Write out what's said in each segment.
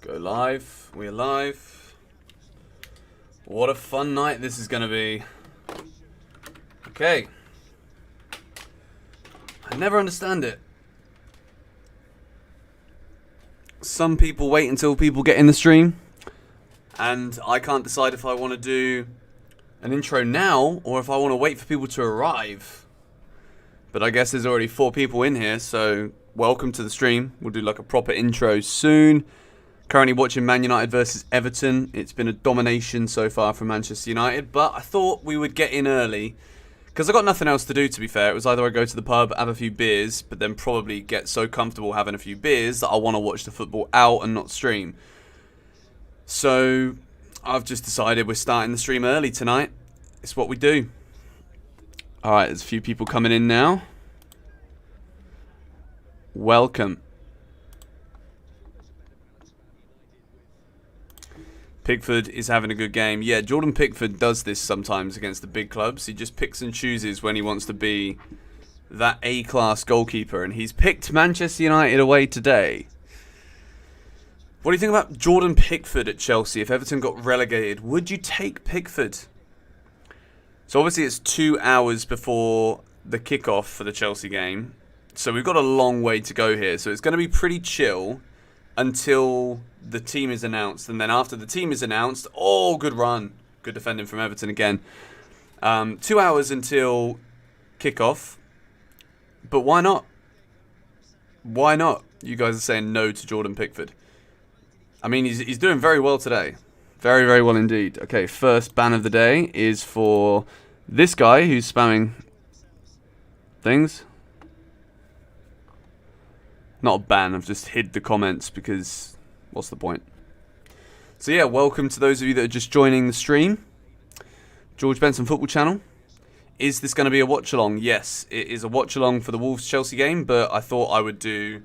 Go live. We're live. What a fun night this is going to be. Okay. I never understand it. Some people wait until people get in the stream. And I can't decide if I want to do an intro now or if I want to wait for people to arrive. But I guess there's already 4 people in here, so welcome to the stream. We'll do like a proper intro soon. Currently watching Man United versus Everton. It's been a domination so far from Manchester United, but I thought we would get in early because I got nothing else to do, to be fair. It was either I go to the pub, have a few beers, but then probably get so comfortable having a few beers that I want to watch the football out and not stream. So I've just decided we're starting the stream early tonight. It's what we do. Alright, there's a few people coming in now. Welcome. Pickford is having a good game. Yeah, Jordan Pickford does this sometimes against the big clubs. He just picks and chooses when he wants to be that A-class goalkeeper. And he's picked Manchester United away today. What do you think about Jordan Pickford at Chelsea if Everton got relegated? Would you take Pickford? So obviously it's 2 hours before the kickoff for the Chelsea game. So we've got a long way to go here. So it's going to be pretty chill until the team is announced. And then after the team is announced, oh, good run. Good defending from Everton again. 2 hours until kickoff. But why not? Why not? You guys are saying no to Jordan Pickford. I mean, he's doing very well today. Very, very well indeed. Okay, first ban of the day is for this guy who's spamming things. Not a ban, I've just hid the comments because what's the point? So yeah, welcome to those of you that are just joining the stream. George Benson Football Channel. Is this going to be a watch-along? Yes, it is a watch-along for the Wolves-Chelsea game, but I thought I would do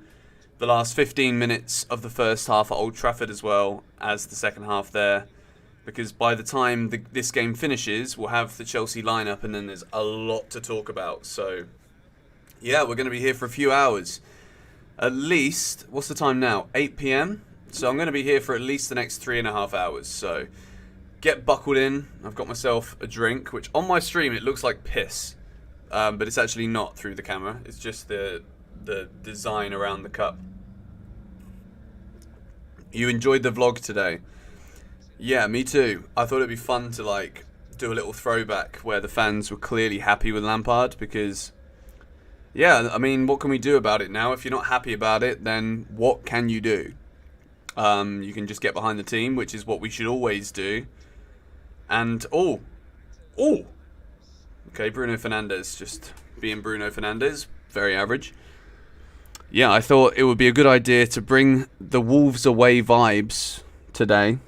the last 15 minutes of the first half at Old Trafford as well as the second half there. Because by the time this game finishes, we'll have the Chelsea lineup and then there's a lot to talk about. So yeah, we're going to be here for a few hours. At least, what's the time now? 8 PM? So I'm going to be here for at least the next 3.5 hours. So get buckled in. I've got myself a drink, which on my stream it looks like piss. But it's actually not through the camera. It's just the design around the cup. You enjoyed the vlog today? Yeah, me too. I thought it'd be fun to like do a little throwback where the fans were clearly happy with Lampard because... yeah, I mean, what can we do about it now? If you're not happy about it, then what can you do? You can just get behind the team, which is what we should always do. And, okay, Bruno Fernandes, just being Bruno Fernandes, very average. Yeah, I thought it would be a good idea to bring the Wolves away vibes today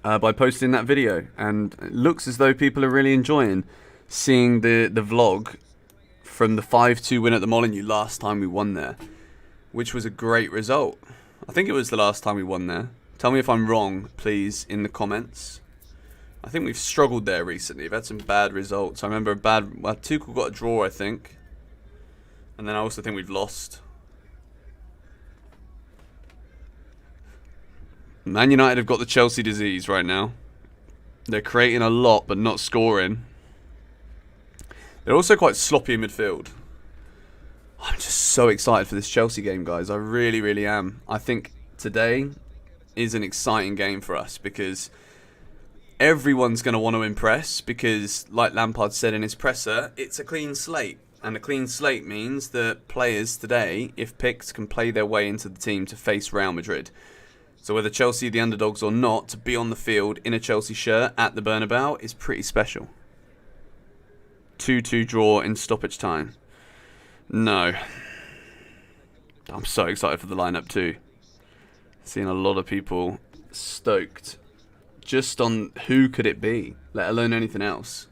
by posting that video. And it looks as though people are really enjoying seeing the vlog from the 5-2 win at the Molineux last time we won there, which was a great result. I think it was the last time we won there. Tell me if I'm wrong, please, in the comments. I think we've struggled there recently. We've had some bad results. I remember Tuchel got a draw, I think. And then I also think we've lost. Man United have got the Chelsea disease right now. They're creating a lot, but not scoring. They're also quite sloppy in midfield. I'm just so excited for this Chelsea game, guys. I really, really am. I think today is an exciting game for us because everyone's going to want to impress because, like Lampard said in his presser, it's a clean slate. And a clean slate means that players today, if picked, can play their way into the team to face Real Madrid. So whether Chelsea are the underdogs or not, to be on the field in a Chelsea shirt at the Bernabeu is pretty special. 2-2 draw in stoppage time. No. I'm so excited for the lineup too. Seeing a lot of people stoked just on who could it be, let alone anything else.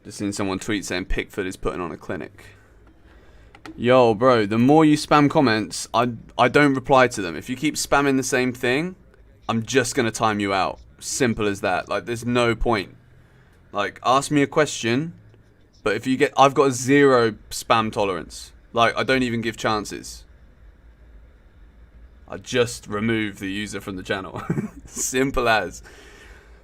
Just seen someone tweet saying Pickford is putting on a clinic. Yo, bro, the more you spam comments, I don't reply to them. If you keep spamming the same thing, I'm just going to time you out. Simple as that. Like, there's no point. Like, ask me a question, But if you get... I've got a 0 spam tolerance. Like, I don't even give chances. I just remove the user from the channel. Simple as.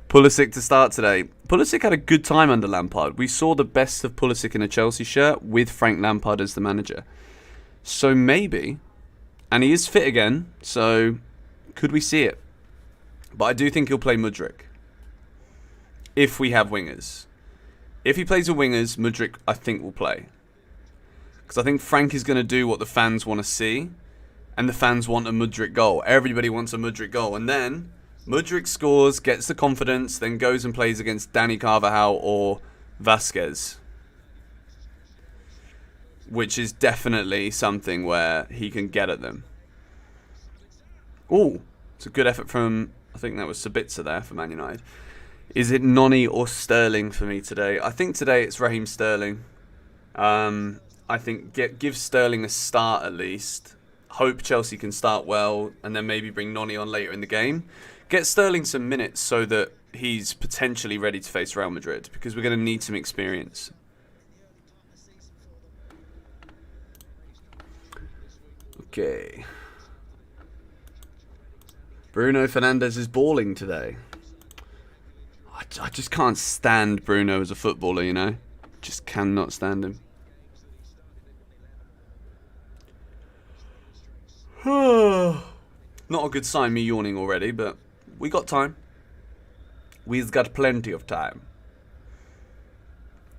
Pulisic to start today. Pulisic had a good time under Lampard. We saw the best of Pulisic in a Chelsea shirt with Frank Lampard as the manager. So maybe... And he is fit again, so could we see it? But I do think he'll play Mudryk. If we have wingers. If he plays with wingers, Mudryk, I think, will play. Because I think Frank is going to do what the fans want to see. And the fans want a Mudryk goal. Everybody wants a Mudryk goal. And then Mudryk scores, gets the confidence, then goes and plays against Danny Carvajal or Vasquez. Which is definitely something where he can get at them. Oh, it's a good effort from, I think that was Sabitzer there for Man United. Is it Noni or Sterling for me today? I think today it's Raheem Sterling. I think give Sterling a start at least. Hope Chelsea can start well and then maybe bring Noni on later in the game. Get Sterling some minutes so that he's potentially ready to face Real Madrid because we're going to need some experience. Okay. Bruno Fernandes is balling today. I just can't stand Bruno as a footballer, you know. Just cannot stand him. Not a good sign, me yawning already, but we got time. We've got plenty of time.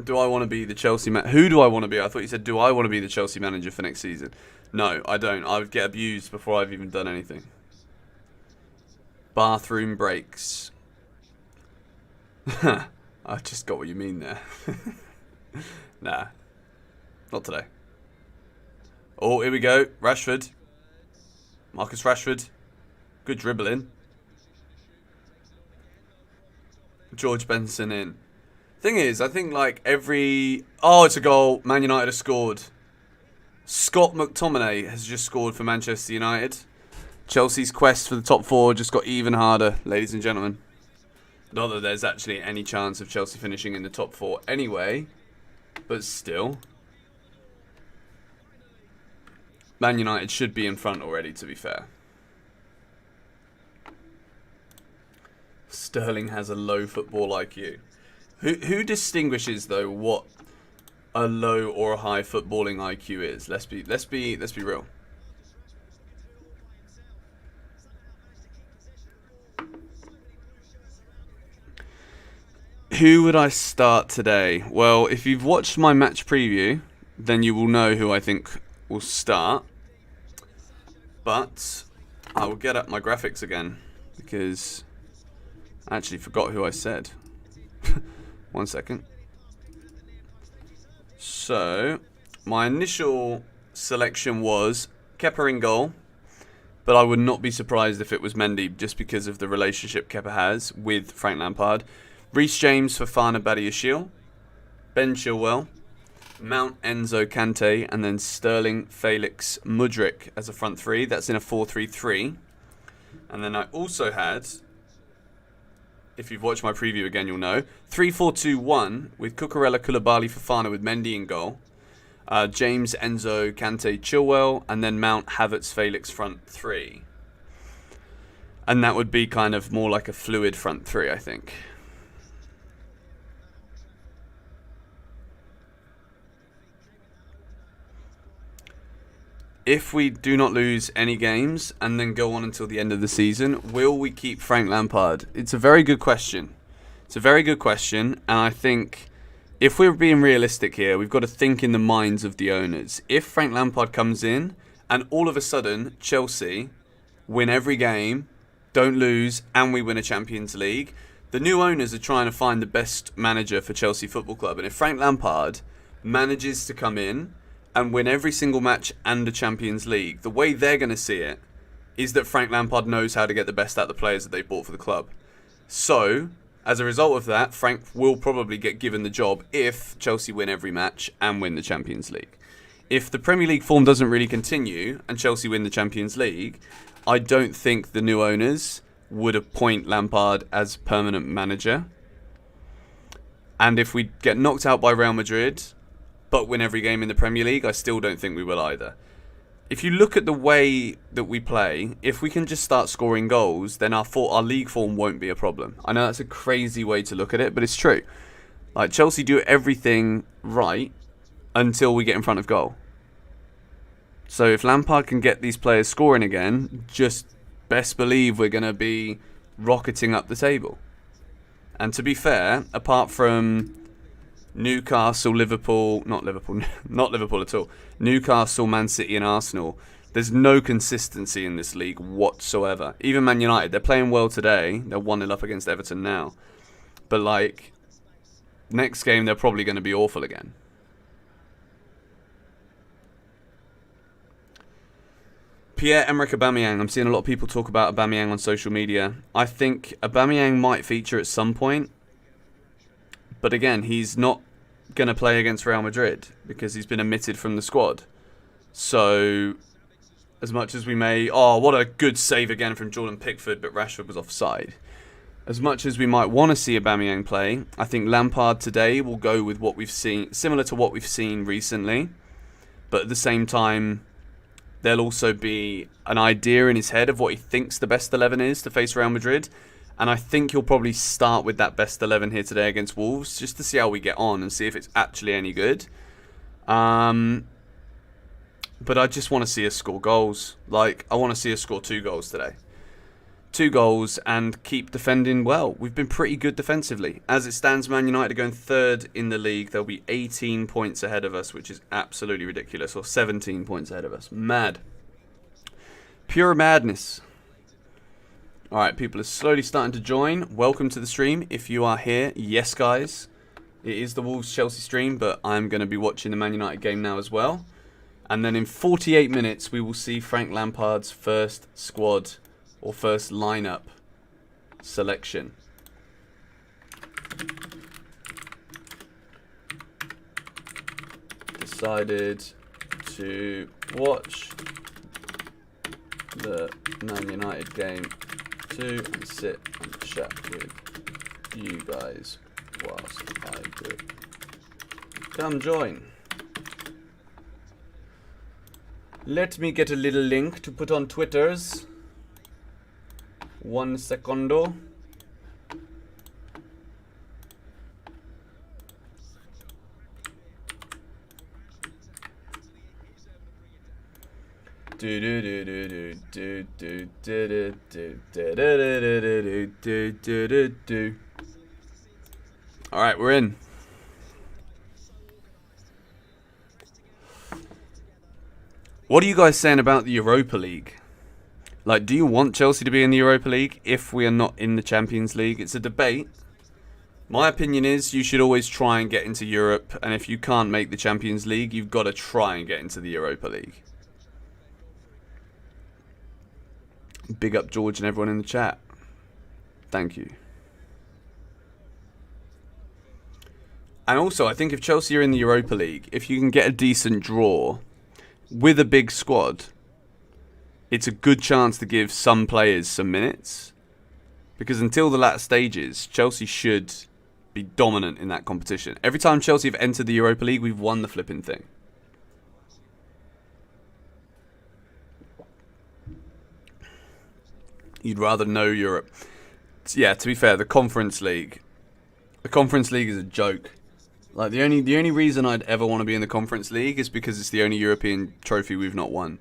Do I want to be the Chelsea man? Who do I want to be? I thought you said, do I want to be the Chelsea manager for next season? No, I don't. I would get abused before I've even done anything. Bathroom breaks. I just got what you mean there. Nah. Not today. Oh, here we go. Rashford. Marcus Rashford. Good dribbling. George Benson in. Thing is, I think like every... Oh, it's a goal. Man United have scored. Scott McTominay has just scored for Manchester United. Chelsea's quest for the top 4 just got even harder, ladies and gentlemen. Not that there's actually any chance of Chelsea finishing in the top 4 anyway, but still. Man United should be in front already, to be fair. Sterling has a low football IQ. Who distinguishes though what a low or a high footballing IQ is? Let's be real. Who would I start today? Well, if you've watched my match preview, then you will know who I think will start. But I will get up my graphics again because I actually forgot who I said. 1 second. So, my initial selection was Kepa in goal, but I would not be surprised if it was Mendy just because of the relationship Kepa has with Frank Lampard. Reece James for Fana Badiashile, Ben Chilwell, Mount, Enzo, Kante, and then Sterling, Felix, Mudryk as a front 3. That's in a 4-3-3. And then I also had, if you've watched my preview again, you'll know, 3-4-2-1 with Cucurella, Koulibaly, Fofana with Mendy in goal. James, Enzo, Kante, Chilwell, and then Mount, Havertz, Felix, front 3. And that would be kind of more like a fluid front 3, I think. If we do not lose any games and then go on until the end of the season, will we keep Frank Lampard? It's a very good question. It's a very good question, and I think if we're being realistic here, we've got to think in the minds of the owners. If Frank Lampard comes in and all of a sudden Chelsea win every game, don't lose, and we win a Champions League, the new owners are trying to find the best manager for Chelsea Football Club. And if Frank Lampard manages to come in and win every single match and the Champions League, the way they're going to see it is that Frank Lampard knows how to get the best out of the players that they bought for the club. So, as a result of that, Frank will probably get given the job if Chelsea win every match and win the Champions League. If the Premier League form doesn't really continue and Chelsea win the Champions League, I don't think the new owners would appoint Lampard as permanent manager. And if we get knocked out by Real Madrid, but win every game in the Premier League, I still don't think we will either. If you look at the way that we play, if we can just start scoring goals, then our league form won't be a problem. I know that's a crazy way to look at it, but it's true. Like, Chelsea do everything right until we get in front of goal. So if Lampard can get these players scoring again, just best believe we're going to be rocketing up the table. And to be fair, apart from Newcastle, not Liverpool at all. Newcastle, Man City and Arsenal, there's no consistency in this league whatsoever. Even Man United, they're playing well today. They're 1-0 up against Everton now. But, like, next game they're probably going to be awful again. Pierre-Emerick Aubameyang. I'm seeing a lot of people talk about Aubameyang on social media. I think Aubameyang might feature at some point. But again, he's not going to play against Real Madrid because he's been omitted from the squad. So, as much as we may... Oh, what a good save again from Jordan Pickford, but Rashford was offside. As much as we might want to see Aubameyang play, I think Lampard today will go with what we've seen, similar to what we've seen recently. But at the same time, there'll also be an idea in his head of what he thinks the best 11 is to face Real Madrid. And I think he'll probably start with that best 11 here today against Wolves, just to see how we get on and see if it's actually any good. But I just want to see us score goals. Like, I want to see us score 2 goals today. 2 goals and keep defending well. We've been pretty good defensively. As it stands, Man United are going 3rd in the league. They'll be 18 points ahead of us, which is absolutely ridiculous. Or 17 points ahead of us. Mad. Pure madness. Alright, people are slowly starting to join. Welcome to the stream if you are here. Yes, guys. It is the Wolves-Chelsea stream, but I'm going to be watching the Man United game now as well. And then in 48 minutes, we will see Frank Lampard's first squad or first lineup selection. Decided to watch the Man United game too and sit and chat with you guys whilst I do it. Come join. Let me get a little link to put on Twitters. 1 secondo. All right, we're in. What are you guys saying about the Europa League? Like, do you want Chelsea to be in the Europa League if we are not in the Champions League? It's a debate. My opinion is you should always try and get into Europe, and if you can't make the Champions League, you've got to try and get into the Europa League. Big up George and everyone in the chat. Thank you. And also, I think if Chelsea are in the Europa League, if you can get a decent draw with a big squad, it's a good chance to give some players some minutes. Because until the latter stages, Chelsea should be dominant in that competition. Every time Chelsea have entered the Europa League, we've won the flipping thing. You'd rather know Europe. Yeah, to be fair, the Conference League is a joke. Like, the only reason I'd ever want to be in the Conference League is because it's the only European trophy we've not won.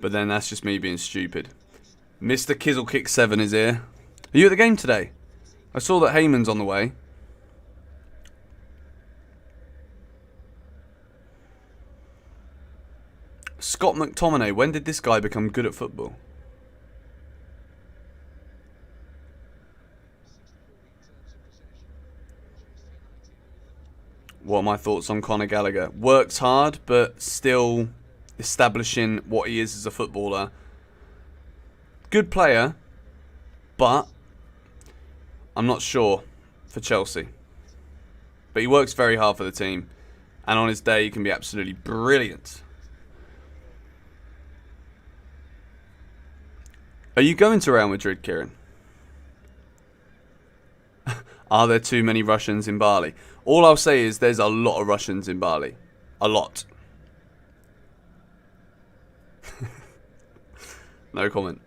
But then that's just me being stupid. Mr. Kizzlekick7 is here. Are you at the game today? I saw that Heyman's on the way. Scott McTominay, when did this guy become good at football? What are my thoughts on Conor Gallagher? Works hard, but still establishing what he is as a footballer. Good player, but I'm not sure for Chelsea. But he works very hard for the team. And on his day, he can be absolutely brilliant. Are you going to Real Madrid, Kieran? Are there too many Russians in Bali? All I'll say is there's a lot of Russians in Bali. A lot. No comment.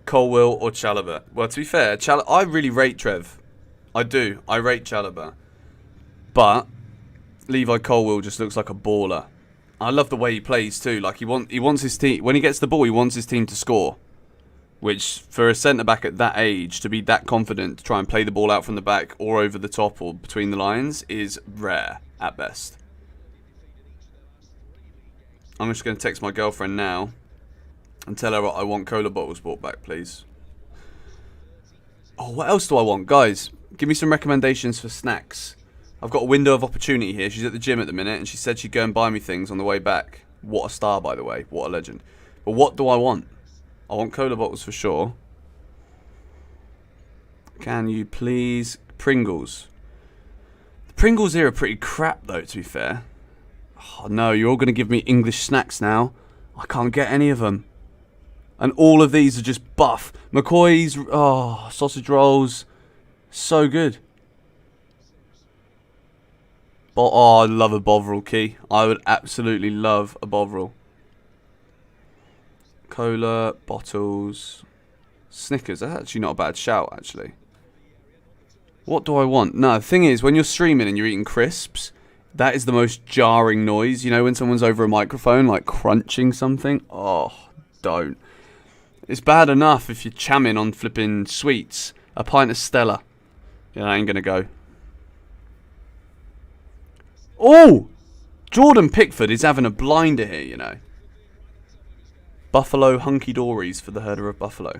Colwill or Chalobah? Well, to be fair, I really rate Trev. I do. I rate Chalobah. But Levi Colwill just looks like a baller. I love the way he plays too. Like he wants his team, when he gets the ball, he wants his team to score. Which, for a centre-back at that age, to be that confident to try and play the ball out from the back or over the top or between the lines is rare at best. I'm just going to text my girlfriend now and tell her I want cola bottles brought back, please. Oh, what else do I want? Guys, give me some recommendations for snacks. I've got a window of opportunity here. She's at the gym at the minute and she said she'd go and buy me things on the way back. What a star, by the way. What a legend. But what do I want? I want cola bottles for sure. Can you please... Pringles. The Pringles here are pretty crap, though, to be fair. Oh, no, you're all going to give me English snacks now. I can't get any of them. And all of these are just buff. McCoy's... Oh, sausage rolls. So good. Oh, I love a Bovril, Key. I would absolutely love a Bovril. Cola, bottles, Snickers. That's actually not a bad shout, actually. What do I want? No, the thing is, when you're streaming and you're eating crisps, that is the most jarring noise. You know, when someone's over a microphone, like crunching something. Oh, don't. It's bad enough if you're chamming on flipping sweets. A pint of Stella. Yeah, that ain't gonna go. Oh! Jordan Pickford is having a blinder here, you know. Buffalo hunky-dories for the herder of Buffalo.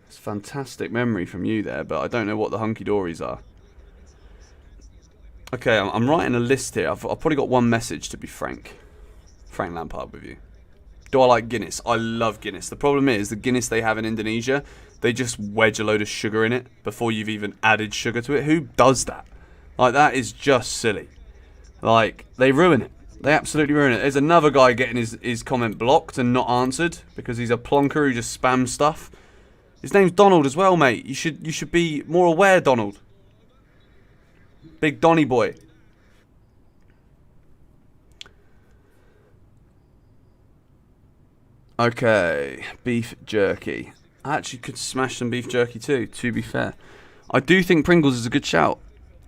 It's a fantastic memory from you there, but I don't know what the hunky-dories are. Okay, I'm writing a list here. I've probably got one message, to be frank. Frank Lampard with you. Do I like Guinness? I love Guinness. The problem is, the Guinness they have in Indonesia, they just wedge a load of sugar in it before you've even added sugar to it. Who does that? Like, that is just silly. Like, they ruin it. They absolutely ruin it. There's another guy getting his comment blocked and not answered because he's a plonker who just spams stuff. His name's Donald as well, mate. You should be more aware, Donald. Big Donny boy. Okay, beef jerky. I actually could smash some beef jerky too, to be fair. I do think Pringles is a good shout.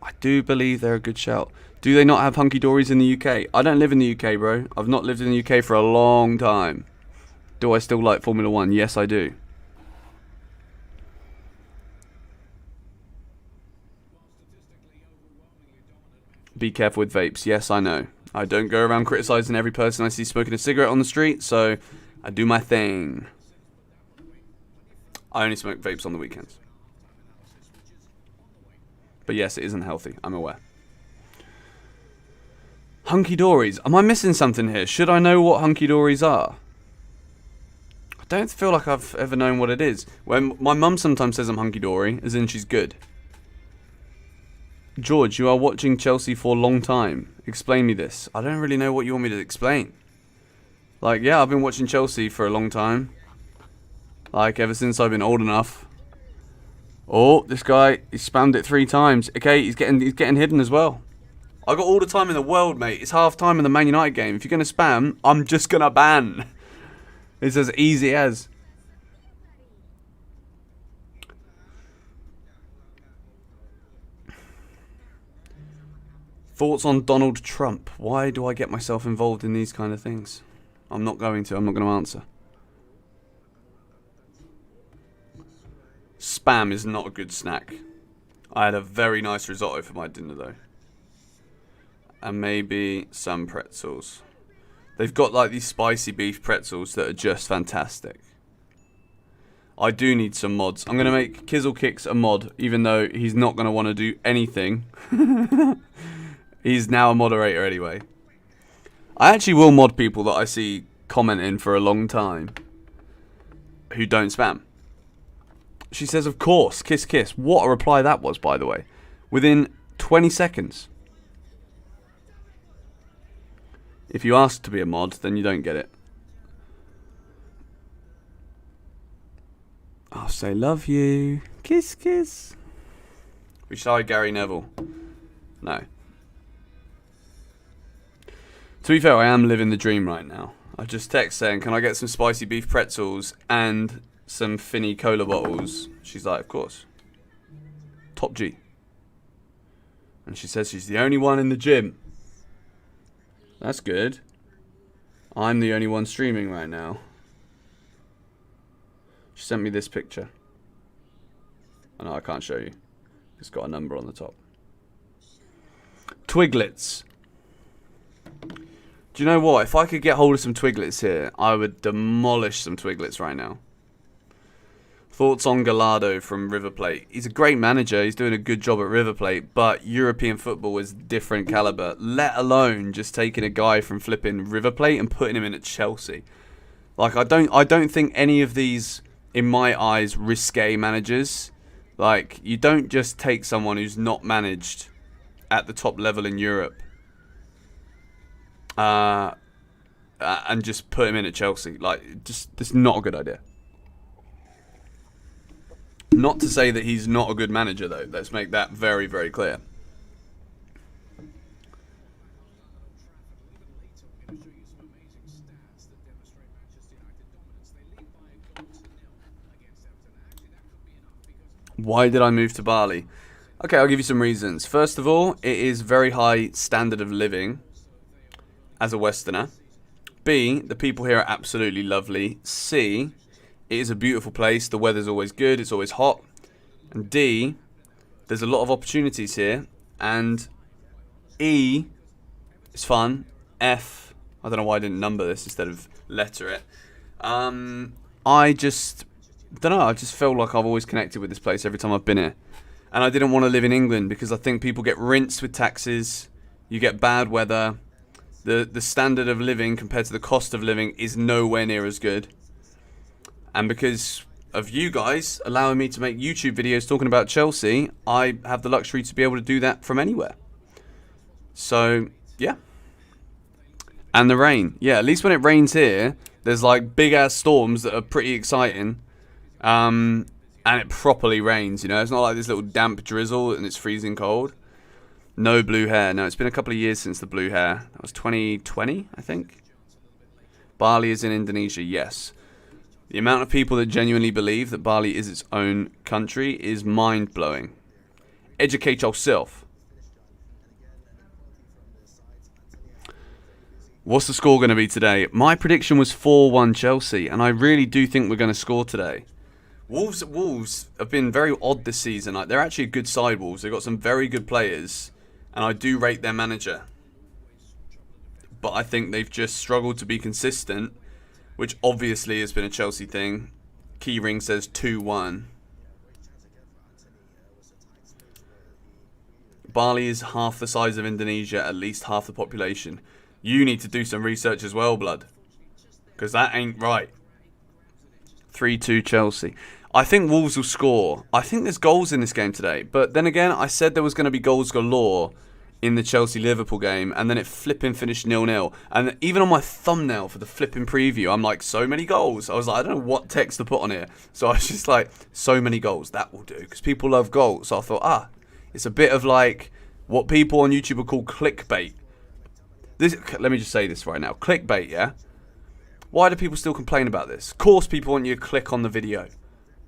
I do believe they're a good shout. Do they not have hunky-dories in the UK? I don't live in the UK, bro. I've not lived in the UK for a long time. Do I still like Formula 1? Yes, I do. Be careful with vapes. Yes, I know. I don't go around criticising every person I see smoking a cigarette on the street, so I do my thing. I only smoke vapes on the weekends. But yes, it isn't healthy. I'm aware. Hunky-dories. Am I missing something here? Should I know what hunky-dories are? I don't feel like I've ever known what it is. When my mum sometimes says I'm hunky-dory, as in she's good. George, you are watching Chelsea for a long time. Explain me this. I don't really know what you want me to explain. Like, yeah, I've been watching Chelsea for a long time. Like, ever since I've been old enough. Oh, this guy, he spammed it 3 times. Okay, he's getting hidden as well. I got all the time in the world, mate. It's half time in the Man United game. If you're going to spam, I'm just going to ban. It's as easy as. Thoughts on Donald Trump? Why do I get myself involved in these kind of things? I'm not going to answer. Spam is not a good snack. I had a very nice risotto for my dinner, though. And maybe some pretzels. They've got like these spicy beef pretzels that are just fantastic. I do need some mods. I'm going to make Kizzle Kicks a mod, even though he's not going to want to do anything. He's now a moderator anyway. I actually will mod people that I see commenting for a long time who don't spam. She says, of course, kiss kiss. What a reply that was, by the way. Within 20 seconds. If you ask to be a mod, then you don't get it. I'll say love you. Kiss, kiss. We should hide Gary Neville. No. To be fair, I am living the dream right now. I just text saying, can I get some spicy beef pretzels and some Finny cola bottles? She's like, of course. Top G. And she says she's the only one in the gym. That's good. I'm the only one streaming right now. She sent me this picture. Oh, no, I can't show you. It's got a number on the top. Twiglets. Do you know what? If I could get hold of some Twiglets here, I would demolish some Twiglets right now. Thoughts on Gallardo from River Plate? He's a great manager. He's doing a good job at River Plate, but European football is different caliber. Let alone just taking a guy from flipping River Plate and putting him in at Chelsea. Like I don't think any of these, in my eyes, risque managers. Like you don't just take someone who's not managed at the top level in Europe. And just put him in at Chelsea. Like, just not a good idea. Not to say that he's not a good manager, though. Let's make that very, very clear. Why did I move to Bali? Okay, I'll give you some reasons. First of all, it is very high standard of living as a Westerner. B, the people here are absolutely lovely. C, it is a beautiful place. The weather's always good. It's always hot. And D, there's a lot of opportunities here. And E, it's fun. F, I don't know why I didn't number this instead of letter it. I just don't know. I just felt like I've always connected with this place every time I've been here. And I didn't want to live in England because I think people get rinsed with taxes. You get bad weather. The standard of living compared to the cost of living is nowhere near as good. And because of you guys allowing me to make YouTube videos talking about Chelsea, I have the luxury to be able to do that from anywhere. So, yeah. And the rain. Yeah, at least when it rains here, there's like big-ass storms that are pretty exciting. And it properly rains, you know. It's not like this little damp drizzle and it's freezing cold. No blue hair. No, it's been a couple of years since the blue hair. That was 2020, I think. Bali is in Indonesia, yes. The amount of people that genuinely believe that Bali is its own country is mind-blowing. Educate yourself. What's the score going to be today? My prediction was 4-1 Chelsea, and I really do think we're going to score today. Wolves have been very odd this season. Like, they're actually a good side, Wolves. They've got some very good players. And I do rate their manager. But I think they've just struggled to be consistent, which obviously has been a Chelsea thing. Keyring says 2-1. Bali is half the size of Indonesia, at least half the population. You need to do some research as well, blood. Because that ain't right. 3-2 Chelsea. I think Wolves will score. I think there's goals in this game today. But then again, I said there was going to be goals galore in the Chelsea-Liverpool game, and then it flipping finished 0-0. And even on my thumbnail for the flipping preview, I'm like, so many goals. I was like, I don't know what text to put on here. So I was just like, so many goals. That will do, because people love goals. So I thought, it's a bit of like what people on YouTube would call clickbait. Let me just say this right now. Clickbait, yeah? Why do people still complain about this? Of course people want you to click on the video.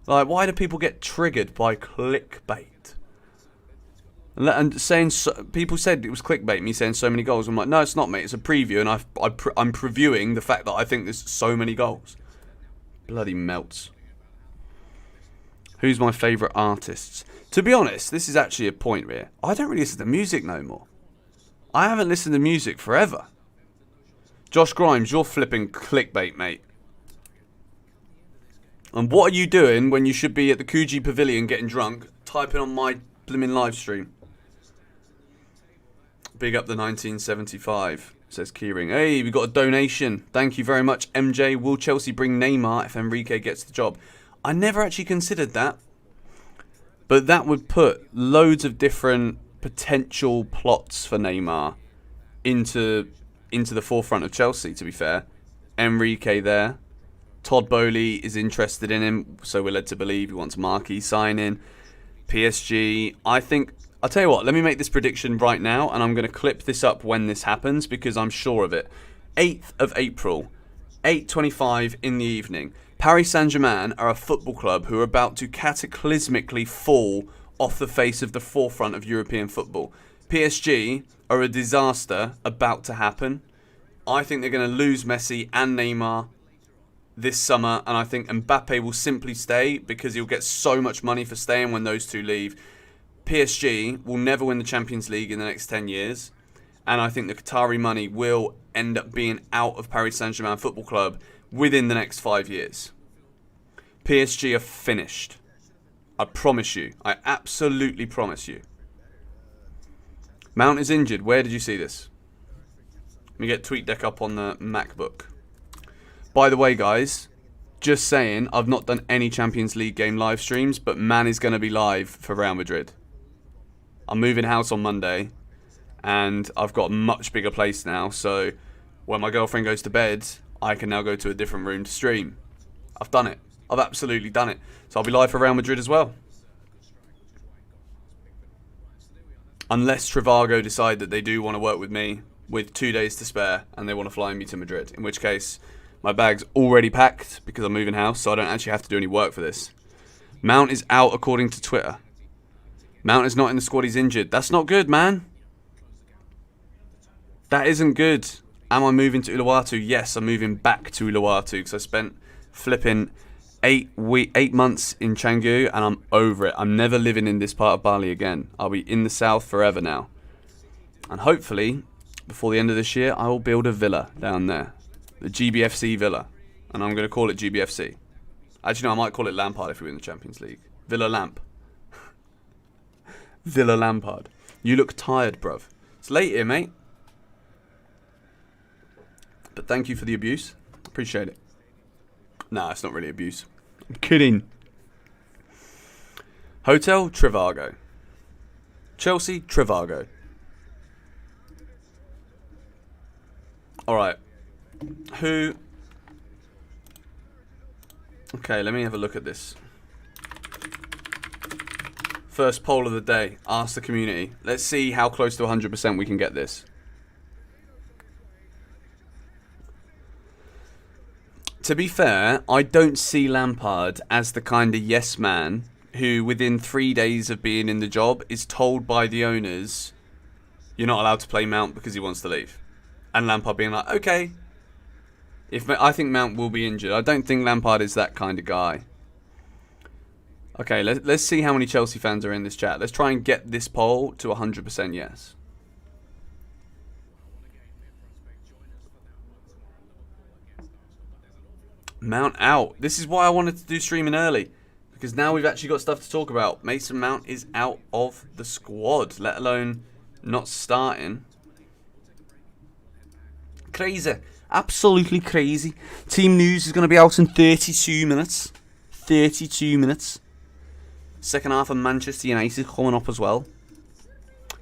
Like, why do people get triggered by clickbait? And saying people said it was clickbait, me saying so many goals. I'm like, no, it's not, mate. It's a preview, and I'm previewing the fact that I think there's so many goals. Bloody melts. Who's my favourite artists? To be honest, this is actually a point here. I don't really listen to music no more. I haven't listened to music forever. Josh Grimes, you're flipping clickbait, mate. And what are you doing when you should be at the Coogee Pavilion getting drunk, typing on my blimmin' live stream? Big up the 1975, says Keyring. Hey, we got a donation. Thank you very much, MJ. Will Chelsea bring Neymar if Enrique gets the job? I never actually considered that. But that would put loads of different potential plots for Neymar into the forefront of Chelsea, to be fair. Enrique there. Todd Bowley is interested in him, so we're led to believe he wants a marquee signing. PSG, I think... I'll tell you what, let me make this prediction right now, and I'm going to clip this up when this happens, because I'm sure of it. 8th of April, 8:25 in the evening. Paris Saint-Germain are a football club who are about to cataclysmically fall off the face of the forefront of European football. PSG are a disaster about to happen. I think they're going to lose Messi and Neymar this summer, and I think Mbappe will simply stay because he'll get so much money for staying when those two leave. PSG will never win the Champions League in the next 10 years, and I think the Qatari money will end up being out of Paris Saint-Germain Football Club within the next 5 years. PSG are finished. I promise you. I absolutely promise you. Mount is injured. Where did you see this? Let me get TweetDeck up on the MacBook. By the way, guys, just saying, I've not done any Champions League game live streams, but Man is going to be live for Real Madrid. I'm moving house on Monday, and I've got a much bigger place now, so when my girlfriend goes to bed, I can now go to a different room to stream. I've done it. I've absolutely done it. So I'll be live for Real Madrid as well. Unless Trivago decide that they do want to work with me with 2 days to spare and they want to fly me to Madrid, in which case my bag's already packed because I'm moving house, so I don't actually have to do any work for this. Mount is out according to Twitter. Mount is not in the squad, he's injured. That's not good, man. That isn't good. Am I moving to Uluwatu? Yes, I'm moving back to Uluwatu because I spent flipping 8 months in Canggu and I'm over it. I'm never living in this part of Bali again. I'll be in the south forever now. And hopefully, before the end of this year, I will build a villa down there. The GBFC villa. And I'm going to call it GBFC. Actually, no, I might call it Lampard if we win the Champions League. Villa Lamp. Villa Lampard. You look tired, bruv. It's late here, mate. But thank you for the abuse. Appreciate it. Nah, it's not really abuse. I'm kidding. Hotel Trivago. Chelsea Trivago. Alright. Who... Okay, let me have a look at this. First poll of the day. Ask the community. Let's see how close to 100% we can get this. To be fair, I don't see Lampard as the kind of yes man who within 3 days of being in the job is told by the owners you're not allowed to play Mount because he wants to leave. And Lampard being like, okay. I think Mount will be injured. I don't think Lampard is that kind of guy. Okay, let's see how many Chelsea fans are in this chat. Let's try and get this poll to 100% yes. Mount out. This is why I wanted to do streaming early. Because now we've actually got stuff to talk about. Mason Mount is out of the squad. Let alone not starting. Crazy. Absolutely crazy. Team news is going to be out in 32 minutes. 32 minutes. Second half of Manchester United coming up as well.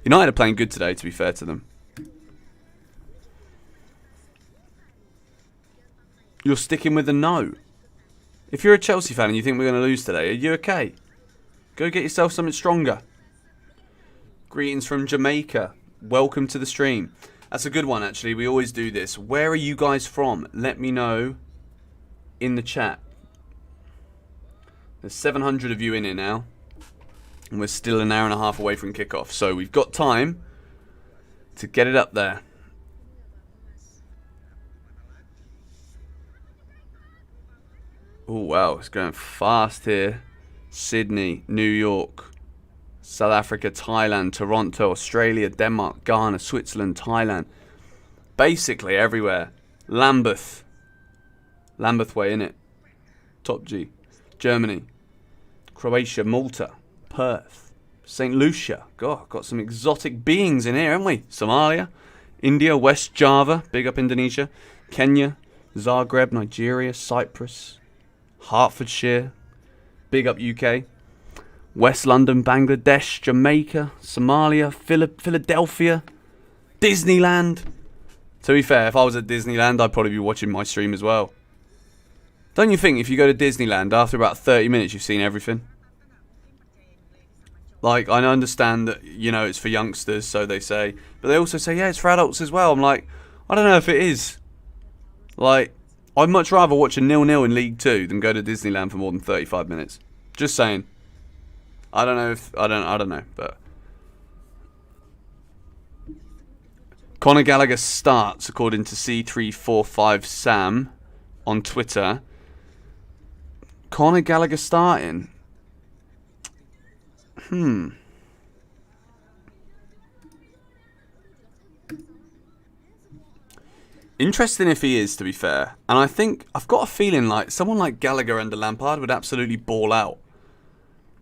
United are playing good today, to be fair to them. You're sticking with a no. If you're a Chelsea fan and you think we're going to lose today, are you okay? Go get yourself something stronger. Greetings from Jamaica. Welcome to the stream. That's a good one, actually. We always do this. Where are you guys from? Let me know in the chat. There's 700 of you in here now. And we're still an hour and a half away from kickoff. So we've got time to get it up there. Oh, wow. It's going fast here. Sydney, New York, South Africa, Thailand, Toronto, Australia, Denmark, Ghana, Switzerland, Thailand. Basically everywhere. Lambeth. Lambeth Way, innit? Top G. Germany. Croatia, Malta, Perth, St. Lucia. God, got some exotic beings in here, haven't we? Somalia, India, West Java, big up Indonesia, Kenya, Zagreb, Nigeria, Cyprus, Hertfordshire, big up UK, West London, Bangladesh, Jamaica, Somalia, Philadelphia, Disneyland. To be fair, if I was at Disneyland, I'd probably be watching my stream as well. Don't you think if you go to Disneyland, after about 30 minutes, you've seen everything? Like, I understand that, you know, it's for youngsters, so they say. But they also say, yeah, it's for adults as well. I'm like, I don't know if it is. Like, I'd much rather watch a 0-0 in League 2 than go to Disneyland for more than 35 minutes. Just saying. I don't know if... I don't know, but... Conor Gallagher starts, according to C345 Sam on Twitter. Conor Gallagher starting? Interesting if he is, to be fair. And I think, I've got a feeling like someone like Gallagher under Lampard would absolutely ball out.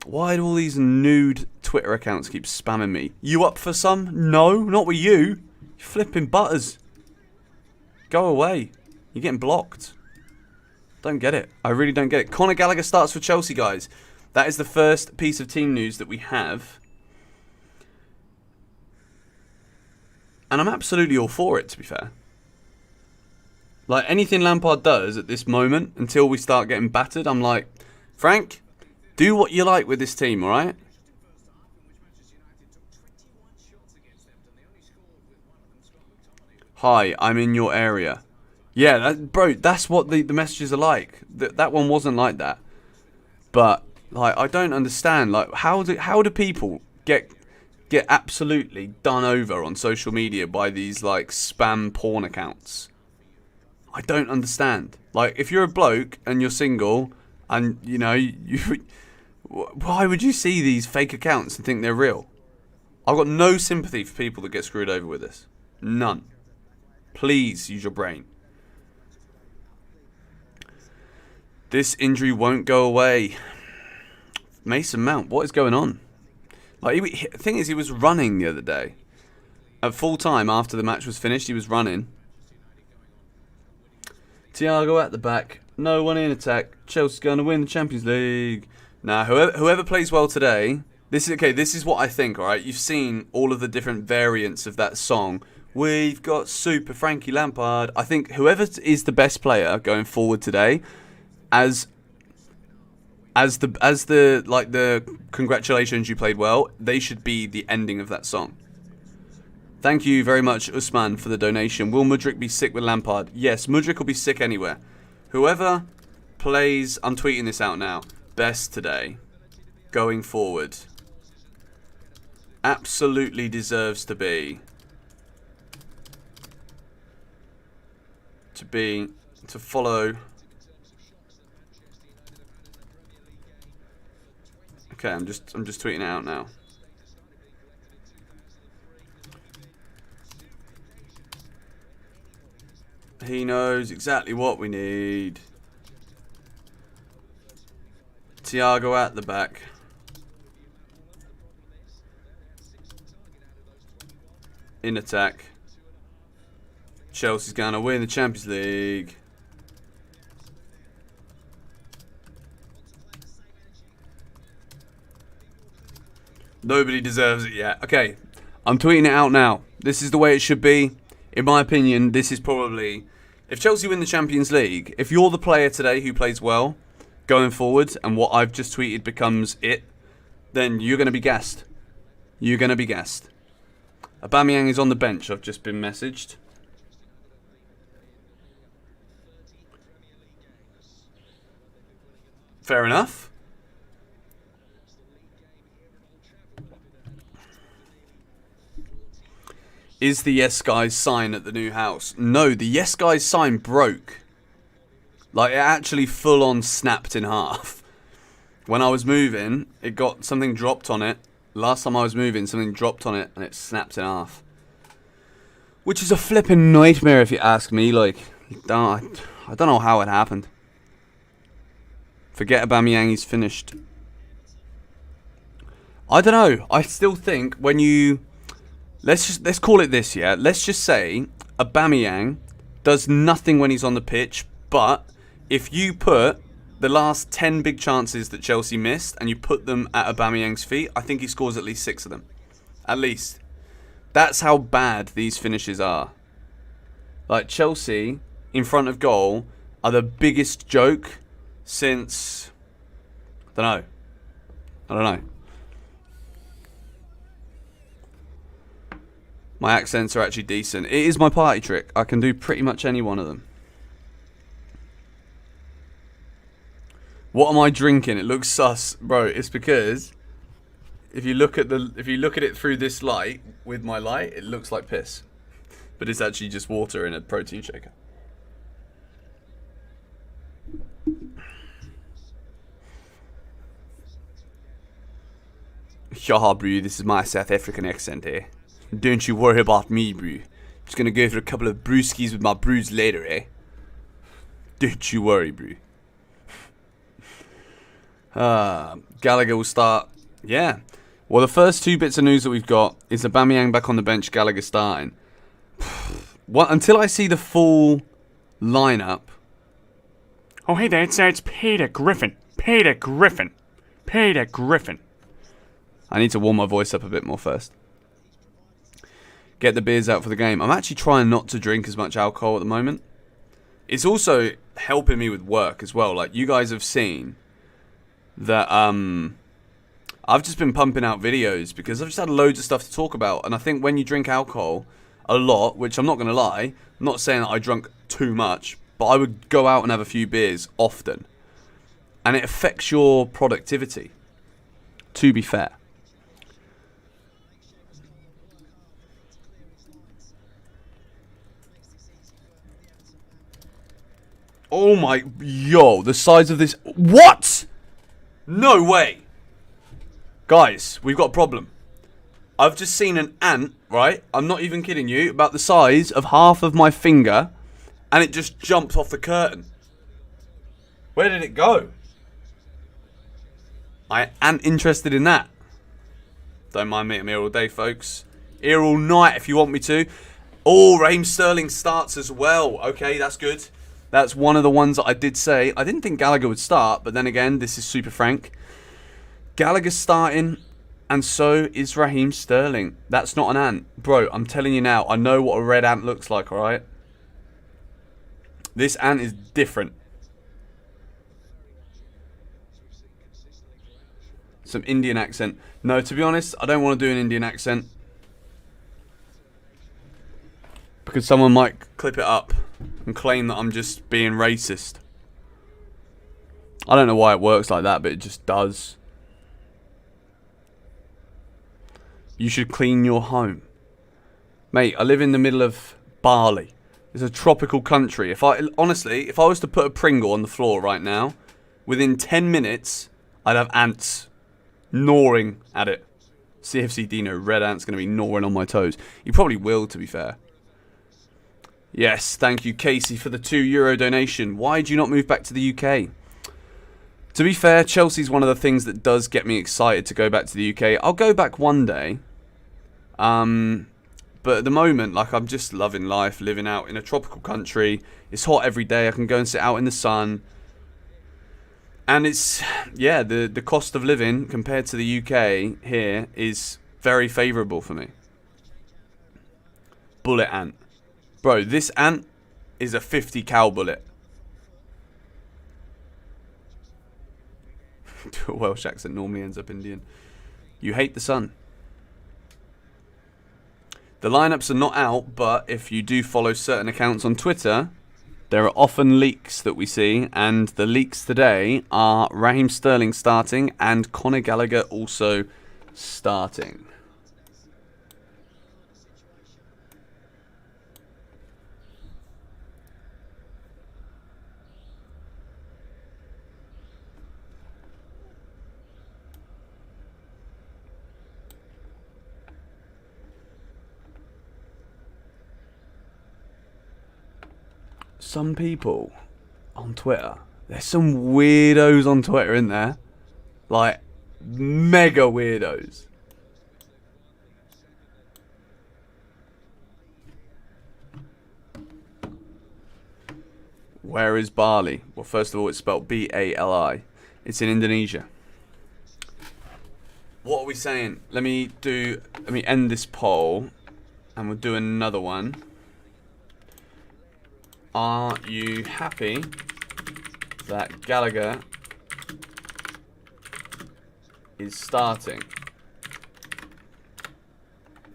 Why do all these nude Twitter accounts keep spamming me? You up for some? No, not with you. You're flipping butters. Go away. You're getting blocked. Don't get it. I really don't get it. Conor Gallagher starts for Chelsea, guys. That is the first piece of team news that we have. And I'm absolutely all for it, to be fair. Like, anything Lampard does at this moment, until we start getting battered, I'm like, Frank, do what you like with this team, alright? Hi, I'm in your area. Yeah, bro, that's what the messages are like. That one wasn't like that. But, like, I don't understand. Like, how do people get absolutely done over on social media by these, like, spam porn accounts? I don't understand. Like, if you're a bloke and you're single and, you know, why would you see these fake accounts and think they're real? I've got no sympathy for people that get screwed over with this. None. Please use your brain. This injury won't go away. Mason Mount, what is going on? Like, the thing is, he was running the other day. At full time after the match was finished, he was running. Thiago at the back. No one in attack. Chelsea's going to win the Champions League. Now, whoever plays well today... This is what I think, alright? You've seen all of the different variants of that song. We've got Super Frankie Lampard. I think whoever is the best player going forward today, as the congratulations, you played well, they should be the ending of that song. Thank you very much, Usman, for the donation. Will Mudryk be sick with Lampard? Yes, Mudryk will be sick anywhere. Whoever plays, I'm tweeting this out now, best today, going forward, absolutely deserves to follow. Okay, I'm just tweeting it out now. He knows exactly what we need. Thiago at the back. In attack. Chelsea's going to win the Champions League. Nobody deserves it yet. Okay, I'm tweeting it out now. This is the way it should be. In my opinion, this is probably... If Chelsea win the Champions League, if you're the player today who plays well, going forward, and what I've just tweeted becomes it, then you're going to be gassed. You're going to be gassed. Aubameyang is on the bench. I've just been messaged. Fair enough. Is the Yes Guys sign at the new house? No, the Yes Guys sign broke. Like, it actually full on snapped in half. When I was moving, it got something dropped on it. Last time I was moving, something dropped on it and it snapped in half. Which is a flipping nightmare if you ask me. Like, I don't know how it happened. Forget Aubameyang, he's finished. I don't know. I still think when you... Let's call it this, yeah? Let's just say Aubameyang does nothing when he's on the pitch, but if you put the last 10 big chances that Chelsea missed and you put them at Aubameyang's feet, I think he scores at least 6 of them. At least. That's how bad these finishes are. Like, Chelsea, in front of goal, are the biggest joke since... I don't know. My accents are actually decent. It is my party trick. I can do pretty much any one of them. What am I drinking? It looks sus, bro. It's because if you look at it through this light with my light, it looks like piss. But it's actually just water in a protein shaker. Yeah, bro, this is my South African accent here. Don't you worry about me, bro. Just gonna go for a couple of brewskis with my brews later, eh? Don't you worry, bro. Gallagher will start. Yeah. Well, the first two bits of news that we've got is Aubameyang back on the bench, Gallagher starting. Well, until I see the full lineup. Oh, hey there, it's Peter Griffin. Peter Griffin. Peter Griffin. I need to warm my voice up a bit more first. Get the beers out for the game. I'm actually trying not to drink as much alcohol at the moment. It's also helping me with work as well. Like, you guys have seen that I've just been pumping out videos because I've just had loads of stuff to talk about. And I think when you drink alcohol a lot, which I'm not going to lie, I'm not saying that I drunk too much, but I would go out and have a few beers often. And it affects your productivity, to be fair. Oh my, yo, the size of this, what? No way. Guys, we've got a problem. I've just seen an ant, right? I'm not even kidding you, about the size of half of my finger, and it just jumped off the curtain. Where did it go? I ain't interested in that. Don't mind me, I'm here all day, folks. Here all night if you want me to. Oh, Raheem Sterling starts as well. Okay, that's good. That's one of the ones that I did say. I didn't think Gallagher would start, but then again, this is Super Frank. Gallagher's starting, and so is Raheem Sterling. That's not an ant. Bro, I'm telling you now, I know what a red ant looks like, alright? This ant is different. Some Indian accent. No, to be honest, I don't want to do an Indian accent. Because someone might clip it up and claim that I'm just being racist. I don't know why it works like that, but it just does. You should clean your home. Mate, I live in the middle of Bali. It's a tropical country. Honestly, if I was to put a Pringle on the floor right now, within 10 minutes, I'd have ants gnawing at it. CFC Dino, red ant's going to be gnawing on my toes. You probably will, to be fair. Yes, thank you, Casey, for the €2 donation. Why do you not move back to the UK? To be fair, Chelsea's one of the things that does get me excited to go back to the UK. I'll go back one day. But at the moment, like, I'm just loving life, living out in a tropical country. It's hot every day. I can go and sit out in the sun. And it's, yeah, the cost of living compared to the UK here is very favourable for me. Bullet ant. Bro, this ant is a 50 cal bullet. A Welsh accent normally ends up Indian. You hate the sun. The lineups are not out, but if you do follow certain accounts on Twitter, there are often leaks that we see, and the leaks today are Raheem Sterling starting and Conor Gallagher also starting. Some people on Twitter, there's some weirdos on Twitter, isn't there? Like, mega weirdos. Where is Bali? Well, first of all, it's spelled B-A-L-I. It's in Indonesia. What are we saying? Let me end this poll, and we'll do another one. Are you happy that Gallagher is starting.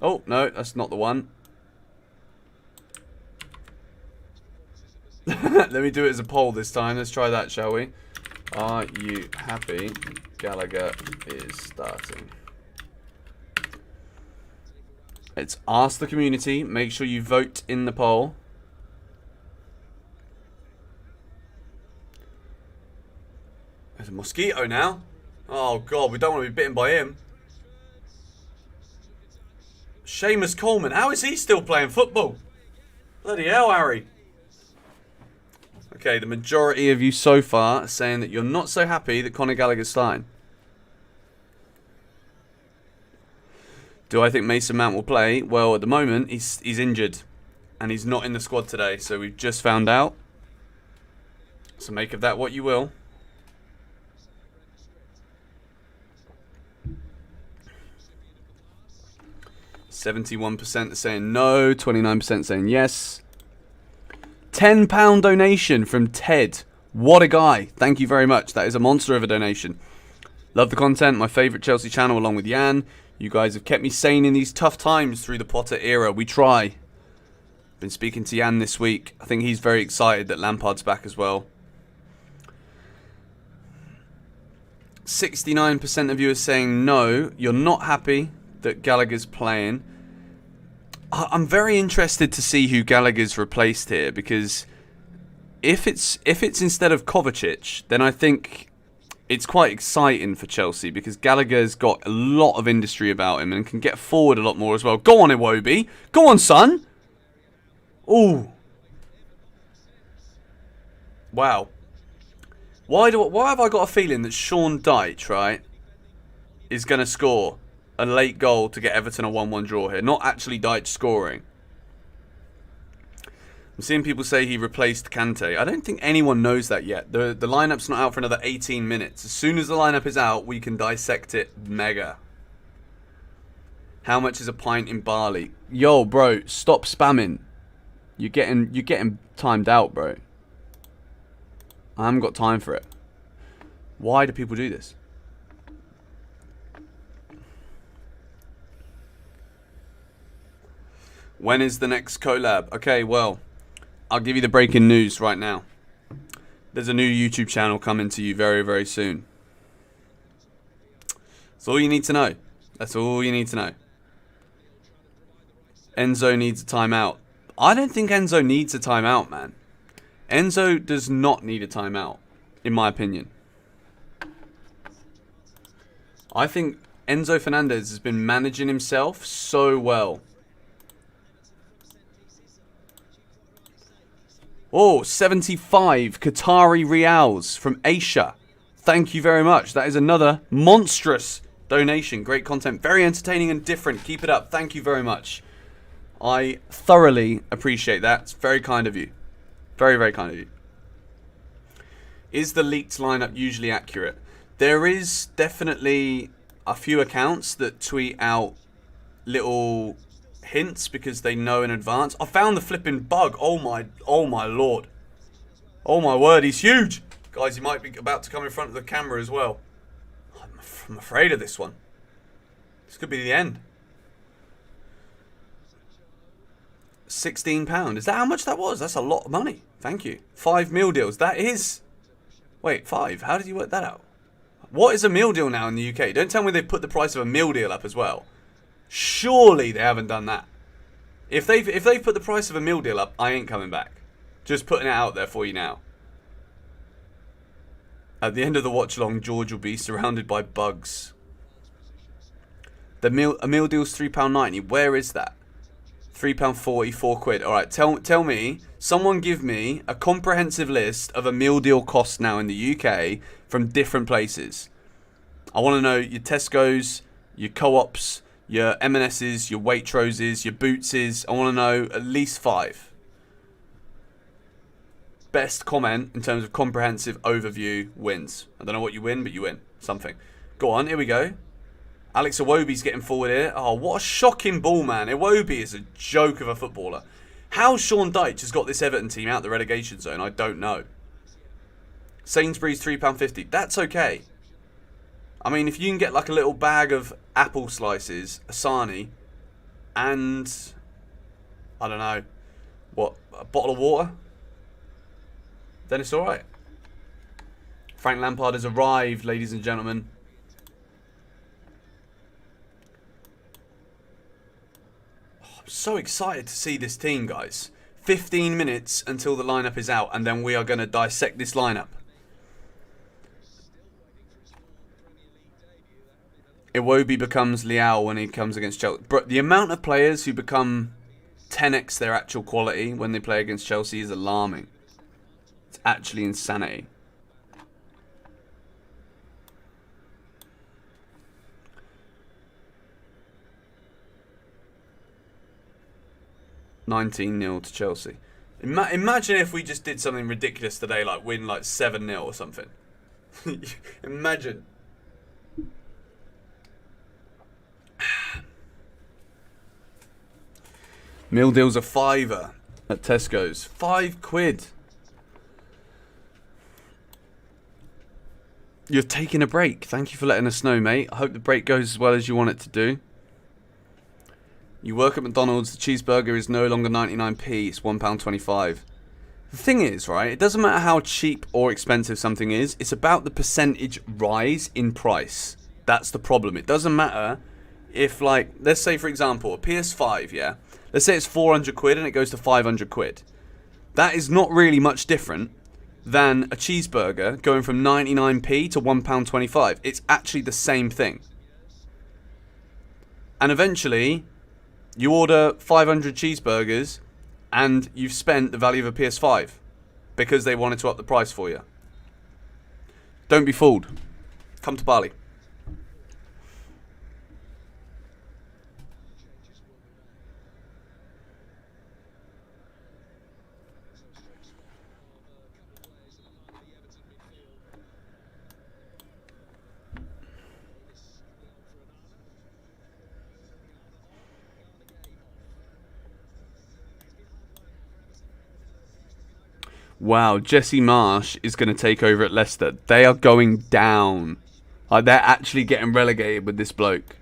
Oh, no, that's not the one. Let me do it as a poll this time. Let's try that, shall we? Are you happy Gallagher is starting? Let's ask the community. Make sure you vote in the poll. There's a mosquito now. Oh, God, we don't want to be bitten by him. Seamus Coleman. How is he still playing football? Bloody hell, Harry. Okay, the majority of you so far are saying that you're not so happy that Conor Gallagher's starting. Do I think Mason Mount will play? Well, at the moment, he's injured. And he's not in the squad today, so we've just found out. So make of that what you will. %71% are saying no, 29% saying yes. £10 donation from Ted. What a guy. Thank you very much. That is a monster of a donation. Love the content. My favourite Chelsea channel along with Jan. You guys have kept me sane in these tough times through the Potter era. We try. Been speaking to Jan this week. I think he's very excited that Lampard's back as well. 69% of you are saying no. You're not happy that Gallagher's playing. I'm very interested to see who Gallagher's replaced here, because if it's instead of Kovacic, then I think it's quite exciting for Chelsea, because Gallagher's got a lot of industry about him and can get forward a lot more as well. Go on, Iwobi. Go on, son. Ooh. Wow. Why have I got a feeling that Sean Dyche, right, is going to score a late goal to get Everton a 1-1 draw here? Not actually Dyche scoring. I'm seeing people say he replaced Kante. I don't think anyone knows that yet. The lineup's not out for another 18 minutes. As soon as the lineup is out, we can dissect it mega. How much is a pint in Bali? Yo, bro, stop spamming. You're getting timed out, bro. I haven't got time for it. Why do people do this? When is the next collab? Okay, well, I'll give you the breaking news right now. There's a new YouTube channel coming to you very, very soon. That's all you need to know. That's all you need to know. Enzo needs a timeout. I don't think Enzo needs a timeout, man. Enzo does not need a timeout, in my opinion. I think Enzo Fernandez has been managing himself so well. Oh, 75 Qatari Rials from Asia. Thank you very much. That is another monstrous donation. Great content. Very entertaining and different. Keep it up. Thank you very much. I thoroughly appreciate that. It's very kind of you. Very, very kind of you. Is the leaked lineup usually accurate? There is definitely a few accounts that tweet out little hints because they know in advance. I found the flipping bug. Oh my lord. Oh my word, he's huge. Guys, he might be about to come in front of the camera as well. I'm afraid of this one. This could be the end. £16. Is that how much that was? That's a lot of money. Thank you. 5 meal deals. That is... Wait, 5? How did you work that out? What is a meal deal now in the UK? Don't tell me they've put the price of a meal deal up as well. Surely they haven't done that. If they've put the price of a meal deal up, I ain't coming back. Just putting it out there for you now. At the end of the watch long, George will be surrounded by bugs. A meal deal's £3.90. Where is that? £3.40, £4. All right, tell me. Someone give me a comprehensive list of a meal deal cost now in the UK from different places. I want to know your Tesco's, your Co-ops, your M&S's, your Waitroses, your Bootses. I want to know at least 5. Best comment in terms of comprehensive overview wins. I don't know what you win, but you win something. Go on, here we go. Alex Iwobi's getting forward here. Oh, what a shocking ball, man. Iwobi is a joke of a footballer. How Sean Dyche has got this Everton team out the relegation zone, I don't know. Sainsbury's £3.50. That's okay. I mean, if you can get like a little bag of apple slices, a sarnie, and I don't know, what, a bottle of water, then it's alright. Frank Lampard has arrived, ladies and gentlemen. Oh, I'm so excited to see this team, guys. 15 minutes until the lineup is out, and then we are going to dissect this lineup. Iwobi becomes Leao when he comes against Chelsea. But the amount of players who become 10x their actual quality when they play against Chelsea is alarming. It's actually insanity. (19-0) to Chelsea. Imagine if we just did something ridiculous today, like win like 7-0 or something. Imagine. Meal deals a £5 at Tesco's. £5. You're taking a break. Thank you for letting us know, mate. I hope the break goes as well as you want it to do. You work at McDonald's, the cheeseburger is no longer 99p, it's £1.25. The thing is, right, it doesn't matter how cheap or expensive something is, it's about the percentage rise in price. That's the problem. It doesn't matter if, like, let's say, for example, a PS5, yeah? Let's say it's 400 quid and it goes to 500 quid. That is not really much different than a cheeseburger going from 99p to £1.25. It's actually the same thing. And eventually, you order 500 cheeseburgers and you've spent the value of a PS5 because they wanted to up the price for you. Don't be fooled. Come to Bali. Wow, Jesse Marsh is going to take over at Leicester. They are going down. Like, they're actually getting relegated with this bloke.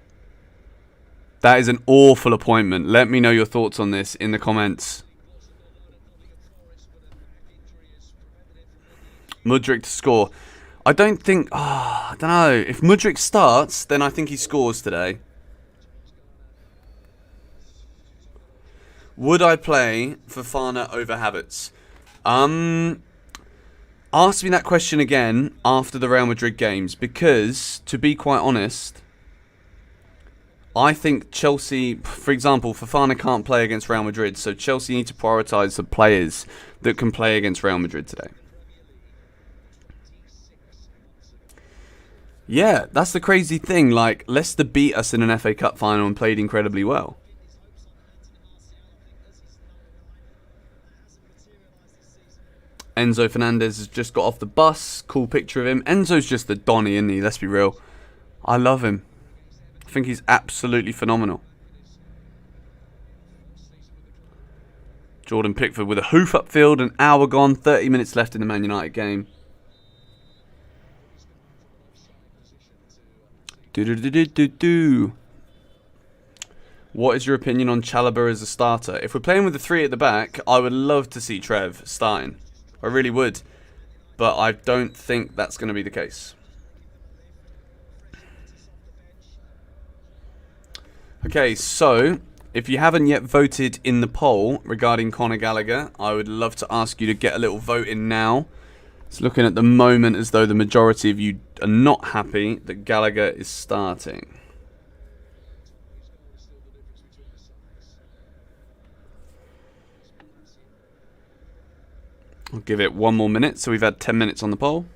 That is an awful appointment. Let me know your thoughts on this in the comments. Mudryk to score. I don't think... I don't know. If Mudryk starts, then I think he scores today. Would I play Fofana over Havertz? Ask me that question again after the Real Madrid games, because, to be quite honest, I think Chelsea, for example, Fofana can't play against Real Madrid, so Chelsea need to prioritise the players that can play against Real Madrid today. Yeah, that's the crazy thing. Like, Leicester beat us in an FA Cup final and played incredibly well. Enzo Fernandez has just got off the bus. Cool picture of him. Enzo's just a Donny, isn't he? Let's be real. I love him. I think he's absolutely phenomenal. Jordan Pickford with a hoof upfield. An hour gone. 30 minutes left in the Man United game. What is your opinion on Chalobah as a starter? If we're playing with the three at the back, I would love to see Trev starting. I really would. But I don't think that's going to be the case. Okay, so if you haven't yet voted in the poll regarding Conor Gallagher, I would love to ask you to get a little vote in now. It's looking at the moment as though the majority of you are not happy that Gallagher is starting. I'll give it one more minute. So we've had 10 minutes on the poll.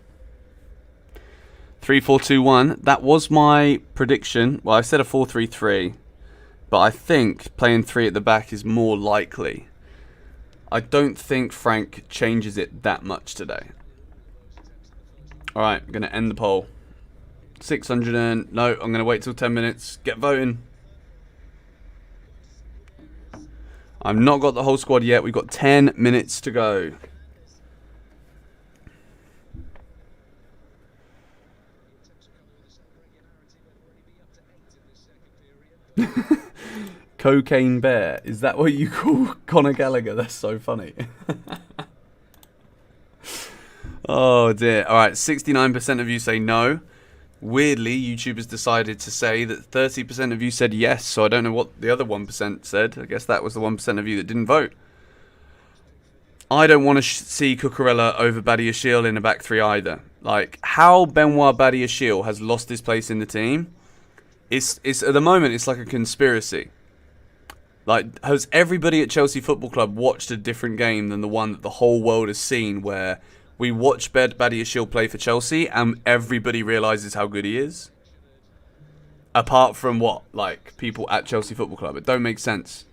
3-4-2-1. That was my prediction. Well, I said a 4-3-3. But I think playing three at the back is more likely. I don't think Frank changes it that much today. Alright, I'm going to end the poll. 600 and... No, I'm going to wait till 10 minutes. Get voting. I've not got the whole squad yet. We've got 10 minutes to go. Cocaine Bear. Is that what you call Conor Gallagher? That's so funny. Oh dear. Alright, 69% of you say no. Weirdly, YouTube has decided to say that 30% of you said yes, so I don't know what the other 1% said. I guess that was the 1% of you that didn't vote. I don't want to see Cucurella over Badiashile in a back three either. Like, how Benoit Badiashile has lost his place in the team, it's at the moment, it's like a conspiracy. Like, has everybody at Chelsea Football Club watched a different game than the one that the whole world has seen, where we watch Badiashile play for Chelsea and everybody realises how good he is? Apart from what? Like, people at Chelsea Football Club. It don't make sense.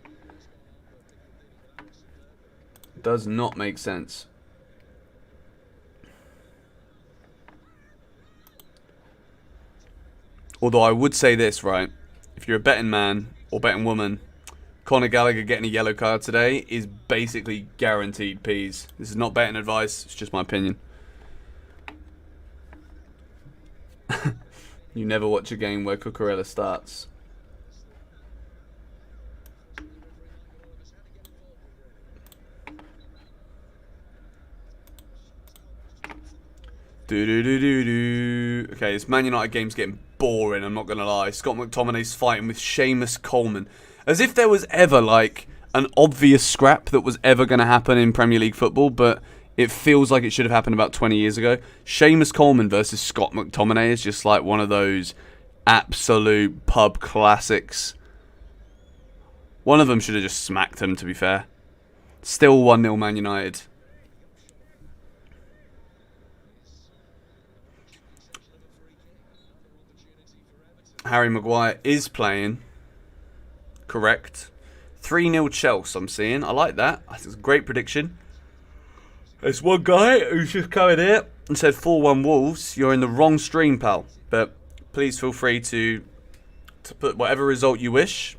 It does not make sense. Although I would say this, right? If you're a betting man or betting woman, Conor Gallagher getting a yellow card today is basically guaranteed peas. This is not betting advice, it's just my opinion. You never watch a game where Cucurella starts. Okay, this Man United game's getting boring, I'm not going to lie. Scott McTominay's fighting with Seamus Coleman. As if there was ever, like, an obvious scrap that was ever going to happen in Premier League football, but it feels like it should have happened about 20 years ago. Seamus Coleman versus Scott McTominay is just like one of those absolute pub classics. One of them should have just smacked him, to be fair. Still 1-0 Man United. Harry Maguire is playing. Correct. 3-0 Chelsea, I'm seeing. I like that. That's a great prediction. There's one guy who's just coming here and said 4-1 Wolves. You're in the wrong stream, pal. But please feel free to put whatever result you wish.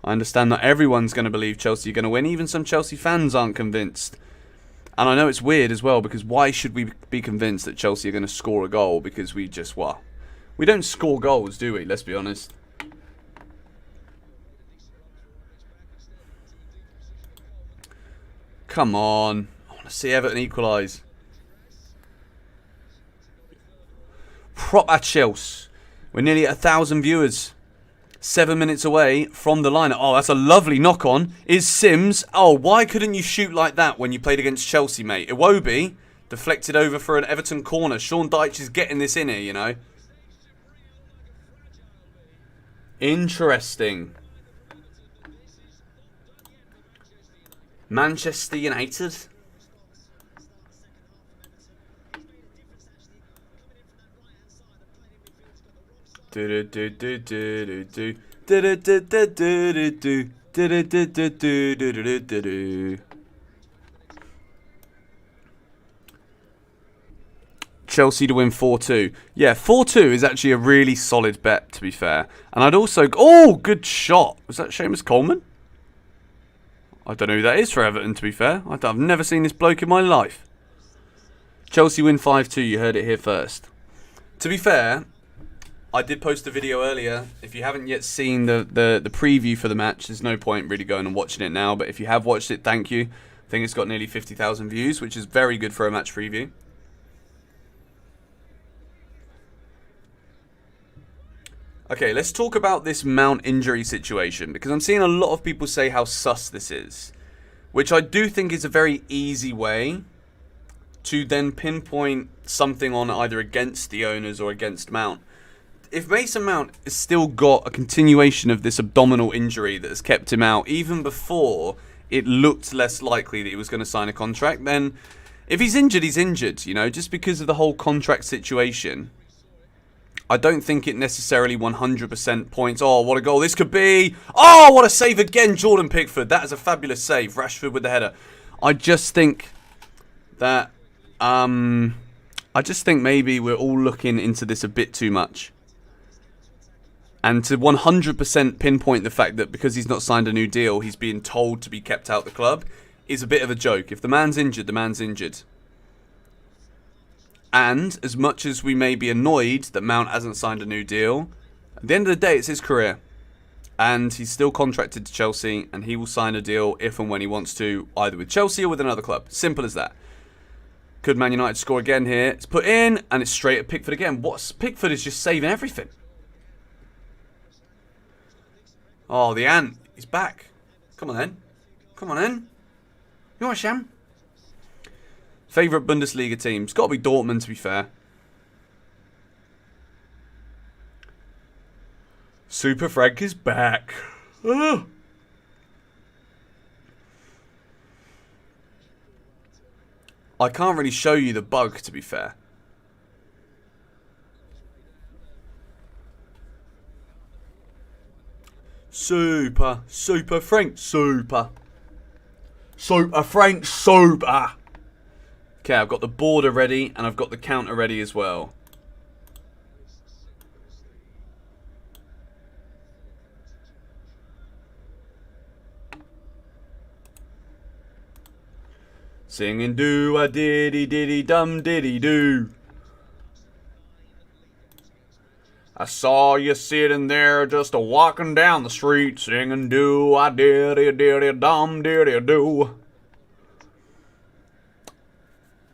I understand not everyone's going to believe Chelsea are going to win. Even some Chelsea fans aren't convinced. And I know it's weird as well, because why should we be convinced that Chelsea are going to score a goal? Because we just, well, we don't score goals, do we? Let's be honest. Come on. I want to see Everton equalise. Proper Chelsea. We're nearly at 1,000 viewers. 7 minutes away from the line. Oh, that's a lovely knock-on. Is Sims. Oh, why couldn't you shoot like that when you played against Chelsea, mate? Iwobi deflected over for an Everton corner. Sean Dyche is getting this in here, you know. Interesting. Manchester United. Chelsea to win 4-2. Yeah, 4-2 is actually a really solid bet, to be fair. And I'd also... Oh, good shot. Was that Seamus Coleman? I don't know who that is for Everton, to be fair. I've never seen this bloke in my life. Chelsea win 5-2. You heard it here first. To be fair, I did post a video earlier. If you haven't yet seen the preview for the match, there's no point really going and watching it now. But if you have watched it, thank you. I think it's got nearly 50,000 views, which is very good for a match preview. Okay, let's talk about this Mount injury situation, because I'm seeing a lot of people say how sus this is, which I do think is a very easy way to then pinpoint something on either against the owners or against Mount. If Mason Mount has still got a continuation of this abdominal injury that has kept him out even before it looked less likely that he was going to sign a contract, then if he's injured, you know, just because of the whole contract situation. I don't think it necessarily 100% points. Oh, what a goal this could be. Oh, what a save again, Jordan Pickford. That is a fabulous save. Rashford with the header. I just think that... I just think maybe we're all looking into this a bit too much. And to 100% pinpoint the fact that because he's not signed a new deal, he's being told to be kept out the club is a bit of a joke. If the man's injured, the man's injured. And as much as we may be annoyed that Mount hasn't signed a new deal, at the end of the day, it's his career. And he's still contracted to Chelsea, and he will sign a deal if and when he wants to, either with Chelsea or with another club. Simple as that. Could Man United score again here? It's put in, and it's straight at Pickford again. Pickford is just saving everything. Oh, the ant. He's back. Come on, then. Come on, then. You want a sham? Favourite Bundesliga team? It's got to be Dortmund, to be fair. Super Frank is back. Oh. I can't really show you the bug, to be fair. Super Frank, super Frank, super. Okay, I've got the border ready, and I've got the counter ready as well. Singing do a diddy diddy dum diddy do. I saw you sitting there just a walking down the street singing do a diddy diddy dum diddy do.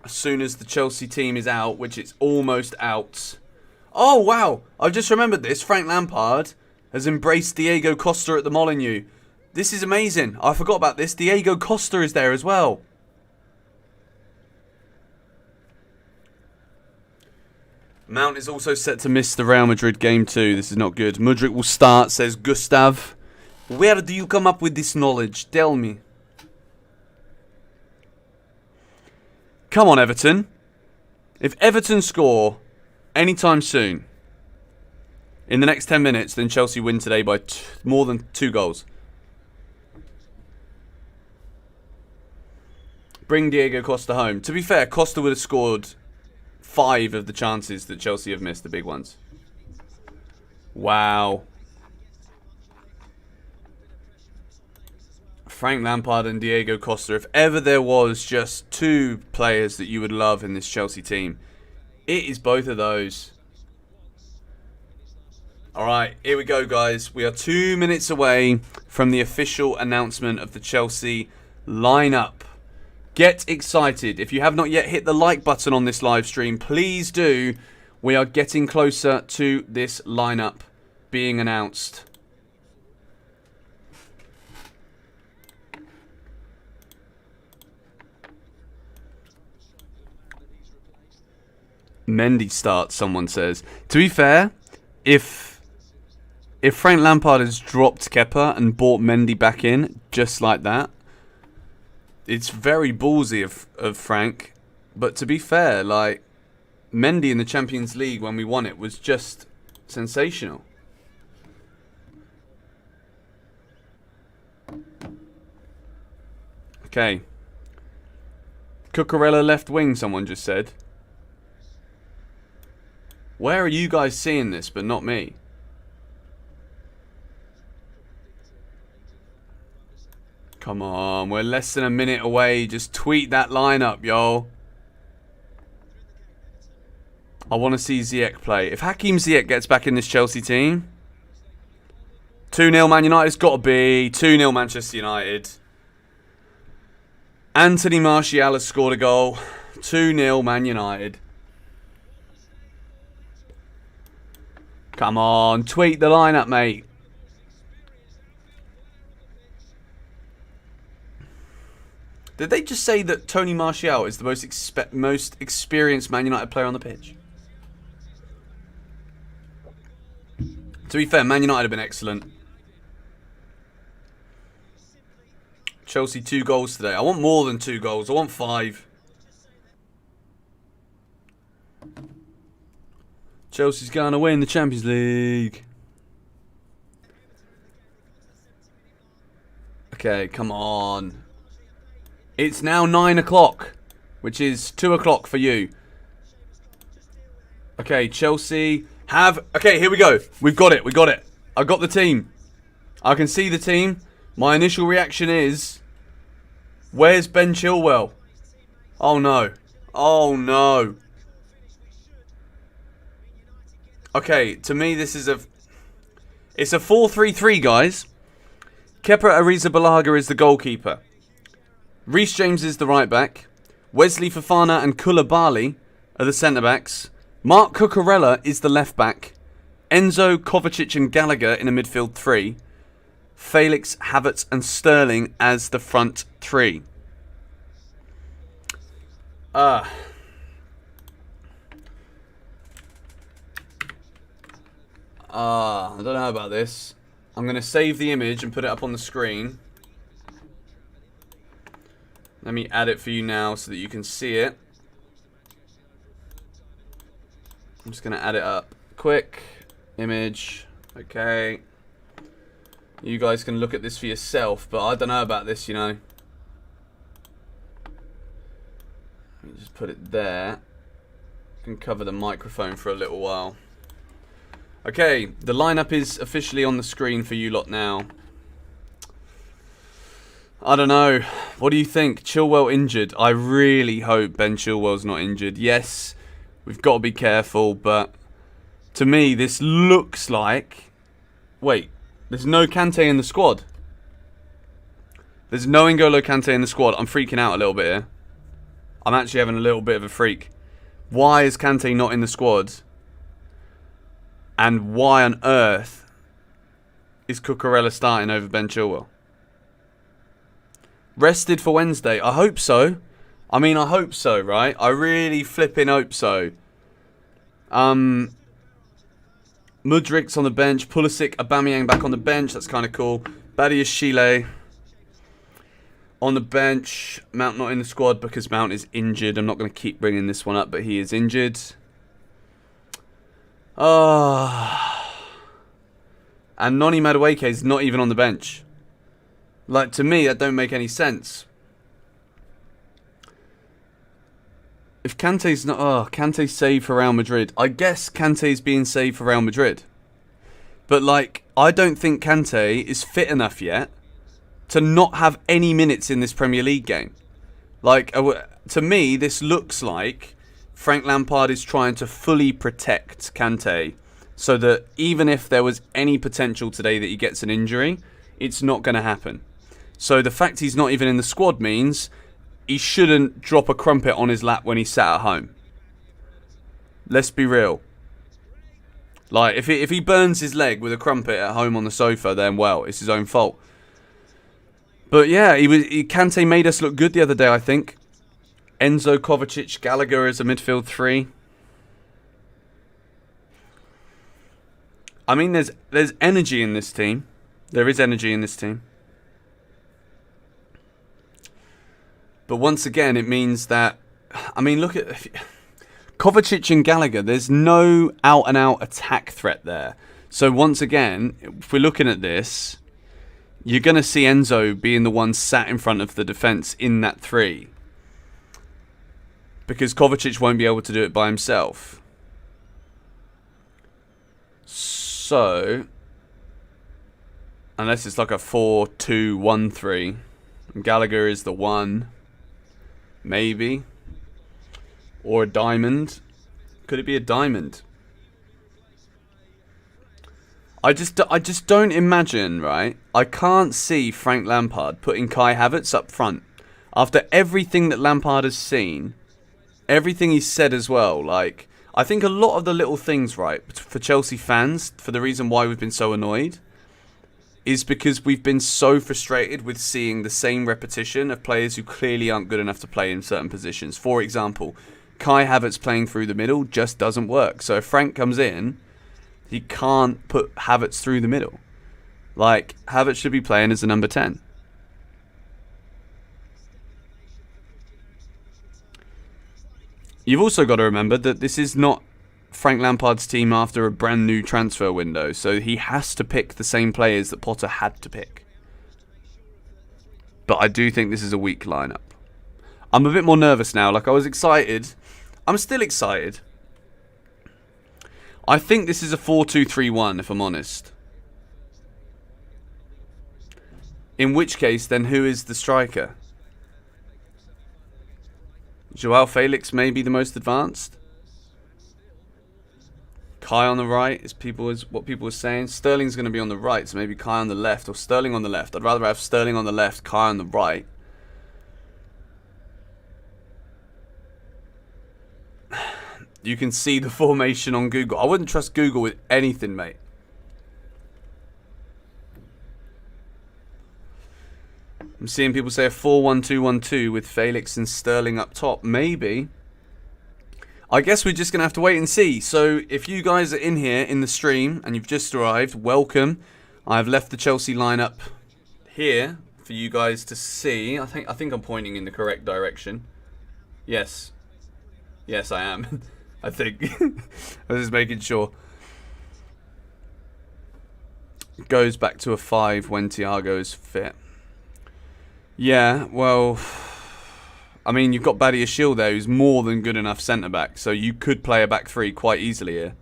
As soon as the Chelsea team is out, which it's almost out. Oh wow, I've just remembered this. Frank Lampard has embraced Diego Costa at the Molineux. This is amazing. I forgot about this. Diego Costa is there as well. Mount is also set to miss the Real Madrid game too. This is not good. Mudryk will start, says Gustav. Where do you come up with this knowledge? Tell me. Come on, Everton. If Everton score anytime soon, in the next 10 minutes, then Chelsea win today by more than 2 goals. Bring Diego Costa home. To be fair, Costa would have scored 5 of the chances that Chelsea have missed, the big ones. Wow. Frank Lampard and Diego Costa. If ever there was just 2 players that you would love in this Chelsea team, it is both of those. Alright, here we go, guys. We are 2 minutes away from the official announcement of the Chelsea lineup. Get excited. If you have not yet hit the like button on this live stream, please do. We are getting closer to this lineup being announced. Mendy starts, someone says. To be fair, if Frank Lampard has dropped Kepa and brought Mendy back in just like that, it's very ballsy of Frank. But to be fair, like, Mendy in the Champions League when we won it was just sensational. Okay. Cucurella left wing, someone just said. Where are you guys seeing this, but not me? Come on, we're less than a minute away. Just tweet that lineup, yo. I want to see Ziyech play. If Hakim Ziyech gets back in this Chelsea team, 2-0 Man United, it's got to be. 2-0 Manchester United. Anthony Martial has scored a goal. 2-0 Man United. Come on, tweet the lineup, mate. Did they just say that Tony Martial is the most experienced Man United player on the pitch? To be fair, Man United have been excellent. Chelsea 2 goals today. I want more than 2 goals. I want 5. Chelsea's going to win the Champions League. Okay, come on. It's now 9 o'clock, which is 2 o'clock for you. Okay, Chelsea have... Okay, here we go. We've got it. We got it. I got the team. I can see the team. My initial reaction is... Where's Ben Chilwell? Oh, no. Oh, no. Okay, to me, this is a... It's a 4-3-3, guys. Kepa Arrizabalaga is the goalkeeper. Reece James is the right back. Wesley Fofana and Bali are the centre backs. Mark Cucurella is the left back. Enzo, Kovacic and Gallagher in a midfield three. Felix, Havertz and Sterling as the front three. I don't know about this. I'm going to save the image and put it up on the screen. Let me add it for you now so that you can see it. I'm just going to add it up. Quick. Image. Okay. You guys can look at this for yourself, but I don't know about this, you know. Let me just put it there. Can cover the microphone for a little while. Okay, the lineup is officially on the screen for you lot now. I don't know. What do you think? Chilwell injured. I really hope Ben Chilwell's not injured. Yes, we've got to be careful, but to me, this looks like... Wait, there's no Kante in the squad. There's no N'Golo Kante in the squad. I'm freaking out a little bit here. I'm actually having a little bit of a freak. Why is Kante not in the squad? And why on earth is Cucurella starting over Ben Chilwell? Rested for Wednesday. I hope so. I mean, I hope so, right? I really flipping hope so. Mudrik's on the bench. Pulisic, Aubameyang back on the bench. That's kind of cool. Cheslea on the bench. Mount not in the squad because Mount is injured. I'm not going to keep bringing this one up, but he is injured. And Noni Madueke is not even on the bench. Like, to me, that don't make any sense. If Kante's not... Oh, Kante's saved for Real Madrid. I guess Kante's being saved for Real Madrid. But, like, I don't think Kante is fit enough yet to not have any minutes in this Premier League game. Like, to me, this looks like Frank Lampard is trying to fully protect Kante so that even if there was any potential today that he gets an injury, it's not going to happen. So the fact he's not even in the squad means he shouldn't drop a crumpet on his lap when he's sat at home. Let's be real. Like, if he burns his leg with a crumpet at home on the sofa, then, well, it's his own fault. But, yeah, Kante made us look good the other day, I think. Enzo, Kovacic, Gallagher as a midfield three. I mean, there's energy in this team. There is energy in this team. But once again, it means that... I mean, look at... Kovacic and Gallagher, there's no out-and-out attack threat there. So once again, if we're looking at this, you're going to see Enzo being the one sat in front of the defence in that three. Because Kovacic won't be able to do it by himself. So... Unless it's like a 4-2-1-3. And Gallagher is the 1. Maybe. Or a diamond. Could it be a diamond? I just don't imagine, right? I can't see Frank Lampard putting Kai Havertz up front. After everything that Lampard has seen, everything he's said as well, like, I think a lot of the little things, right, for Chelsea fans, for the reason why we've been so annoyed, is because we've been so frustrated with seeing the same repetition of players who clearly aren't good enough to play in certain positions. For example, Kai Havertz playing through the middle just doesn't work. So if Frank comes in, he can't put Havertz through the middle. Like, Havertz should be playing as a number 10. You've also got to remember that this is not Frank Lampard's team after a brand new transfer window, so he has to pick the same players that Potter had to pick. But I do think this is a weak lineup. I'm a bit more nervous now. Like, I was excited. I'm still excited. I think this is a 4-2-3-1, if I'm honest. In which case, then who is the striker? Joao Felix may be the most advanced. Kai on the right is what people are saying. Sterling's going to be on the right, so maybe Kai on the left or Sterling on the left. I'd rather have Sterling on the left, Kai on the right. You can see the formation on Google. I wouldn't trust Google with anything, mate. I'm seeing people say a 4-1-2-1-2 with Felix and Sterling up top. Maybe. I guess we're just going to have to wait and see. So if you guys are in here in the stream and you've just arrived, welcome. I've left the Chelsea lineup here for you guys to see. I think I'm pointing in the correct direction. Yes. Yes, I am. I think. I was just making sure. It goes back to a 5 when Thiago's fit. Yeah, well, I mean, you've got Badiashile there, who's more than good enough centre-back, so you could play a back three quite easily here.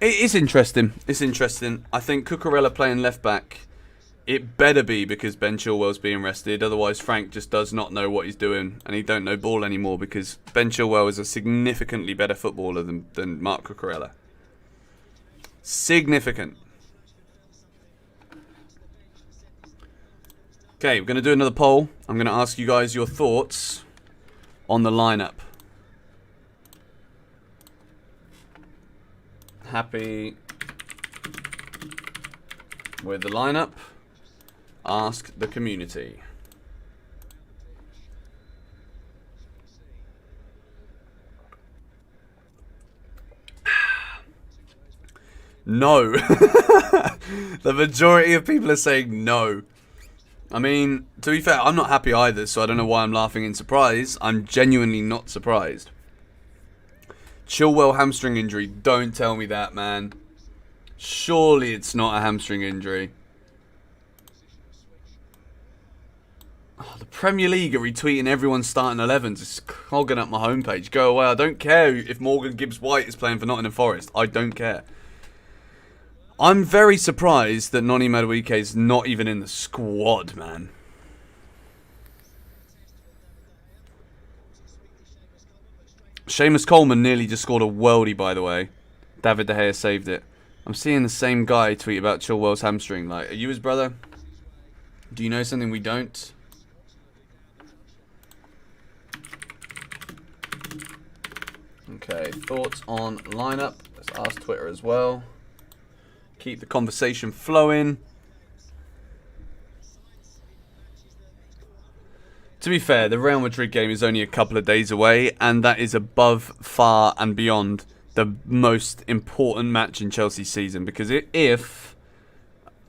It is interesting. It's interesting. I think Cucurella playing left-back, it better be because Ben Chilwell's being rested, otherwise Frank just does not know what he's doing, and he don't know ball anymore, because Ben Chilwell is a significantly better footballer than Marc Cucurella. Significant. Okay, we're going to do another poll. I'm going to ask you guys your thoughts on the lineup. Happy with the lineup? Ask the community. No. The majority of people are saying no. I mean, to be fair, I'm not happy either, so I don't know why I'm laughing in surprise. I'm genuinely not surprised. Chilwell hamstring injury. Don't tell me that, man. Surely it's not a hamstring injury. Oh, the Premier League are retweeting everyone's starting 11s. It's clogging up my homepage. Go away. I don't care if Morgan Gibbs-White is playing for Nottingham Forest. I don't care. I'm very surprised that Noni Madueke is not even in the squad, man. Seamus Coleman nearly just scored a worldie, by the way. David De Gea saved it. I'm seeing the same guy tweet about Chilwell's hamstring. Like, are you his brother? Do you know something we don't? Okay, thoughts on lineup. Let's ask Twitter as well. Keep the conversation flowing. To be fair, the Real Madrid game is only a couple of days away, and that is above, far, and beyond the most important match in Chelsea's season. Because if...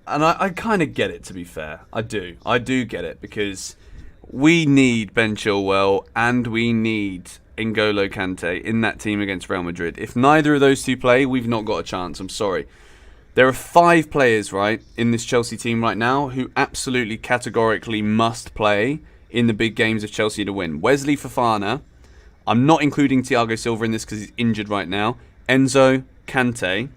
And I kind of get it, to be fair. I do. I do get it, because we need Ben Chilwell, and we need N'Golo Kante in that team against Real Madrid. If neither of those two play, we've not got a chance. I'm sorry. There are 5 players, right, in this Chelsea team right now who absolutely categorically must play in the big games of Chelsea to win. Wesley Fofana. I'm not including Thiago Silva in this because he's injured right now. Enzo, Kante,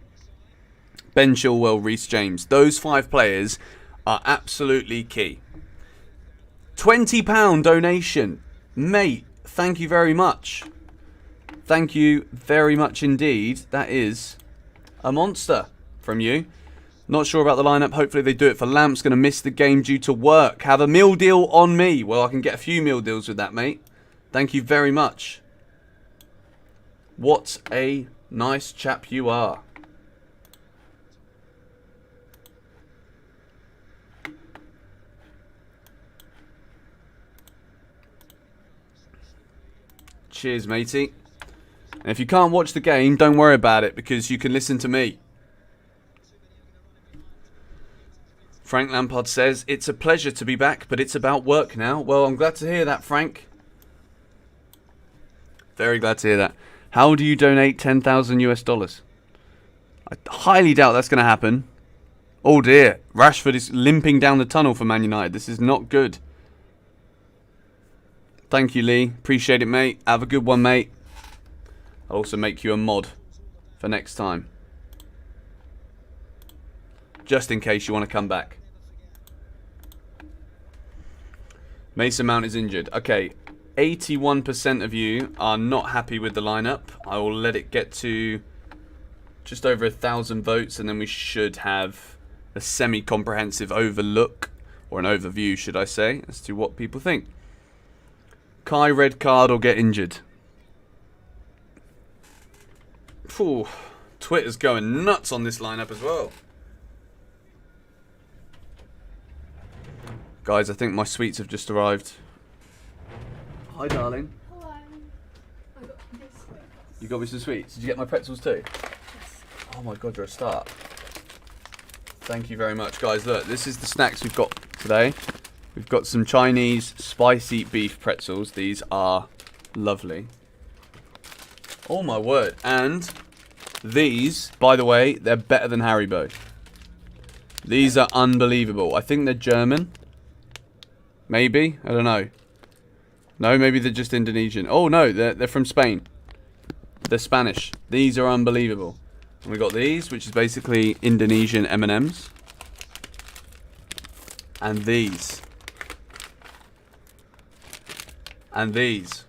Ben Chilwell, Reece James. Those 5 players are absolutely key. £20 donation. Mate, thank you very much. Thank you very much indeed. That is a monster from you. Not sure about the lineup. Hopefully they do it for Lamp's going to miss the game due to work. Have a meal deal on me. Well, I can get a few meal deals with that, mate. Thank you very much. What a nice chap you are. Cheers, matey. And if you can't watch the game, don't worry about it because you can listen to me. Frank Lampard says, it's a pleasure to be back, but it's about work now. Well, I'm glad to hear that, Frank. Very glad to hear that. How do you donate 10,000 US dollars? I highly doubt that's going to happen. Oh dear. Rashford is limping down the tunnel for Man United. This is not good. Thank you, Lee. Appreciate it, mate. Have a good one, mate. I'll also make you a mod for next time. Just in case you want to come back. Mason Mount is injured. Okay, 81% of you are not happy with the lineup. I will let it get to just over 1,000 votes, and then we should have a semi-comprehensive overlook, or an overview, should I say, as to what people think. Kai, red card or get injured? Phew. Twitter's going nuts on this lineup as well. Guys, I think my sweets have just arrived. Hi, darling. Hello. I got this. You got me some sweets. Did you get my pretzels too? Yes. Oh my god, you're a star. Thank you very much. Guys, look, this is the snacks we've got today. We've got some Chinese spicy beef pretzels. These are lovely. Oh my word. And these, by the way, they're better than Haribo. These are unbelievable. I think they're German. Maybe? I don't know. No, maybe they're just Indonesian. Oh no, they're from Spain. They're Spanish. These are unbelievable. And we got these, which is basically Indonesian M&Ms. And these. And these.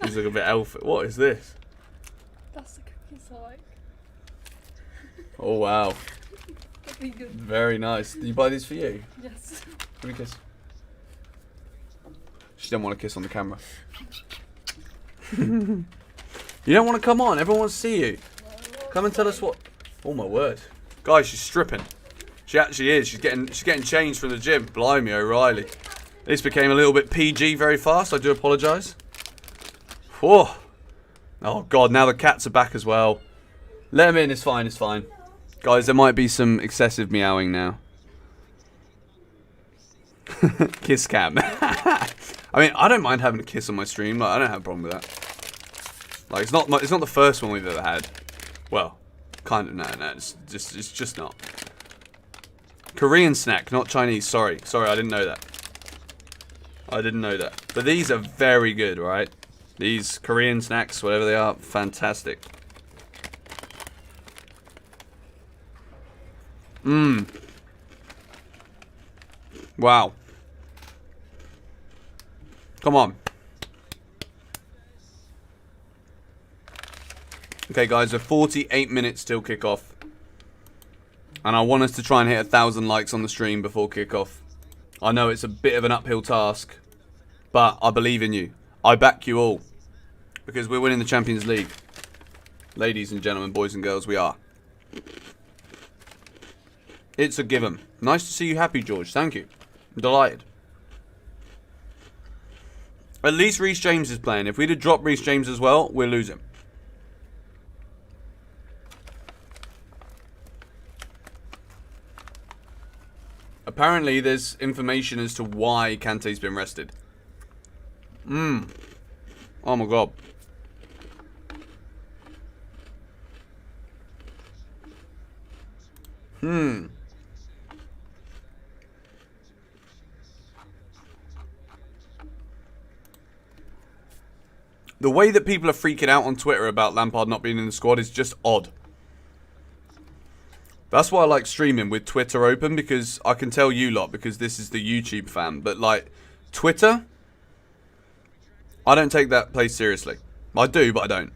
These look a bit elf. What is this? That's the cookies I like. Oh wow. That'd be good. Very nice. Did you buy these for you? Yes. Give me a kiss. She don't want to kiss on the camera. You don't want to come on. Everyone wants to see you. Come and tell us what. Oh my word, guys, she's stripping. She actually is. She's getting changed from the gym. Blimey, O'Reilly. This became a little bit PG very fast. I do apologise. Oh god, now the cats are back as well. Let them in. It's fine. It's fine. Guys, there might be some excessive meowing now. Kiss cam. I mean, I don't mind having a kiss on my stream. Like, I don't have a problem with that. Like, it's not the first one we've ever had. Well, kind of. No, it's just not. Korean snack, not Chinese. Sorry, I didn't know that. But these are very good, right? These Korean snacks, whatever they are, fantastic. Wow. Come on. Okay, guys, so 48 minutes till kickoff. And I want us to try and hit 1,000 likes on the stream before kickoff. I know it's a bit of an uphill task, but I believe in you. I back you all. Because we're winning the Champions League. Ladies and gentlemen, boys and girls, we are. It's a given. Nice to see you happy, George. Thank you. I'm delighted. At least Reece James is playing. If we'd have dropped Reece James as well, we'll lose him. Apparently, there's information as to why Kante's been rested. Oh my god. The way that people are freaking out on Twitter about Lampard not being in the squad is just odd. That's why I like streaming with Twitter open, because I can tell you lot, because this is the YouTube fan. But like, Twitter, I don't take that place seriously. I do, but I don't.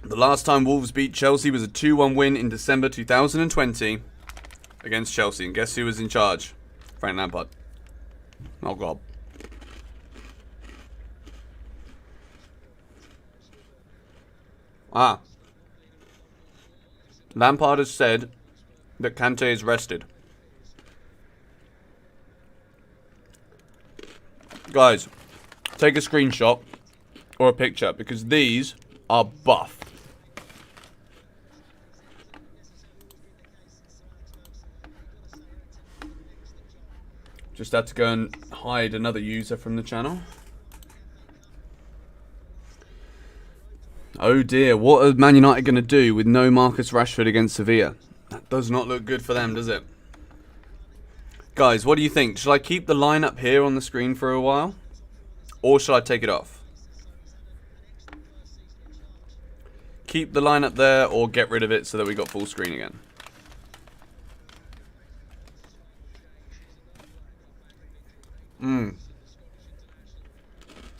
The last time Wolves beat Chelsea was a 2-1 win in December 2020 against Chelsea. And guess who was in charge? Frank Lampard. Oh god. Lampard has said that Kante is rested. Guys, take a screenshot or a picture, because these are buff. Just had to go and hide another user from the channel. Oh dear, what are Man United going to do with no Marcus Rashford against Sevilla? That does not look good for them, does it? Guys, what do you think? Should I keep the lineup here on the screen for a while? Or should I take it off? Keep the lineup there or get rid of it so that we got full screen again?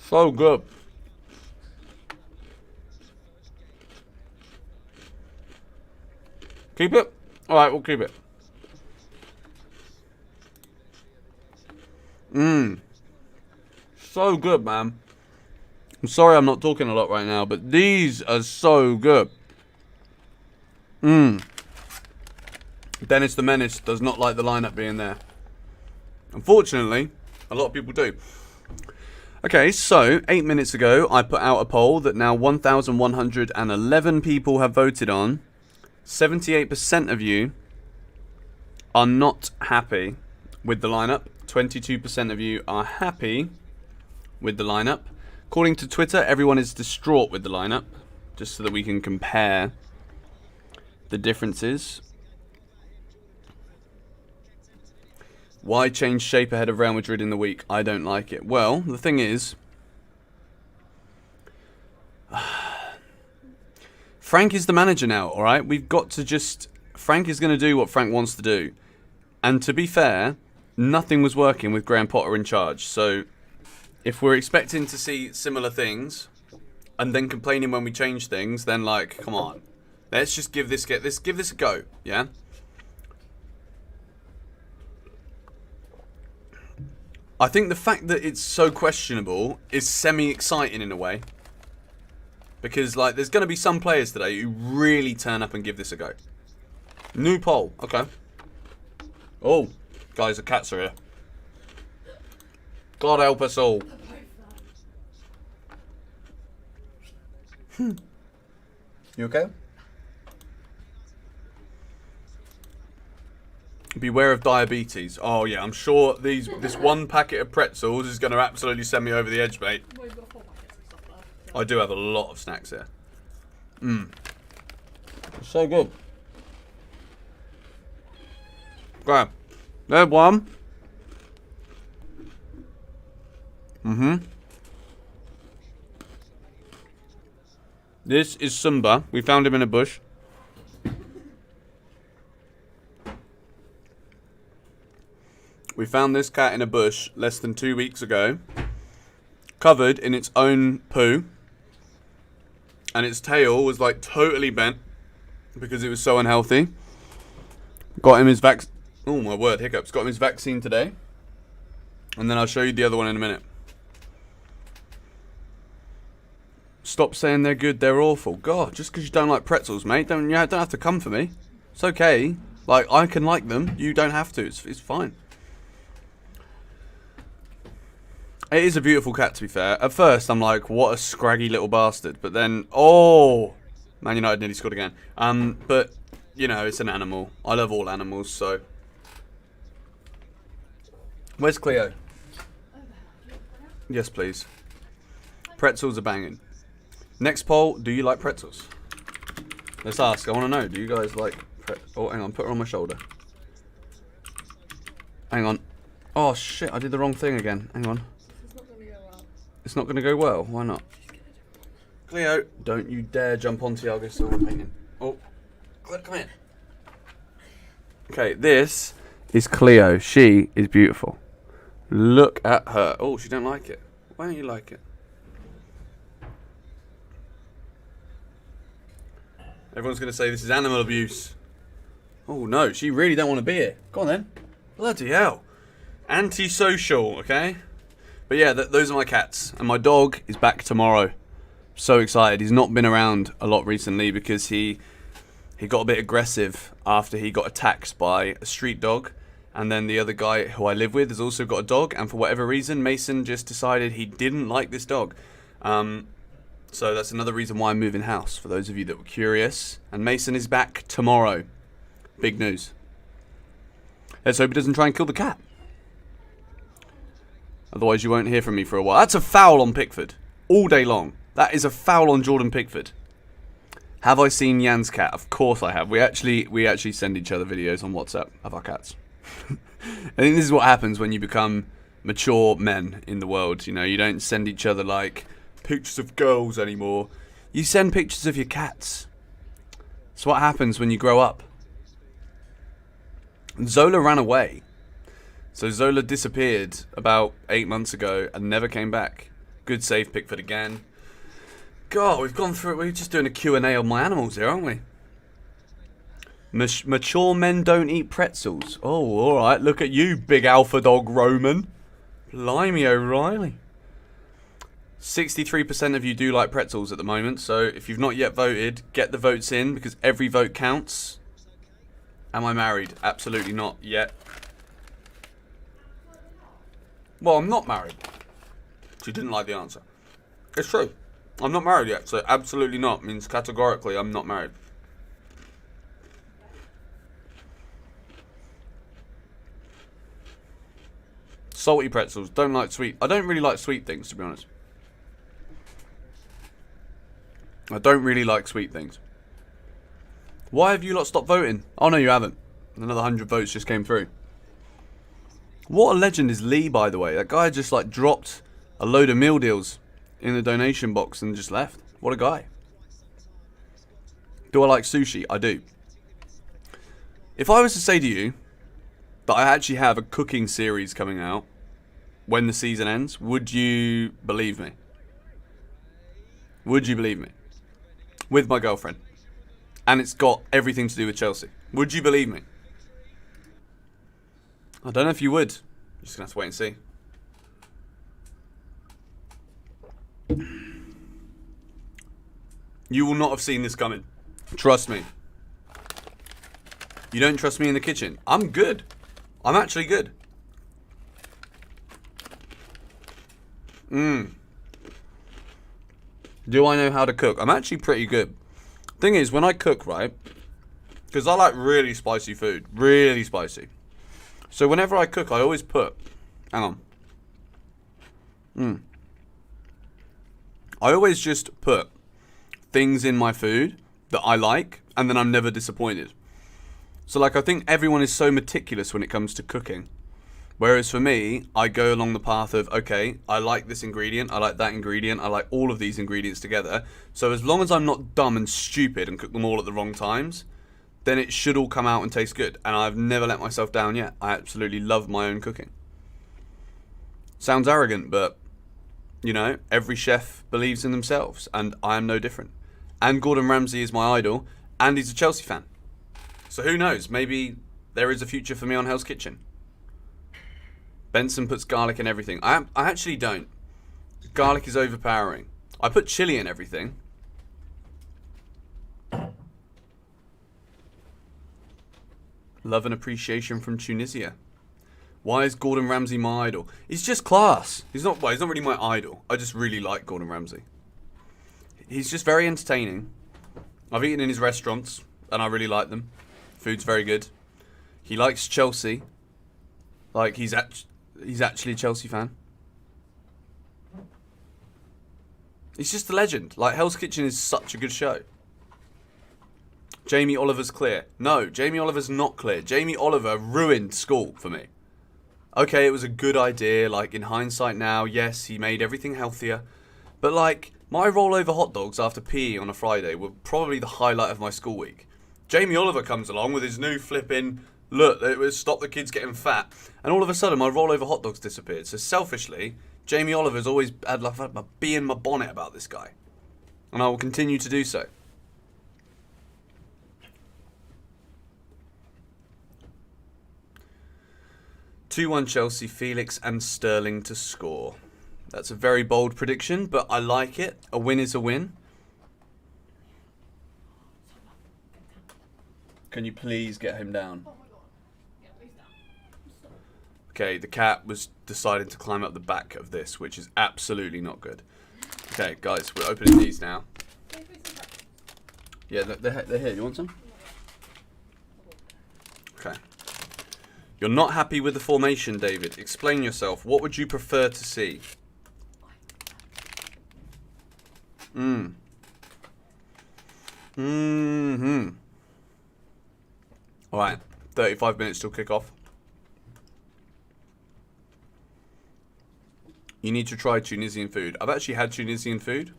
So good. Keep it? Alright, we'll keep it. So good, man. I'm sorry I'm not talking a lot right now, but these are so good. Dennis the Menace does not like the lineup being there. Unfortunately, a lot of people do. Okay, so 8 minutes ago, I put out a poll that now 1,111 people have voted on. 78% of you are not happy with the lineup. 22% of you are happy with the lineup. According to Twitter, everyone is distraught with the lineup, just so that we can compare the differences. Why change shape ahead of Real Madrid in the week? I don't like it. Well, the thing is, Frank is the manager now, alright? We've got to just... Frank is going to do what Frank wants to do. And to be fair, nothing was working with Graham Potter in charge. So, if we're expecting to see similar things, and then complaining when we change things, then, like, come on. Let's just give this a go, yeah? I think the fact that it's so questionable is semi-exciting in a way. Because, like, there's going to be some players today who really turn up and give this a go. New poll. Okay. Oh, guys, the cats are here. God help us all. You okay? Beware of diabetes. Oh yeah, I'm sure this one packet of pretzels is going to absolutely send me over the edge, mate. Well, you've got 4 packets and stuff there. I do have a lot of snacks here. So good. Grab. There's one. This is Simba. We found him in a bush. We found this cat in a bush less than 2 weeks ago, covered in its own poo, and its tail was like totally bent because it was so unhealthy. Got him his oh my word, hiccups. Got him his vaccine today, and then I'll show you the other one in a minute. Stop saying they're good, they're awful. God, just because you don't like pretzels, mate, don't have to come for me. It's okay. Like, I can like them. You don't have to. It's fine. It is a beautiful cat, to be fair. At first, I'm like, what a scraggy little bastard. But then, oh, Man United nearly scored again. But, you know, it's an animal. I love all animals, so. Where's Cleo? Yes, please. Pretzels are banging. Next poll, do you like pretzels? Let's ask. I want to know, do you guys like oh, hang on, put her on my shoulder. Hang on. Oh, shit, I did the wrong thing again. Hang on. It's not going to go well. It's not going to go well? Why not? Cleo, don't you dare jump on Thiago Silva painting. Oh, Cleo, come here. Okay, this is Cleo. She is beautiful. Look at her. Oh, she don't like it. Why don't you like it? Everyone's going to say this is animal abuse. Oh, no, she really don't want to be here. Go on, then. Bloody hell. Antisocial, okay? But yeah, those are my cats. And my dog is back tomorrow. So excited. He's not been around a lot recently because he got a bit aggressive after he got attacked by a street dog. And then the other guy who I live with has also got a dog. And for whatever reason, Mason just decided he didn't like this dog. So that's another reason why I'm moving house, for those of you that were curious. And Mason is back tomorrow. Big news. Let's hope he doesn't try and kill the cat. Otherwise you won't hear from me for a while. That's a foul on Pickford. All day long. That is a foul on Jordan Pickford. Have I seen Jan's cat? Of course I have. We actually send each other videos on WhatsApp of our cats. I think this is what happens when you become mature men in the world. You know, you don't send each other like pictures of girls anymore. You send pictures of your cats. It's what happens when you grow up. Zola ran away. So Zola disappeared about 8 months ago and never came back. Good save, Pickford again. God, we've gone through it. We're just doing a Q&A on my animals here, aren't we? Mature men don't eat pretzels. Oh, all right. Look at you, big alpha dog Roman. Blimey O'Reilly. 63% of you do like pretzels at the moment. So if you've not yet voted, get the votes in because every vote counts. Am I married? Absolutely not yet. Well, I'm not married. She didn't like the answer. It's true. I'm not married yet, so absolutely not means categorically I'm not married. Salty pretzels. Don't like sweet. I don't really like sweet things, to be honest. I don't really like sweet things. Why have you lot stopped voting? Oh, no, you haven't. Another 100 votes just came through. What a legend is Lee, by the way. That guy just, like, dropped a load of meal deals in the donation box and just left. What a guy. Do I like sushi? I do. If I was to say to you that I actually have a cooking series coming out when the season ends, would you believe me? Would you believe me? With my girlfriend. And it's got everything to do with Chelsea. Would you believe me? I don't know if you would. You're just going to have to wait and see. You will not have seen this coming. Trust me. You don't trust me in the kitchen. I'm good. I'm actually good. Do I know how to cook? I'm actually pretty good. Thing is, when I cook, right? Because I like really spicy food. Really spicy. So whenever I cook, I always put... Hang on. I always just put things in my food that I like, and then I'm never disappointed. So, like, I think everyone is so meticulous when it comes to cooking. Whereas for me, I go along the path of, okay, I like this ingredient, I like that ingredient, I like all of these ingredients together. So as long as I'm not dumb and stupid and cook them all at the wrong times, then it should all come out and taste good. And I've never let myself down yet. I absolutely love my own cooking. Sounds arrogant, but, you know, every chef believes in themselves, and I am no different. And Gordon Ramsay is my idol, and he's a Chelsea fan. So who knows, maybe there is a future for me on Hell's Kitchen. Benson puts garlic in everything. I actually don't. Garlic is overpowering. I put chili in everything. Love and appreciation from Tunisia. Why is Gordon Ramsay my idol? He's just class. He's not really my idol. I just really like Gordon Ramsay. He's just very entertaining. I've eaten in his restaurants, and I really like them. Food's very good. He likes Chelsea. Like, he's actually a Chelsea fan. He's just a legend. Like, Hell's Kitchen is such a good show. Jamie Oliver's clear. No, Jamie Oliver's not clear. Jamie Oliver ruined school for me. Okay, it was a good idea. Like, in hindsight now, yes, he made everything healthier. But, like, my rollover hot dogs after PE on a Friday were probably the highlight of my school week. Jamie Oliver comes along with his new flipping, look, it was stop the kids getting fat. And all of a sudden, my rollover hot dogs disappeared. So selfishly, Jamie Oliver's always had like a bee in my bonnet about this guy. And I will continue to do so. (2-1) Chelsea, Felix and Sterling to score. That's a very bold prediction, but I like it. A win is a win. Can you please get him down? Okay, the cat was deciding to climb up the back of this, which is absolutely not good. Okay, guys, we're opening these now. Yeah, they're here. You want some? Okay. You're not happy with the formation, David. Explain yourself. What would you prefer to see? Alright, 35 minutes till kick-off. You need to try Tunisian food. I've actually had Tunisian food,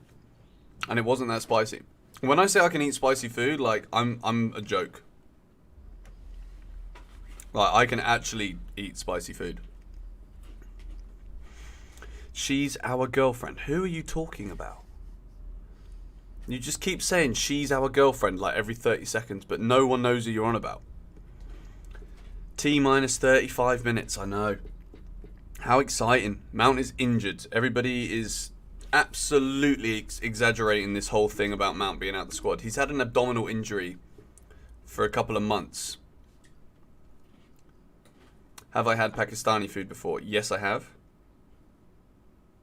and it wasn't that spicy. When I say I can eat spicy food, like, I'm a joke. Like, I can actually eat spicy food. She's our girlfriend. Who are you talking about? You just keep saying she's our girlfriend like every 30 seconds, but no one knows who you're on about. T minus 35 minutes, I know. How exciting. Mount is injured. Everybody is absolutely exaggerating this whole thing about Mount being out of the squad. He's had an abdominal injury for a couple of months. Have I had Pakistani food before? Yes, I have.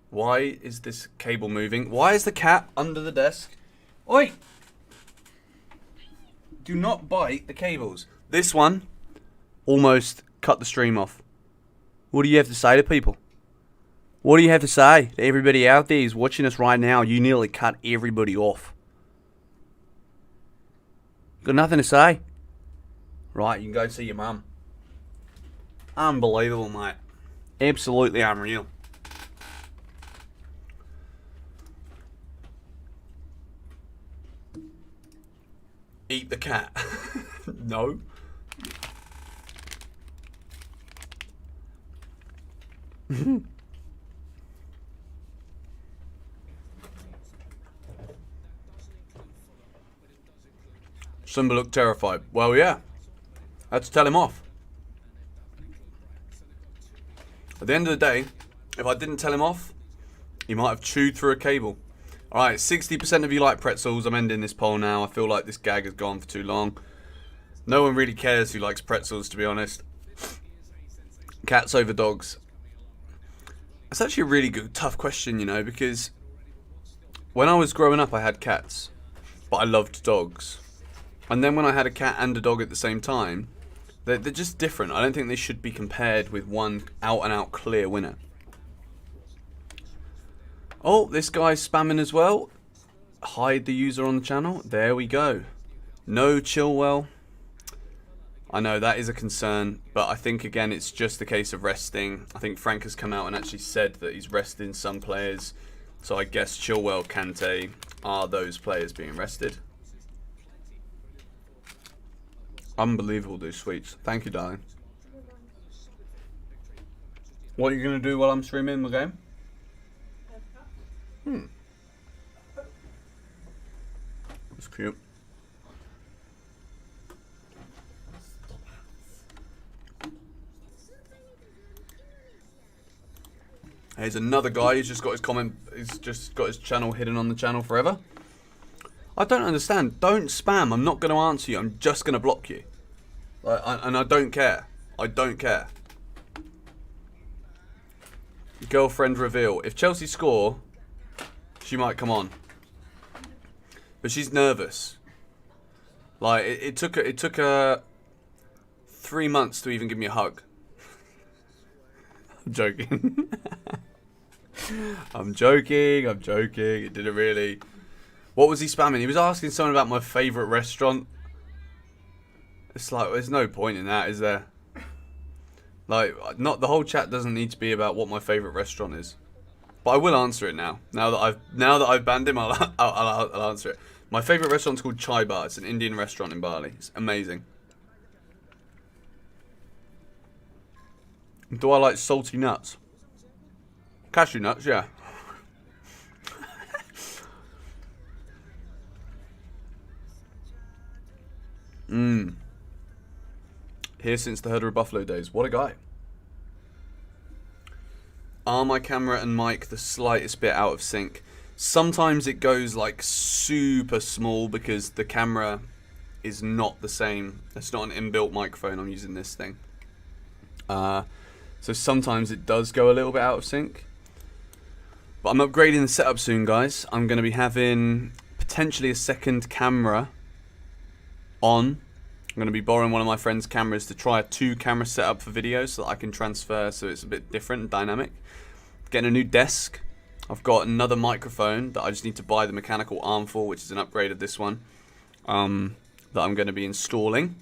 Why is this cable moving? Why is the cat under the desk? Oi! Do not bite the cables. This one almost cut the stream off. What do you have to say to people? What do you have to say to everybody out there who's watching us right now? You nearly cut everybody off. Got nothing to say? Right, you can go see your mum. Unbelievable, mate. Absolutely unreal. Eat the cat. No. Simba looked terrified. Well, yeah. I had to tell him off. At the end of the day, if I didn't tell him off, he might have chewed through a cable. Alright, 60% of you like pretzels. I'm ending this poll now. I feel like this gag has gone for too long. No one really cares who likes pretzels, to be honest. Cats over dogs. It's actually a really good, tough question, you know, because when I was growing up, I had cats, but I loved dogs. And then when I had a cat and a dog at the same time, they're just different. I don't think they should be compared with one out-and-out clear winner. Oh, this guy's spamming as well. Hide the user on the channel. There we go. No Chilwell. I know that is a concern, but I think again it's just a case of resting. I think Frank has come out and actually said that he's resting some players. So I guess Chilwell, Kante are those players being rested. Unbelievable, those sweets. Thank you, darling. What are you going to do while I'm streaming the game? That's cute. Here's another guy who's just got his comment. He's just got his channel hidden on the channel forever. I don't understand. Don't spam. I'm not going to answer you. I'm just going to block you. And I don't care. I don't care. Girlfriend reveal. If Chelsea score, she might come on. But she's nervous. Like it took her 3 months to even give me a hug. I'm joking. I'm joking. It didn't really. What was he spamming? He was asking someone about my favourite restaurant. It's like, there's no point in that, is there? Like, not the whole chat doesn't need to be about what my favourite restaurant is. But I will answer it now. Now that I've banned him, I'll answer it. My favourite restaurant's called Chai Bar. It's an Indian restaurant in Bali. It's amazing. Do I like salty nuts? Cashew nuts, yeah. Here since the Herder of Buffalo days. What a guy. Are my camera and mic the slightest bit out of sync? Sometimes it goes like super small because the camera is not the same. It's not an inbuilt microphone. I'm using this thing. So sometimes it does go a little bit out of sync. But I'm upgrading the setup soon, guys. I'm going to be having potentially a second camera on. I'm going to be borrowing one of my friend's cameras to try a 2-camera setup for videos so that I can transfer so it's a bit different and dynamic. Getting a new desk. I've got another microphone that I just need to buy the mechanical arm for, which is an upgrade of this one, that I'm going to be installing.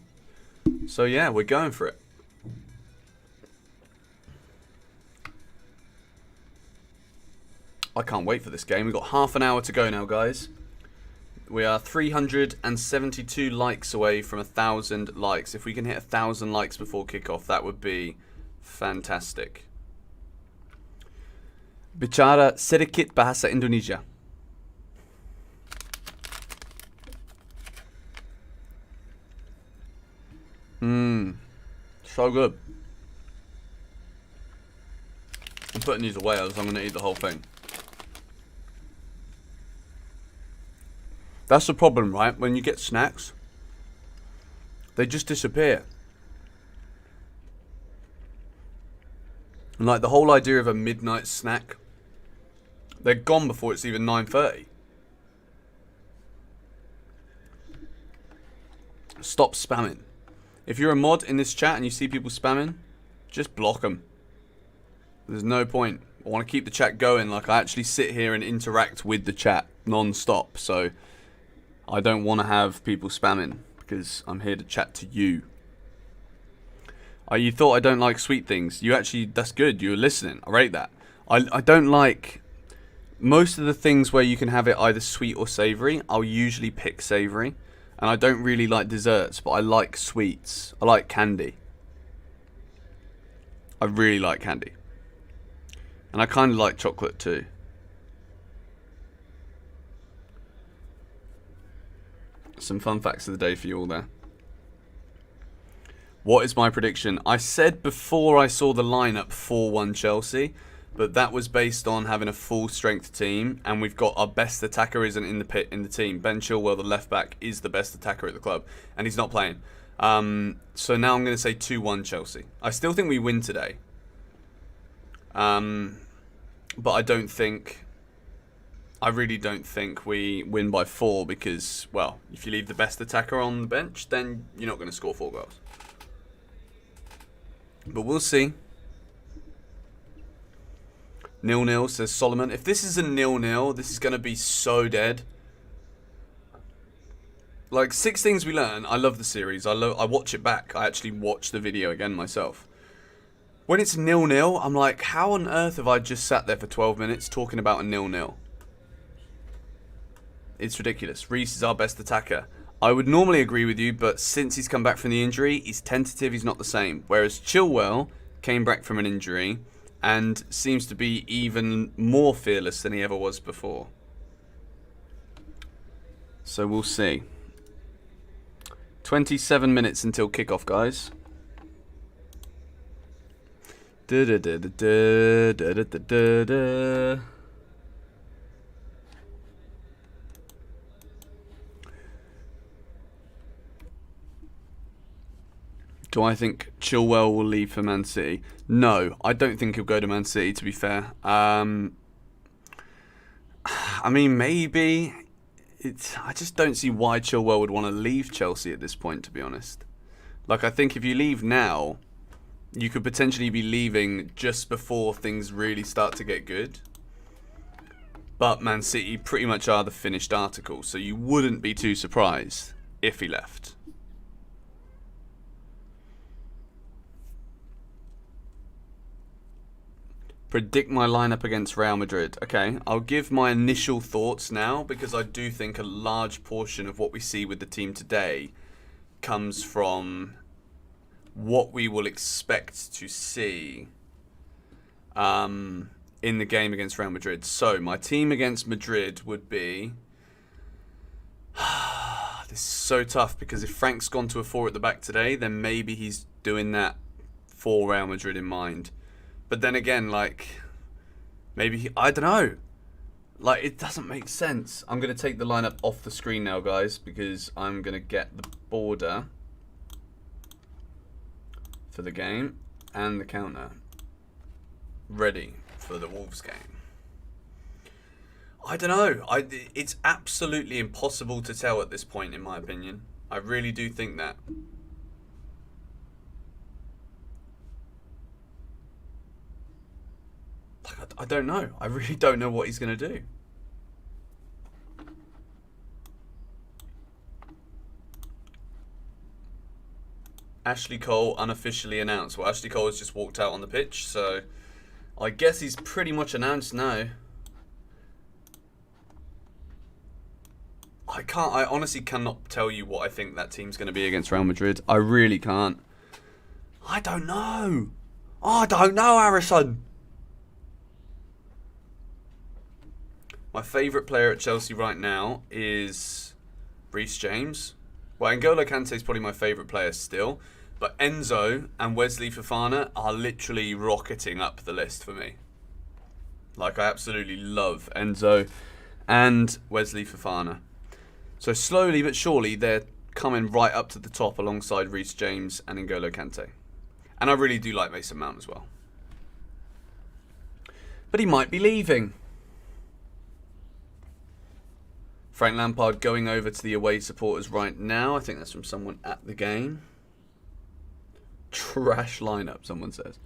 So yeah, we're going for it. I can't wait for this game. We've got half an hour to go now, guys. We are 372 likes away from 1,000 likes. If we can hit 1,000 likes before kickoff, that would be fantastic. Bicara sedikit bahasa Indonesia. So good. I'm putting these away as I'm going to eat the whole thing. That's the problem, right? When you get snacks, they just disappear. And like the whole idea of a midnight snack, they're gone before it's even 9:30. Stop spamming. If you're a mod in this chat and you see people spamming, just block them. There's no point. I want to keep the chat going. Like, I actually sit here and interact with the chat non-stop. So I don't want to have people spamming because I'm here to chat to you. You thought I don't like sweet things. You actually, that's good. You're listening. I rate that. I don't like most of the things where you can have it either sweet or savory. I'll usually pick savory. And I don't really like desserts, but I like sweets. I like candy. I really like candy. And I kind of like chocolate too. Some fun facts of the day for you all there. What is my prediction? I said before I saw the lineup 4-1 Chelsea, but that was based on having a full strength team, and we've got our best attacker isn't in the team. Ben Chilwell, the left back, is the best attacker at the club, and he's not playing. So now I'm going to say 2-1 Chelsea. I still think we win today. But I really don't think we win by 4 because, well, if you leave the best attacker on the bench, then you're not going to score 4 goals. But we'll see. 0-0, says Solomon. If this is a 0-0, this is going to be so dead. Like, 6 Things We Learn, I love the series. I watch it back. I actually watch the video again myself. When it's 0-0, I'm like, how on earth have I just sat there for 12 minutes talking about a 0-0? It's ridiculous. Reece is our best attacker. I would normally agree with you, but since he's come back from the injury, he's tentative, he's not the same. Whereas Chilwell came back from an injury and seems to be even more fearless than he ever was before. So we'll see. 27 minutes until kickoff, guys. Do I think Chilwell will leave for Man City? No, I don't think he'll go to Man City, to be fair. I mean, maybe. I just don't see why Chilwell would want to leave Chelsea at this point, to be honest. Like, I think if you leave now, you could potentially be leaving just before things really start to get good. But Man City pretty much are the finished article, so you wouldn't be too surprised if he left. Predict my lineup against Real Madrid. Okay, I'll give my initial thoughts now because I do think a large portion of what we see with the team today comes from what we will expect to see in the game against Real Madrid. So my team against Madrid would be... This is so tough because if Frank's gone to a 4 at the back today, then maybe he's doing that for Real Madrid in mind. But then again, like, maybe I don't know. Like, it doesn't make sense. I'm going to take the lineup off the screen now, guys, because I'm going to get the border for the game and the counter ready for the Wolves game. I don't know. It's absolutely impossible to tell at this point, in my opinion. I really do think that. I don't know. I really don't know what he's going to do. Ashley Cole unofficially announced. Well, Ashley Cole has just walked out on the pitch, so I guess he's pretty much announced now. I honestly cannot tell you what I think that team's going to be against Real Madrid. I really can't. I don't know. I don't know, Harrison. My favourite player at Chelsea right now is Reece James. Well, N'Golo Kante is probably my favourite player still. But Enzo and Wesley Fofana are literally rocketing up the list for me. Like, I absolutely love Enzo and Wesley Fofana. So slowly but surely, they're coming right up to the top alongside Reece James and N'Golo Kante. And I really do like Mason Mount as well. But he might be leaving. Frank Lampard going over to the away supporters right now. I think that's from someone at the game. Trash lineup, someone says.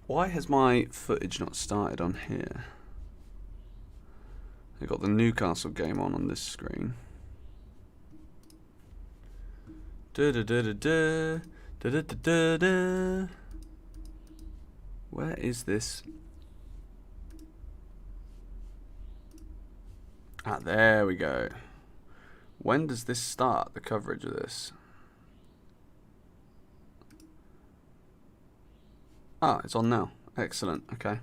Why has my footage not started on here? I've got the Newcastle game on this screen. Da da da da da da da da da. Where is this? Ah, there we go. When does this start, the coverage of this? Ah, it's on now. Excellent. Okay.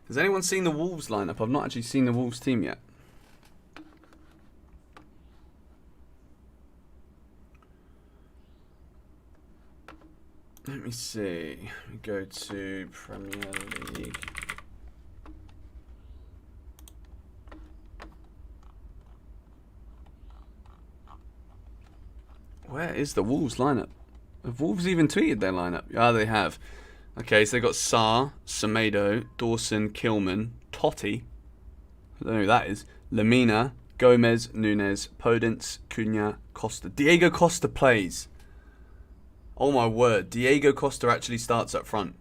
Has anyone seen the Wolves lineup? I've not actually seen the Wolves team yet. Let me see. We go to Premier League. Where is the Wolves lineup? Have Wolves even tweeted their lineup? Yeah, they have. Okay, so they've got Sarr, Semedo, Dawson, Kilman, Totti. I don't know who that is. Lamina, Gomez, Nunes, Podence, Cunha, Costa. Diego Costa plays. Oh my word. Diego Costa actually starts up front.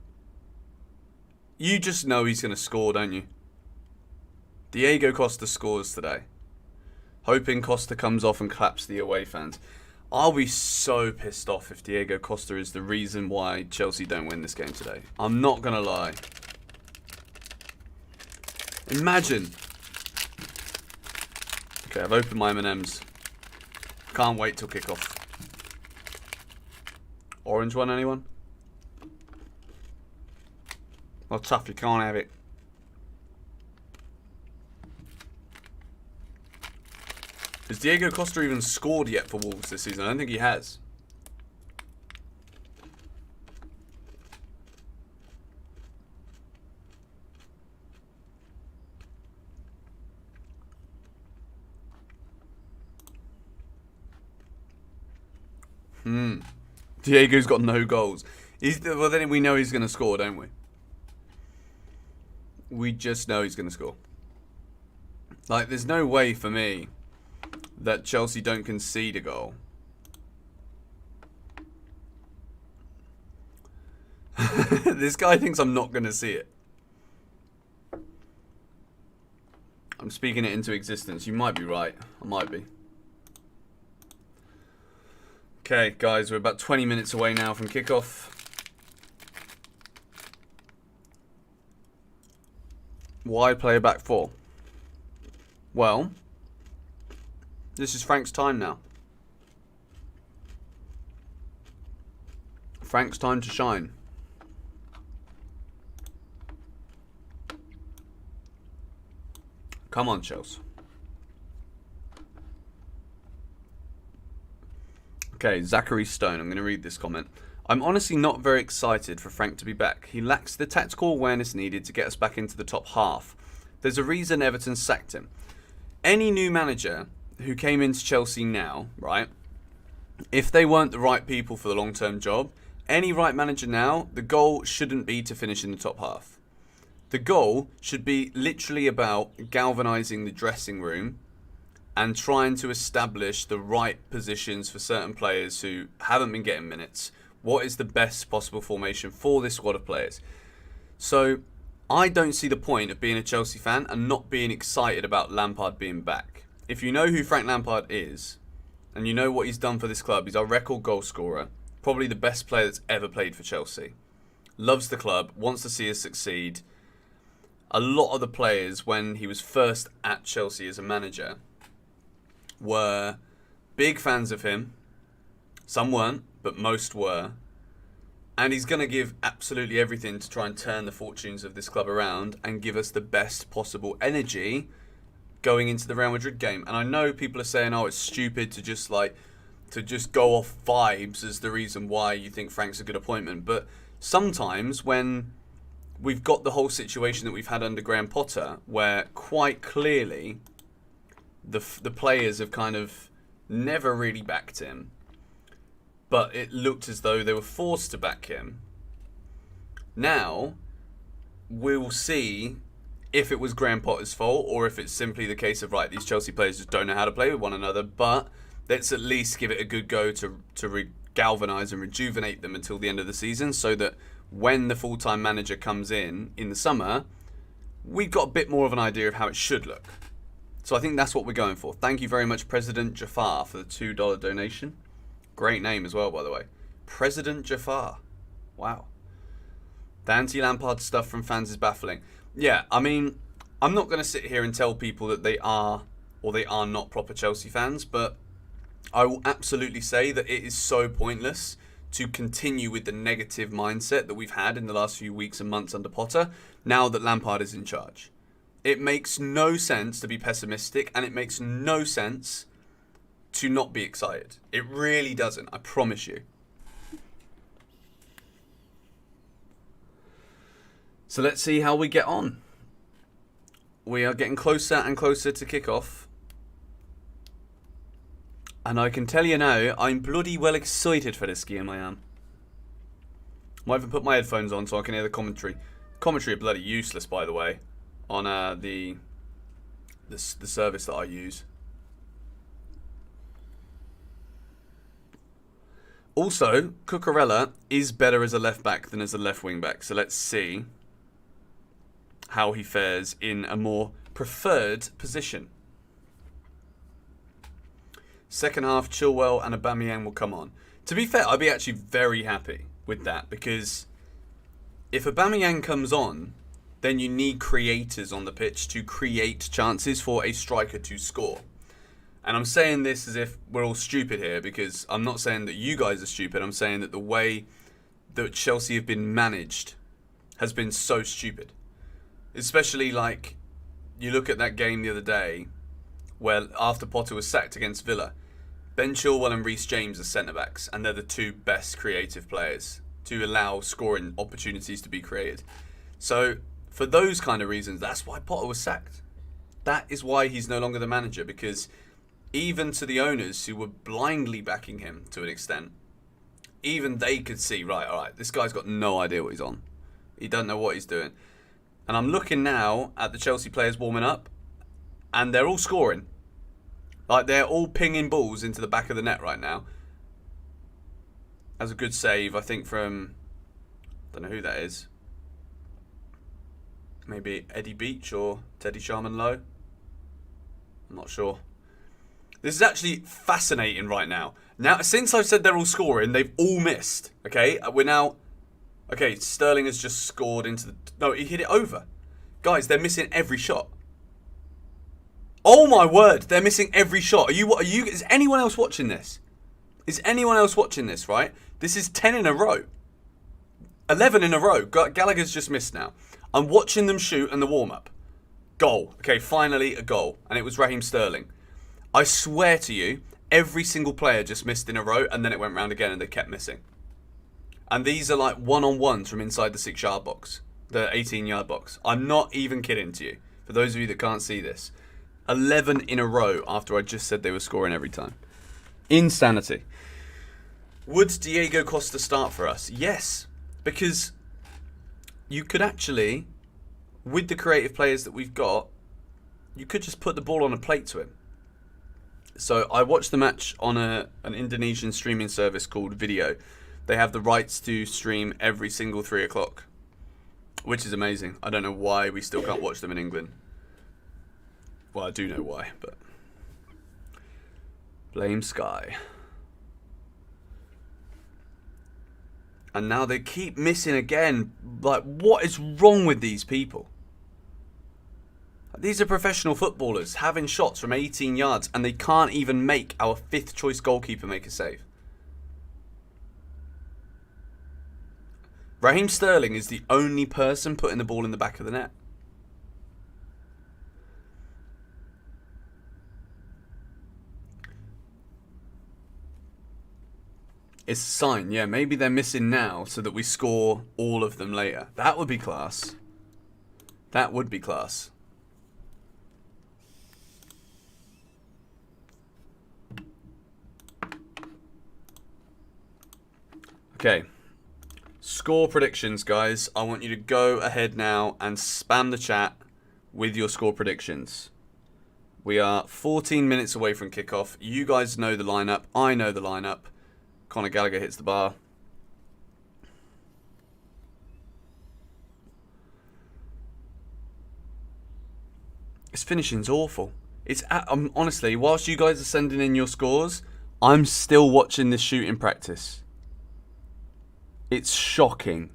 You just know he's going to score, don't you? Diego Costa scores today. Hoping Costa comes off and claps the away fans. I'll be so pissed off if Diego Costa is the reason why Chelsea don't win this game today. I'm not going to lie. Imagine. Okay, I've opened my M&Ms. Can't wait till kickoff. Orange one, anyone? Oh, tough, you can't have it. Has Diego Costa even scored yet for Wolves this season? I don't think he has. Diego's got no goals. Well, then we know he's going to score, don't we? We just know he's going to score. Like, there's no way for me that Chelsea don't concede a goal. This guy thinks I'm not going to see it. I'm speaking it into existence. You might be right. I might be. Okay, guys, we're about 20 minutes away now from kickoff. Why play a back four? Well, this is Frank's time now. Frank's time to shine. Come on, Chelsea. Okay, Zachary Stone. I'm going to read this comment. I'm honestly not very excited for Frank to be back. He lacks the tactical awareness needed to get us back into the top half. There's a reason Everton sacked him. Any new manager who came into Chelsea now, right, if they weren't the right people for the long-term job, any right manager now, the goal shouldn't be to finish in the top half. The goal should be literally about galvanising the dressing room and trying to establish the right positions for certain players who haven't been getting minutes. What is the best possible formation for this squad of players? So I don't see the point of being a Chelsea fan and not being excited about Lampard being back. If you know who Frank Lampard is, and you know what he's done for this club, he's our record goal scorer, probably the best player that's ever played for Chelsea. Loves the club, wants to see us succeed. A lot of the players, when he was first at Chelsea as a manager, were big fans of him. Some weren't, but most were. And he's going to give absolutely everything to try and turn the fortunes of this club around and give us the best possible energy going into the Real Madrid game. And I know people are saying, oh, it's stupid to just go off vibes as the reason why you think Frank's a good appointment. But sometimes when we've got the whole situation that we've had under Graham Potter, where quite clearly the players have kind of never really backed him, but it looked as though they were forced to back him. Now, we'll see if it was Graham Potter's fault or if it's simply the case of, right, these Chelsea players just don't know how to play with one another, but let's at least give it a good go to galvanise and rejuvenate them until the end of the season, so that when the full-time manager comes in the summer, we've got a bit more of an idea of how it should look. So I think that's what we're going for. Thank you very much, President Jafar, for the $2 donation. Great name as well, by the way. President Jafar. Wow. The anti-Lampard stuff from fans is baffling. Yeah, I mean, I'm not going to sit here and tell people that they are or they are not proper Chelsea fans, but I will absolutely say that it is so pointless to continue with the negative mindset that we've had in the last few weeks and months under Potter, now that Lampard is in charge. It makes no sense to be pessimistic, and it makes no sense to not be excited. It really doesn't, I promise you. So let's see how we get on. We are getting closer and closer to kick-off. And I can tell you now, I'm bloody well excited for this game, I am. Might even put my headphones on so I can hear the commentary. Commentary are bloody useless, by the way, on the service that I use. Also, Cucurella is better as a left back than as a left wing back. So let's see how he fares in a more preferred position. Second half, Chilwell and Aubameyang will come on. To be fair, I'd be actually very happy with that, because if Aubameyang comes on, then you need creators on the pitch to create chances for a striker to score. And I'm saying this as if we're all stupid here, because I'm not saying that you guys are stupid. I'm saying that the way that Chelsea have been managed has been so stupid. Especially, like, you look at that game the other day where after Potter was sacked against Villa, Ben Chilwell and Reece James are centre-backs, and they're the two best creative players to allow scoring opportunities to be created. So, for those kind of reasons, that's why Potter was sacked. That is why he's no longer the manager, because even to the owners who were blindly backing him to an extent, even they could see, right, all right, this guy's got no idea what he's on. He doesn't know what he's doing. And I'm looking now at the Chelsea players warming up, and they're all scoring. Like, they're all pinging balls into the back of the net right now. That's a good save, I think, from, I don't know who that is. Maybe Eddie Beach or Teddy Sharman Lowe. I'm not sure. This is actually fascinating right now. Now, since I've said they're all scoring, they've all missed. Okay, we're now... Okay, Sterling has just scored into the... No, he hit it over. Guys, they're missing every shot. Oh my word, they're missing every shot. Are you? Is anyone else watching this? Is anyone else watching this, right? This is 10 in a row. 11 in a row. Gallagher's just missed now. I'm watching them shoot and the warm-up. Goal. Okay, finally a goal. And it was Raheem Sterling. I swear to you, every single player just missed in a row, and then it went round again and they kept missing. And these are like one-on-ones from inside the 6-yard box. The 18-yard box. I'm not even kidding to you. For those of you that can't see this. 11 in a row after I just said they were scoring every time. Insanity. Would Diego Costa start for us? Yes. Because you could actually, with the creative players that we've got, you could just put the ball on a plate to him. So I watched the match on an Indonesian streaming service called Video. They have the rights to stream every single 3 o'clock, which is amazing. I don't know why we still can't watch them in England. Well, I do know why, but... Blame Sky. And now they keep missing again. Like, what is wrong with these people? These are professional footballers having shots from 18 yards, and they can't even make our 5th choice goalkeeper make a save. Raheem Sterling is the only person putting the ball in the back of the net. It's a sign, yeah. Maybe they're missing now so that we score all of them later. That would be class. That would be class. Okay. Score predictions, guys. I want you to go ahead now and spam the chat with your score predictions. We are 14 minutes away from kickoff. You guys know the lineup. I know the lineup. Conor Gallagher hits the bar. This finishing's awful. Honestly, whilst you guys are sending in your scores, I'm still watching this shooting practice. It's shocking.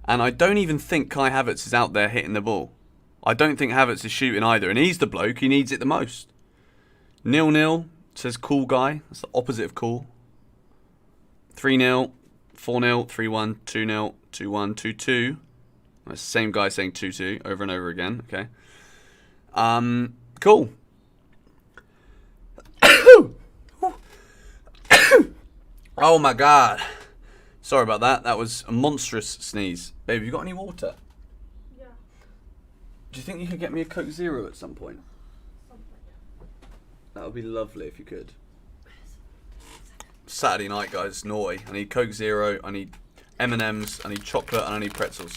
And I don't even think Kai Havertz is out there hitting the ball. I don't think Havertz is shooting either. And he's the bloke who needs it the most. 0-0, says cool guy. That's the opposite of cool. 3-0, 4-0, 3-1, 2-0, 2-1, 2-2. That's the same guy saying 2-2 over and over again. Okay. Cool. Oh my god. Sorry about that. That was a monstrous sneeze. Babe, have you got any water? Yeah. Do you think you could get me a Coke Zero at some point? Something, yeah. That would be lovely if you could. Saturday night, guys. Naughty. I need Coke Zero. I need M&M's. I need chocolate. And I need pretzels.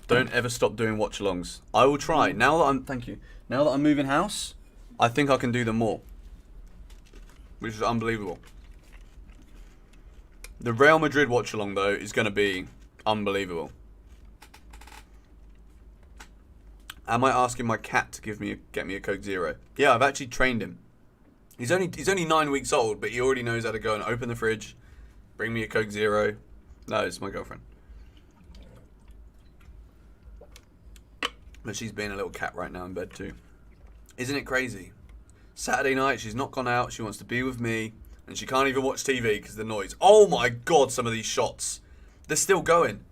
Don't ever stop doing watch-alongs. I will try. Now that I'm moving house, I think I can do them more. Which is unbelievable. The Real Madrid watch-along, though, is going to be unbelievable. Am I asking my cat to get me a Coke Zero? Yeah, I've actually trained him. He's only 9 weeks old, but he already knows how to go and open the fridge, bring me a Coke Zero. No, it's my girlfriend. But she's being a little cat right now in bed too. Isn't it crazy? Saturday night, she's not gone out. She wants to be with me. And she can't even watch TV because of the noise. Oh my god, some of these shots. They're still going.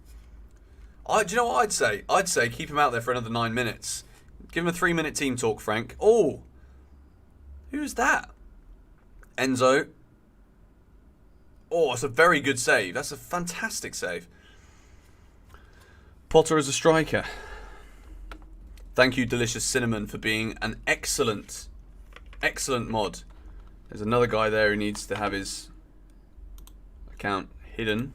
Do you know what I'd say? I'd say keep him out there for another 9 minutes. Give him a 3-minute team talk, Frank. Oh! Who's that? Enzo. Oh, it's a very good save. That's a fantastic save. Potter as a striker. Thank you, Delicious Cinnamon, for being an excellent mod. There's another guy there who needs to have his account hidden.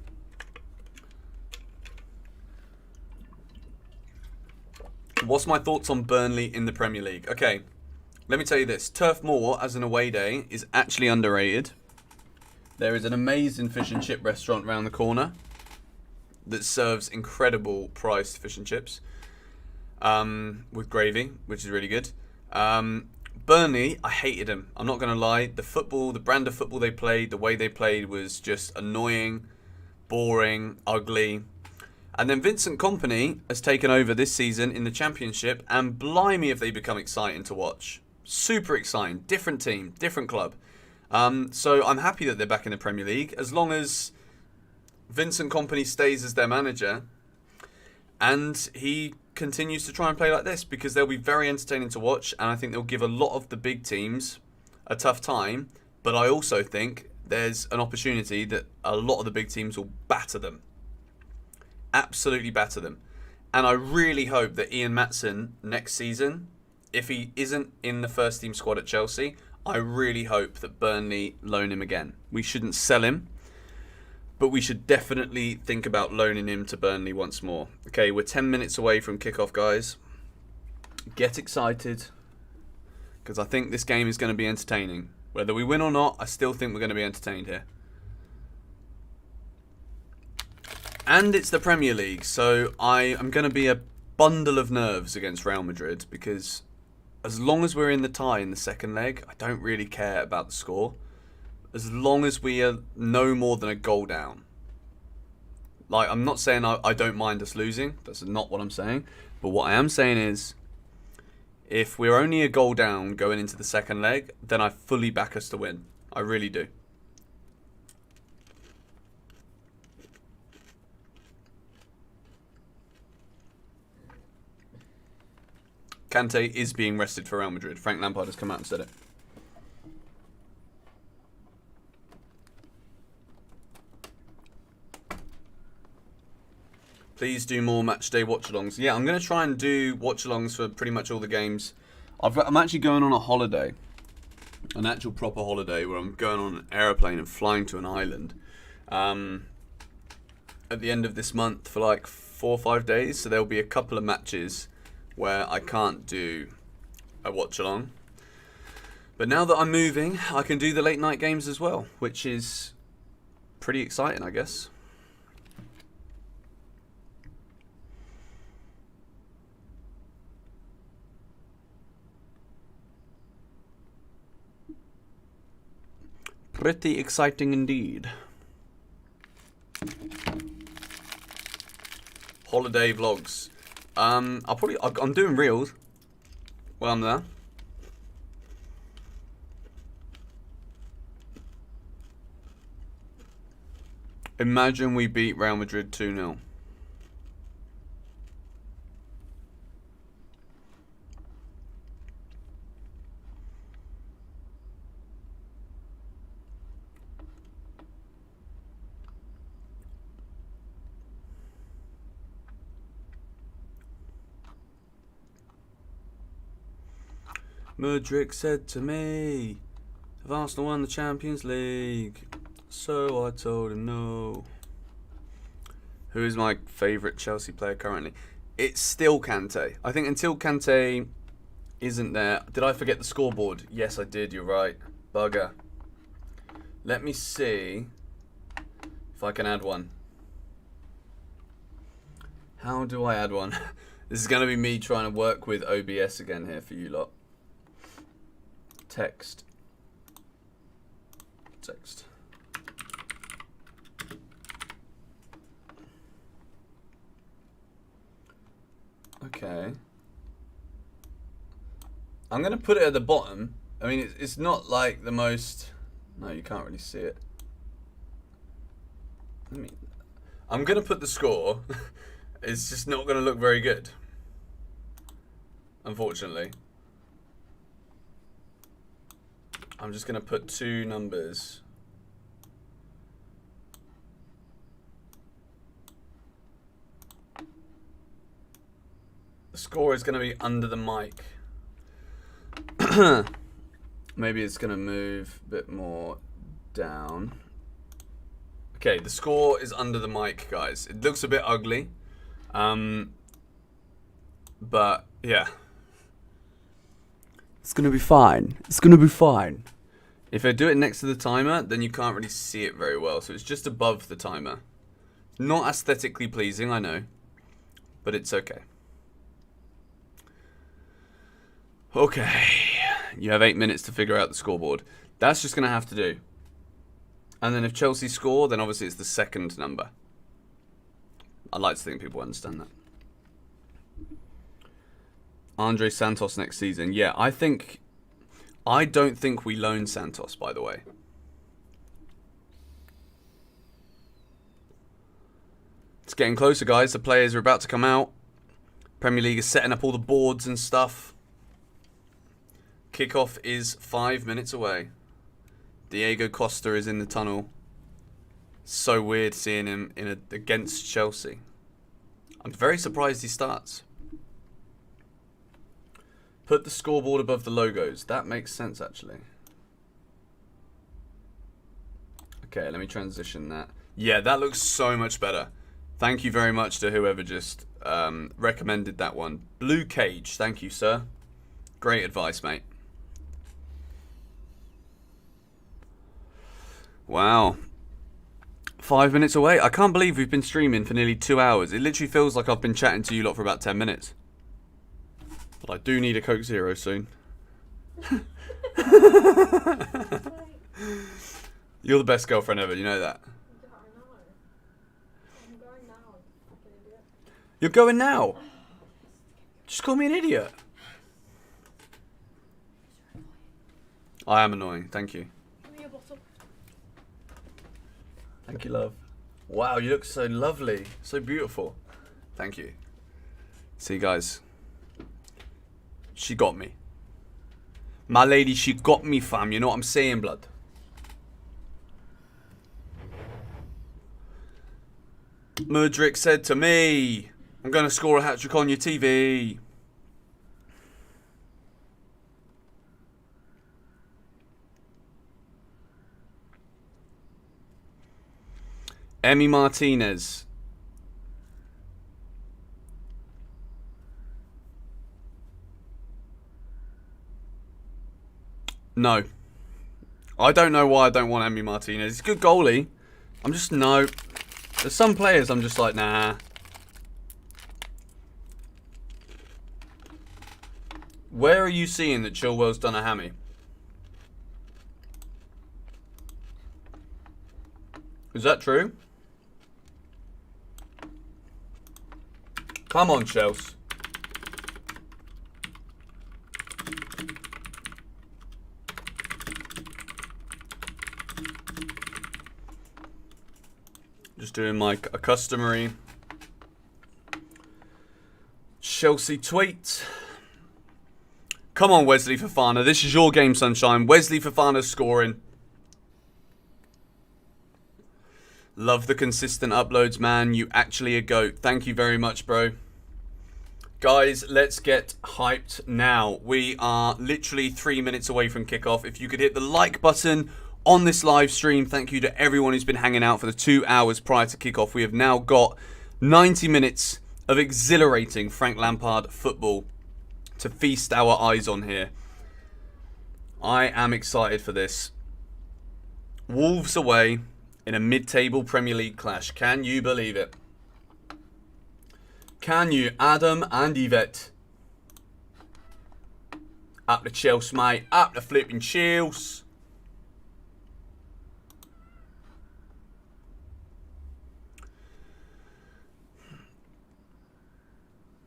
What's my thoughts on Burnley in the Premier League? Okay, let me tell you this. Turf Moor as an away day is actually underrated. There is an amazing fish and chip restaurant around the corner that serves incredible priced fish and chips with gravy, which is really good. Burnley, I hated them. I'm not going to lie. The brand of football they played, the way they played was just annoying, boring, ugly. And then Vincent Kompany has taken over this season in the Championship, and blimey if they become exciting to watch. Super exciting. Different team, different club. So I'm happy that they're back in the Premier League, as long as Vincent Kompany stays as their manager and he continues to try and play like this, because they'll be very entertaining to watch, and I think they'll give a lot of the big teams a tough time. But I also think there's an opportunity that a lot of the big teams will batter them. Absolutely batter them. And I really hope that Ian Maatsen next season, if he isn't in the first team squad at Chelsea, I really hope that Burnley loan him again. We shouldn't sell him, but we should definitely think about loaning him to Burnley once more. Okay, we're 10 minutes away from kickoff, guys. Get excited, because I think this game is going to be entertaining. Whether we win or not, I still think we're going to be entertained here. And it's the Premier League, so I am going to be a bundle of nerves against Real Madrid, because as long as we're in the tie in the second leg, I don't really care about the score. As long as we are no more than a goal down. Like, I'm not saying I don't mind us losing. That's not what I'm saying. But what I am saying is, if we're only a goal down going into the second leg, then I fully back us to win. I really do. Kante is being rested for Real Madrid. Frank Lampard has come out and said it. Please do more matchday watch-alongs. Yeah, I'm going to try and do watch-alongs for pretty much all the games. I'm actually going on a holiday. An actual proper holiday where I'm going on an aeroplane and flying to an island. At the end of this month for like 4 or 5 days. So there'll be a couple of matches where I can't do a watch-along. But now that I'm moving, I can do the late night games as well, which is pretty exciting, I guess. Pretty exciting indeed. Holiday vlogs. I'm doing reels while I'm there. Imagine we beat Real Madrid 2-0. Mudryk said to me, "Have Arsenal won the Champions League?" So I told him no. Who is my favourite Chelsea player currently? It's still Kante. I think until Kante isn't there... Did I forget the scoreboard? Yes, I did. You're right. Bugger. Let me see if I can add one. How do I add one? This is going to be me trying to work with OBS again here for you lot. Text. Okay. I'm going to put it at the bottom. I mean, it's not like the most... No, you can't really see it. I'm going to put the score. It's just not going to look very good. Unfortunately. I'm just going to put 2 numbers. The score is going to be under the mic. Maybe it's going to move a bit more down. Okay, the score is under the mic, guys. It looks a bit ugly. But, yeah. It's going to be fine. It's going to be fine. If I do it next to the timer, then you can't really see it very well. So it's just above the timer. Not aesthetically pleasing, I know. But it's okay. Okay. You have 8 minutes to figure out the scoreboard. That's just going to have to do. And then if Chelsea score, then obviously it's the second number. I'd like to think people understand that. Andre Santos next season. Yeah, I don't think we loan Santos, by the way. It's getting closer, guys. The players are about to come out. Premier League is setting up all the boards and stuff. Kickoff is 5 minutes away. Diego Costa is in the tunnel. So weird seeing him against Chelsea. I'm very surprised he starts. Put the scoreboard above the logos. That makes sense, actually. Okay, let me transition that. Yeah, that looks so much better. Thank you very much to whoever just recommended that one. Blue Cage, thank you, sir. Great advice, mate. Wow. 5 minutes away. I can't believe we've been streaming for nearly 2 hours. It literally feels like I've been chatting to you lot for about 10 minutes. But I do need a Coke Zero soon. You're the best girlfriend ever, you know that? Yeah, I know. I'm going now, you fucking idiot. You're going now? Just call me an idiot. I am annoying, thank you. Give me a bottle. Thank you, love. Wow, you look so lovely. So beautiful. Thank you. See you guys. She got me. My lady, she got me, fam. You know what I'm saying, blood? Mudrick said to me, I'm going to score a hat-trick on your TV. Emi Martinez. No. I don't know why I don't want Emi Martinez. He's a good goalie. I'm just, no. There's some players I'm just like, nah. Where are you seeing that Chilwell's done a hammy? Is that true? Come on, Chelsea. Just doing my customary Chelsea tweet. Come on, Wesley Fofana. This is your game, sunshine. Wesley Fofana's scoring. Love the consistent uploads, man. You actually a goat. Thank you very much, bro. Guys, let's get hyped now. We are literally 3 minutes away from kickoff. If you could hit the like button on this live stream, thank you to everyone who's been hanging out for the 2 hours prior to kickoff. We have now got 90 minutes of exhilarating Frank Lampard football to feast our eyes on here. I am excited for this. Wolves away in a mid-table Premier League clash. Can you believe it? Can you, Adam and Yvette? Up the Chelsea, mate. Up the flipping Chelsea.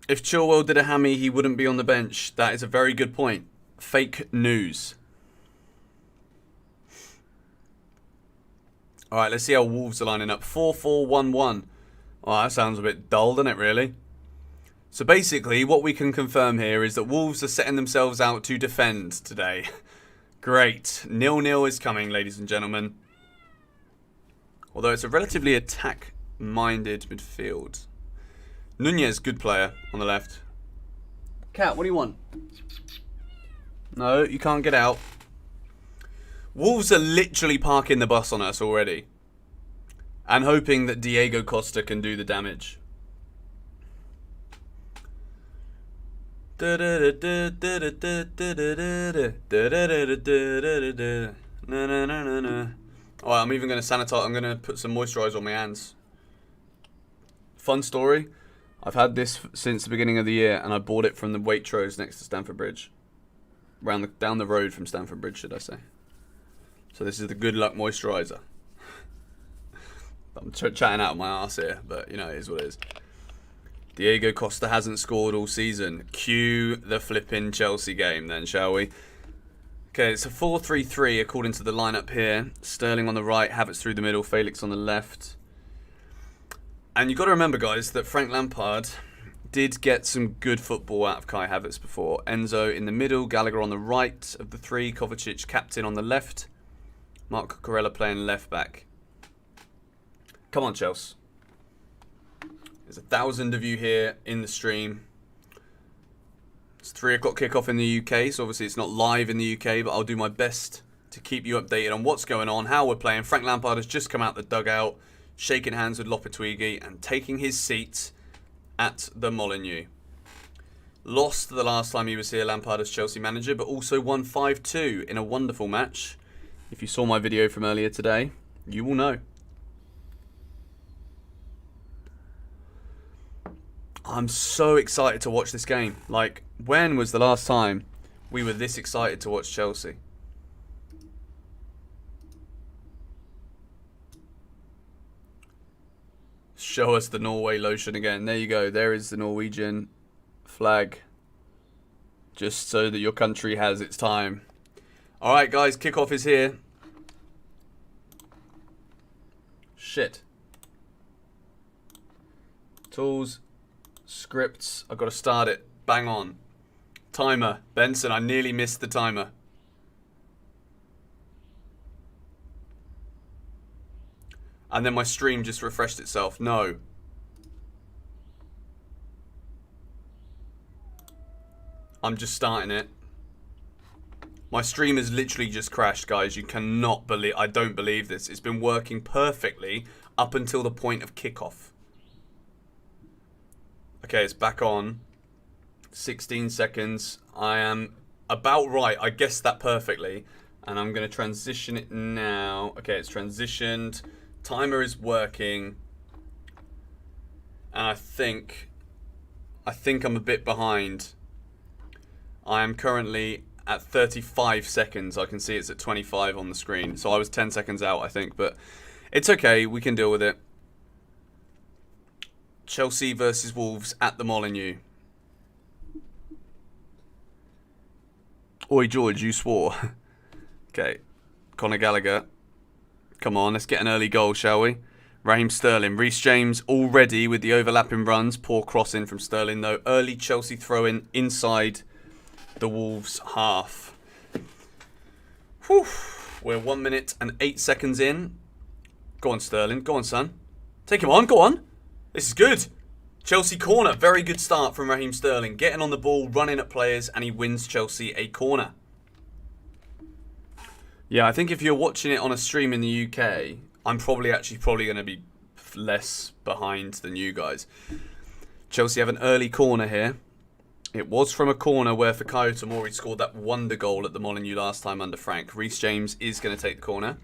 If Chilwell did a hammy, he wouldn't be on the bench. That is a very good point. Fake news. All right, let's see how Wolves are lining up. 4-4-1-1. Oh, that sounds a bit dull, doesn't it, really? So basically, what we can confirm here is that Wolves are setting themselves out to defend today. Great. 0-0 is coming, ladies and gentlemen. Although it's a relatively attack-minded midfield. Nunez, good player on the left. Cat, what do you want? No, you can't get out. Wolves are literally parking the bus on us already. And hoping that Diego Costa can do the damage. Alright, I'm even going to sanitize. I'm going to put some moisturiser on my hands. Fun story. I've had this since the beginning of the year, and I bought it from the Waitrose next to Stamford Bridge. Down the road from Stamford Bridge, should I say. So this is the Good Luck moisturiser. I'm chatting out of my arse here, but you know, it is what it is. Diego Costa hasn't scored all season. Cue the flipping Chelsea game then, shall we? Okay, it's a 4-3-3 according to the lineup here. Sterling on the right, Havertz through the middle, Felix on the left. And you've got to remember, guys, that Frank Lampard did get some good football out of Kai Havertz before. Enzo in the middle, Gallagher on the right of the three, Kovacic captain on the left, Marc Cucurella playing left back. Come on, Chelsea. There's 1,000 of you here in the stream. It's 3 o'clock kickoff in the UK, so obviously it's not live in the UK, but I'll do my best to keep you updated on what's going on, how we're playing. Frank Lampard has just come out the dugout, shaking hands with Lopetegui and taking his seat at the Molineux. Lost the last time he was here, Lampard as Chelsea manager, but also won 5-2 in a wonderful match. If you saw my video from earlier today, you will know. I'm so excited to watch this game. Like, when was the last time we were this excited to watch Chelsea? Show us the Norway lotion again. There you go. There is the Norwegian flag. Just so that your country has its time. Alright, guys. Kickoff is here. Shit. Tools. Scripts. I've got to start it. Bang on. Timer. Benson, I nearly missed the timer. And then my stream just refreshed itself. No. I'm just starting it. My stream has literally just crashed, guys. You cannot believe... I don't believe this. It's been working perfectly up until the point of kickoff. Okay, it's back on. 16 seconds. I am about right. I guessed that perfectly. And I'm going to transition it now. Okay, it's transitioned. Timer is working. And I think I'm a bit behind. I am currently at 35 seconds. I can see it's at 25 on the screen. So I was 10 seconds out, I think. But it's okay. We can deal with it. Chelsea versus Wolves at the Molineux. Oi, George, you swore. Okay. Conor Gallagher. Come on, let's get an early goal, shall we? Raheem Sterling. Reece James already with the overlapping runs. Poor cross in from Sterling, though. Early Chelsea throw-in inside the Wolves half. Whew. We're 1 minute and 8 seconds in. Go on, Sterling. Go on, son. Take him on. Go on. This is good. Chelsea corner. Very good start from Raheem Sterling. Getting on the ball, running at players, and he wins Chelsea a corner. Yeah, I think if you're watching it on a stream in the UK, I'm probably going to be less behind than you guys. Chelsea have an early corner here. It was from a corner where Fikayo Tomori scored that wonder goal at the Molineux last time under Frank. Reece James is going to take the corner.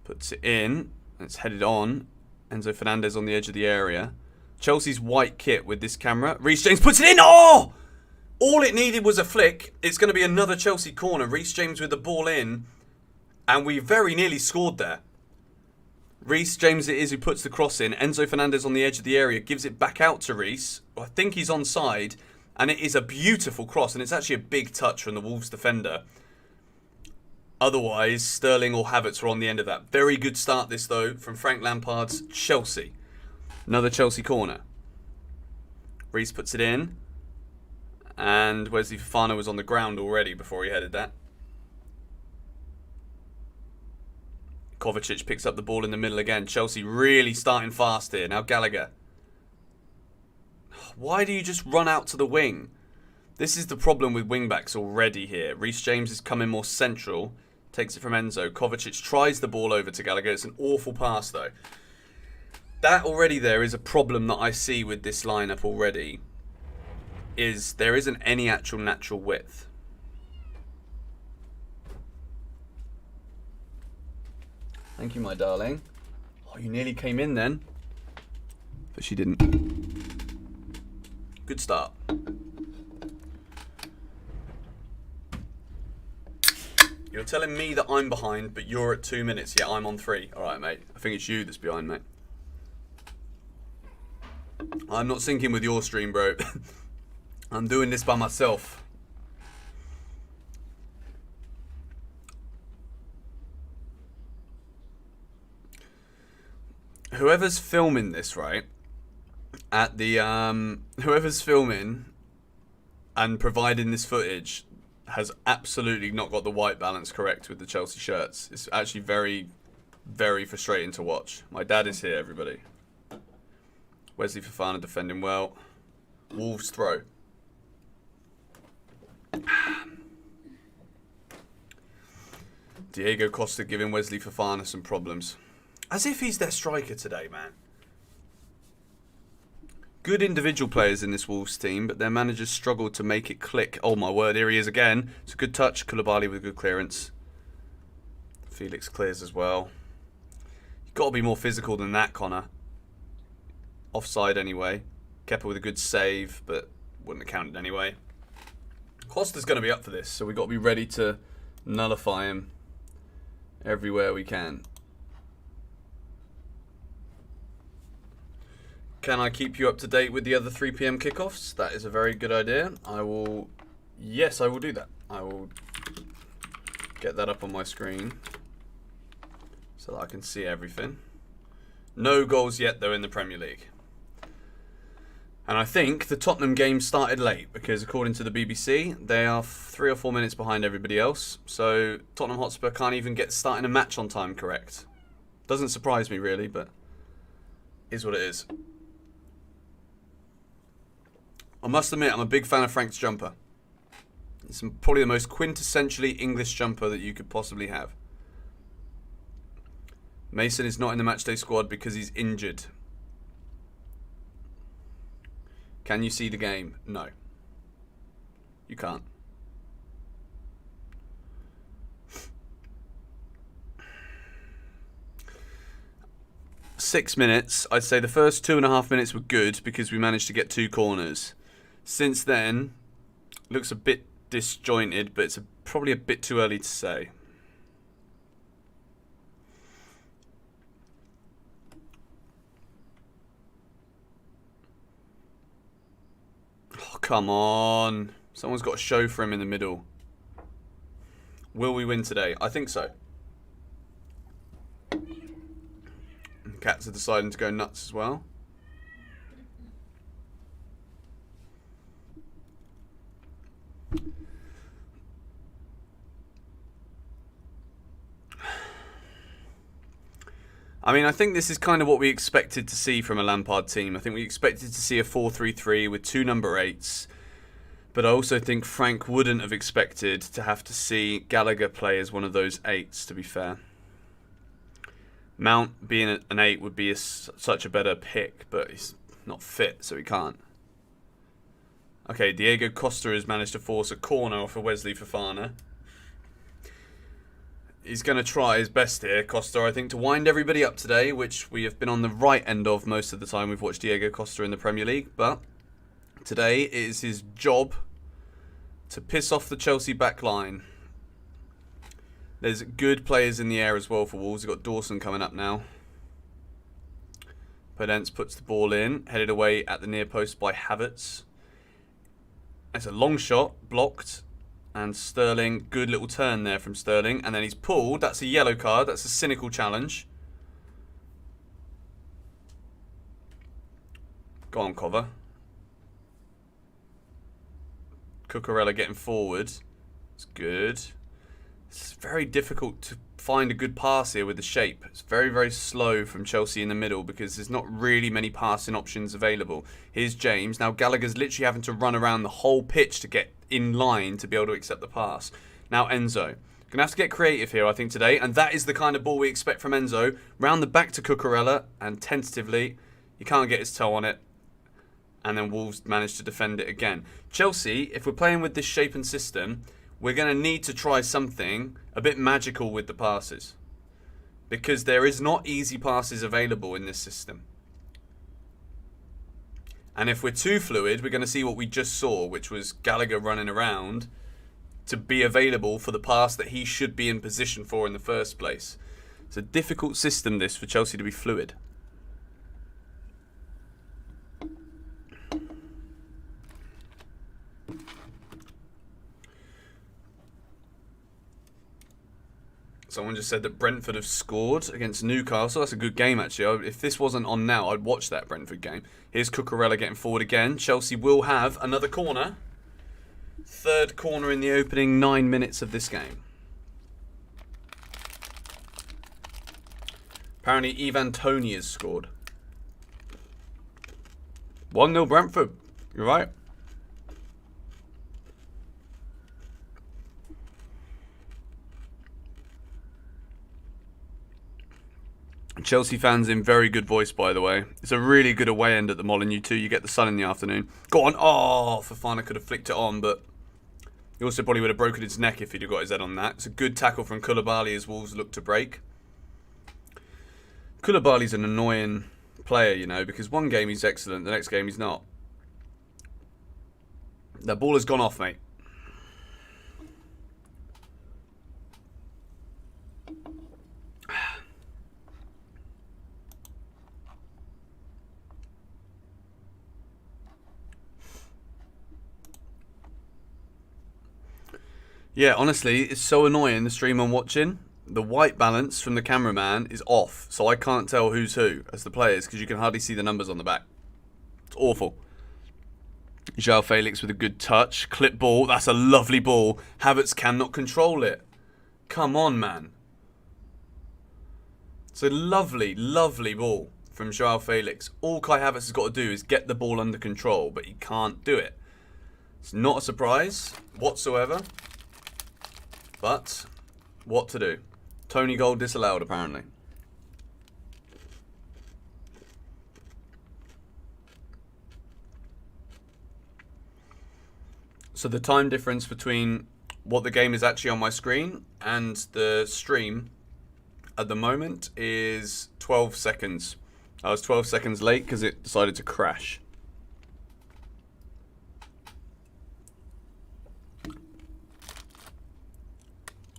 Puts it in. It's headed on. Enzo Fernandez on the edge of the area. Chelsea's white kit with this camera. Reece James puts it in. Oh! All it needed was a flick. It's going to be another Chelsea corner. Reece James with the ball in. And we very nearly scored there. Reece James it is who puts the cross in. Enzo Fernandez on the edge of the area. Gives it back out to Reece. I think he's onside. And it is a beautiful cross. And it's actually a big touch from the Wolves defender. Otherwise, Sterling or Havertz were on the end of that. Very good start this, though, from Frank Lampard's Chelsea. Another Chelsea corner. Reece puts it in. And Wesley Fofana was on the ground already before he headed that. Kovacic picks up the ball in the middle again. Chelsea really starting fast here. Now Gallagher. Why do you just run out to the wing? This is the problem with wing-backs already here. Reece James is coming more central. Takes it from Enzo. Kovacic tries the ball over to Gallagher. It's an awful pass, though. That already there is a problem that I see with this lineup already. Is there isn't any actual natural width. Thank you, my darling. Oh, you nearly came in then. But she didn't. Good start. You're telling me that I'm behind, but you're at 2 minutes. Yeah, I'm on 3. All right, mate. I think it's you that's behind, mate. I'm not syncing with your stream, bro. I'm doing this by myself. Whoever's filming this, right? At the whoever's filming and providing this footage has absolutely not got the white balance correct with the Chelsea shirts. It's actually very, very frustrating to watch. My dad is here, everybody. Wesley Fofana defending well. Wolves throw. Diego Costa giving Wesley Fofana some problems. As if he's their striker today, man. Good individual players in this Wolves team, but their managers struggled to make it click. Oh my word, here he is again. It's a good touch. Koulibaly with good clearance. Felix clears as well. You've got to be more physical than that, Connor. Offside anyway. Kepa with a good save, but wouldn't have counted anyway. Costa's going to be up for this, so we've got to be ready to nullify him everywhere we can. Can I keep you up to date with the other 3 PM kickoffs? That is a very good idea. Yes, I will do that. I will get that up on my screen so that I can see everything. No goals yet, though, in the Premier League. And I think the Tottenham game started late because according to the BBC, they are 3 or 4 minutes behind everybody else. So Tottenham Hotspur can't even get starting a match on time correct. Doesn't surprise me really, but is what it is. I must admit, I'm a big fan of Frank's jumper. It's probably the most quintessentially English jumper that you could possibly have. Mason is not in the matchday squad because he's injured. Can you see the game? No. You can't. Six minutes. I'd say the first 2.5 minutes were good because we managed to get 2 corners. Since then, looks a bit disjointed, but it's probably a bit too early to say. Oh, come on. Someone's got a show for him in the middle. Will we win today? I think so. Cats are deciding to go nuts as well. I mean, I think this is kind of what we expected to see from a Lampard team. I think we expected to see a 4-3-3 with 2 number 8s. But I also think Frank wouldn't have expected to have to see Gallagher play as one of those 8s, to be fair. Mount being an 8 would be such a better pick, but he's not fit, so he can't. Okay, Diego Costa has managed to force a corner off of Wesley Fofana. He's going to try his best here, Costa, I think, to wind everybody up today, which we have been on the right end of most of the time we've watched Diego Costa in the Premier League. But today it is his job to piss off the Chelsea back line. There's good players in the air as well for Wolves. We've got Dawson coming up now. Podence puts the ball in, headed away at the near post by Havertz. It's a long shot, blocked. And Sterling, good little turn there from Sterling. And then he's pulled. That's a yellow card. That's a cynical challenge. Go on, Cover. Cucurella getting forward. It's good. It's very difficult to find a good pass here with the shape. It's very, very slow from Chelsea in the middle because there's not really many passing options available. Here's James. Now Gallagher's literally having to run around the whole pitch to get in line to be able to accept the pass. Now Enzo. Going to have to get creative here, I think, today. And that is the kind of ball we expect from Enzo. Round the back to Cucurella. And tentatively, he can't get his toe on it. And then Wolves manage to defend it again. Chelsea, if we're playing with this shape and system, we're going to need to try something a bit magical with the passes. Because there is not easy passes available in this system. And if we're too fluid, we're going to see what we just saw, which was Gallagher running around to be available for the pass that he should be in position for in the first place. It's a difficult system, this, for Chelsea to be fluid. Someone just said that Brentford have scored against Newcastle. That's a good game, actually. If this wasn't on now, I'd watch that Brentford game. Here's Cucurella getting forward again. Chelsea will have another corner. Third corner in the opening 9 minutes of this game. Apparently, Ivan Toney has scored. 1-0 Brentford. You're right. Chelsea fans in very good voice, by the way. It's a really good away end at the Molineux too. You get the sun in the afternoon. Go on. Oh, Fofana could have flicked it on, but he also probably would have broken his neck if he'd have got his head on that. It's a good tackle from Koulibaly as Wolves look to break. Koulibaly's an annoying player, you know, because one game he's excellent, the next game he's not. That ball has gone off, mate. Yeah, honestly, it's so annoying, the stream I'm watching. The white balance from the cameraman is off, so I can't tell who's who as the players because you can hardly see the numbers on the back. It's awful. João Felix with a good touch. Clip ball. That's a lovely ball. Havertz cannot control it. Come on, man. It's a lovely, lovely ball from João Felix. All Kai Havertz has got to do is get the ball under control, but he can't do it. It's not a surprise whatsoever. But what to do? Tony goal disallowed, apparently. So the time difference between what the game is actually on my screen and the stream at the moment is 12 seconds. I was 12 seconds late because it decided to crash.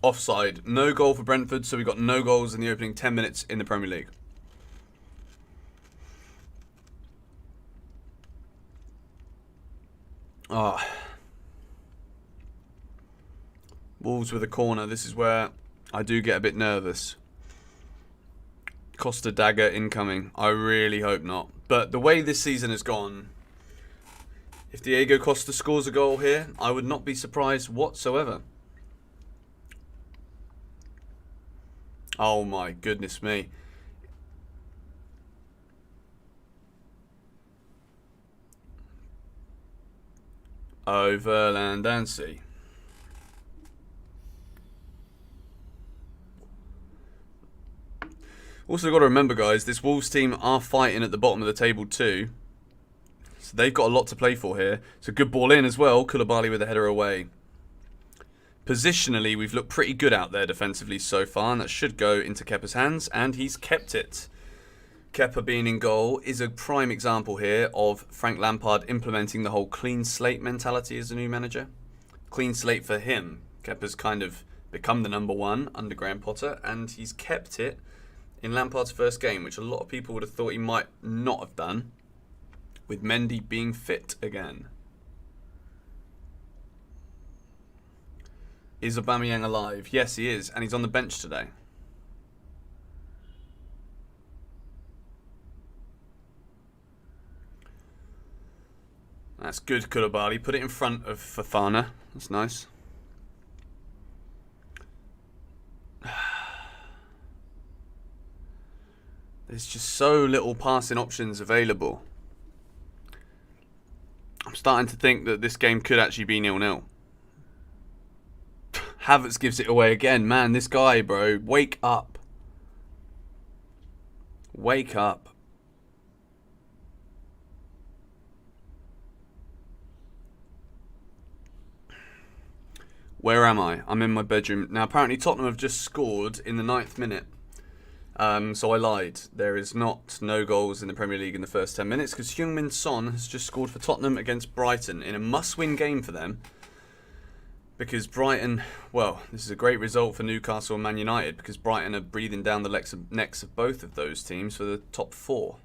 Offside. No goal for Brentford, so we got no goals in the opening 10 minutes in the Premier League. Ah. Wolves with a corner. This is where I do get a bit nervous. Costa dagger incoming. I really hope not. But the way this season has gone, if Diego Costa scores a goal here, I would not be surprised whatsoever. Oh my goodness me. Over land and sea. Also got to remember, guys, this Wolves team are fighting at the bottom of the table too. So they've got a lot to play for here. It's a good ball in as well. Bali with a header away. Positionally, we've looked pretty good out there defensively so far, and that should go into Kepa's hands, and he's kept it. Kepa being in goal is a prime example here of Frank Lampard implementing the whole clean slate mentality as a new manager. Clean slate for him. Kepa's kind of become the number one under Graham Potter, and he's kept it in Lampard's first game, which a lot of people would have thought he might not have done, with Mendy being fit again. Is Aubameyang alive? Yes, he is, and he's on the bench today. That's good, Koulibaly. Put it in front of Fofana. That's nice. There's just so little passing options available. I'm starting to think that this game could actually be 0-0. Havertz gives it away again. Man, this guy, bro. Wake up. Wake up. Where am I? I'm in my bedroom. Now, apparently Tottenham have just scored in the 9th minute. So I lied. There is no goals in the Premier League in the first 10 minutes because Heung-min Son has just scored for Tottenham against Brighton in a must-win game for them. Because Brighton, well, this is a great result for Newcastle and Man United because Brighton are breathing down the necks of both of those teams for the top 4.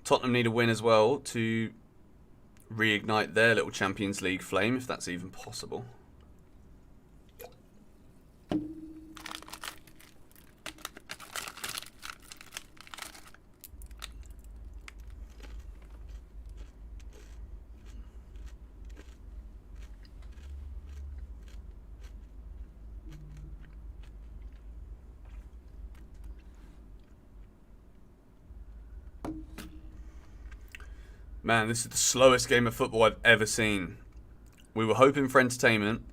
Tottenham need a win as well to reignite their little Champions League flame, if that's even possible. Man, this is the slowest game of football I've ever seen. We were hoping for entertainment.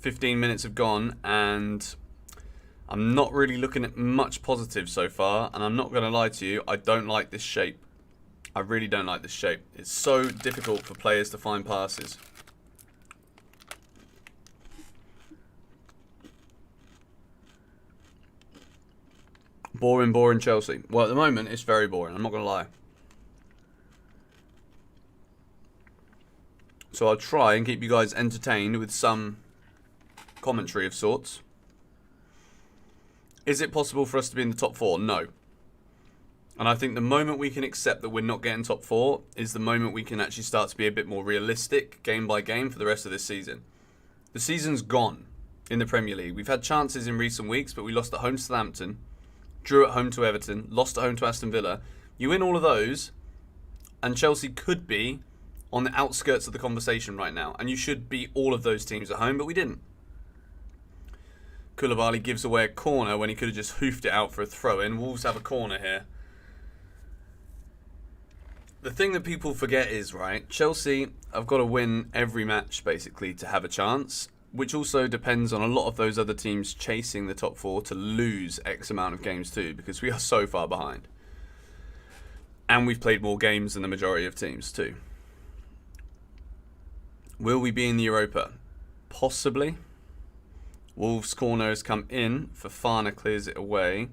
15 minutes have gone, and I'm not really looking at much positive so far. And I'm not going to lie to you, I don't like this shape. I really don't like this shape. It's so difficult for players to find passes. Boring Chelsea. Well, at the moment, it's very boring. I'm not going to lie. So I'll try and keep you guys entertained with some commentary of sorts. Is it possible for us to be in the top 4? No. And I think the moment we can accept that we're not getting top 4 is the moment we can actually start to be a bit more realistic game by game for the rest of this season. The season's gone in the Premier League. We've had chances in recent weeks, but we lost at home to Southampton, drew at home to Everton, lost at home to Aston Villa. You win all of those, and Chelsea could be on the outskirts of the conversation right now. And you should beat all of those teams at home, but we didn't. Koulibaly gives away a corner when he could have just hoofed it out for a throw-in. Wolves have a corner here. The thing that people forget is, right, Chelsea have got to win every match, basically, to have a chance, which also depends on a lot of those other teams chasing the top four to lose X amount of games too, because we are so far behind. And we've played more games than the majority of teams too. Will we be in the Europa? Possibly. Wolves' corner has come in. Fofana clears it away.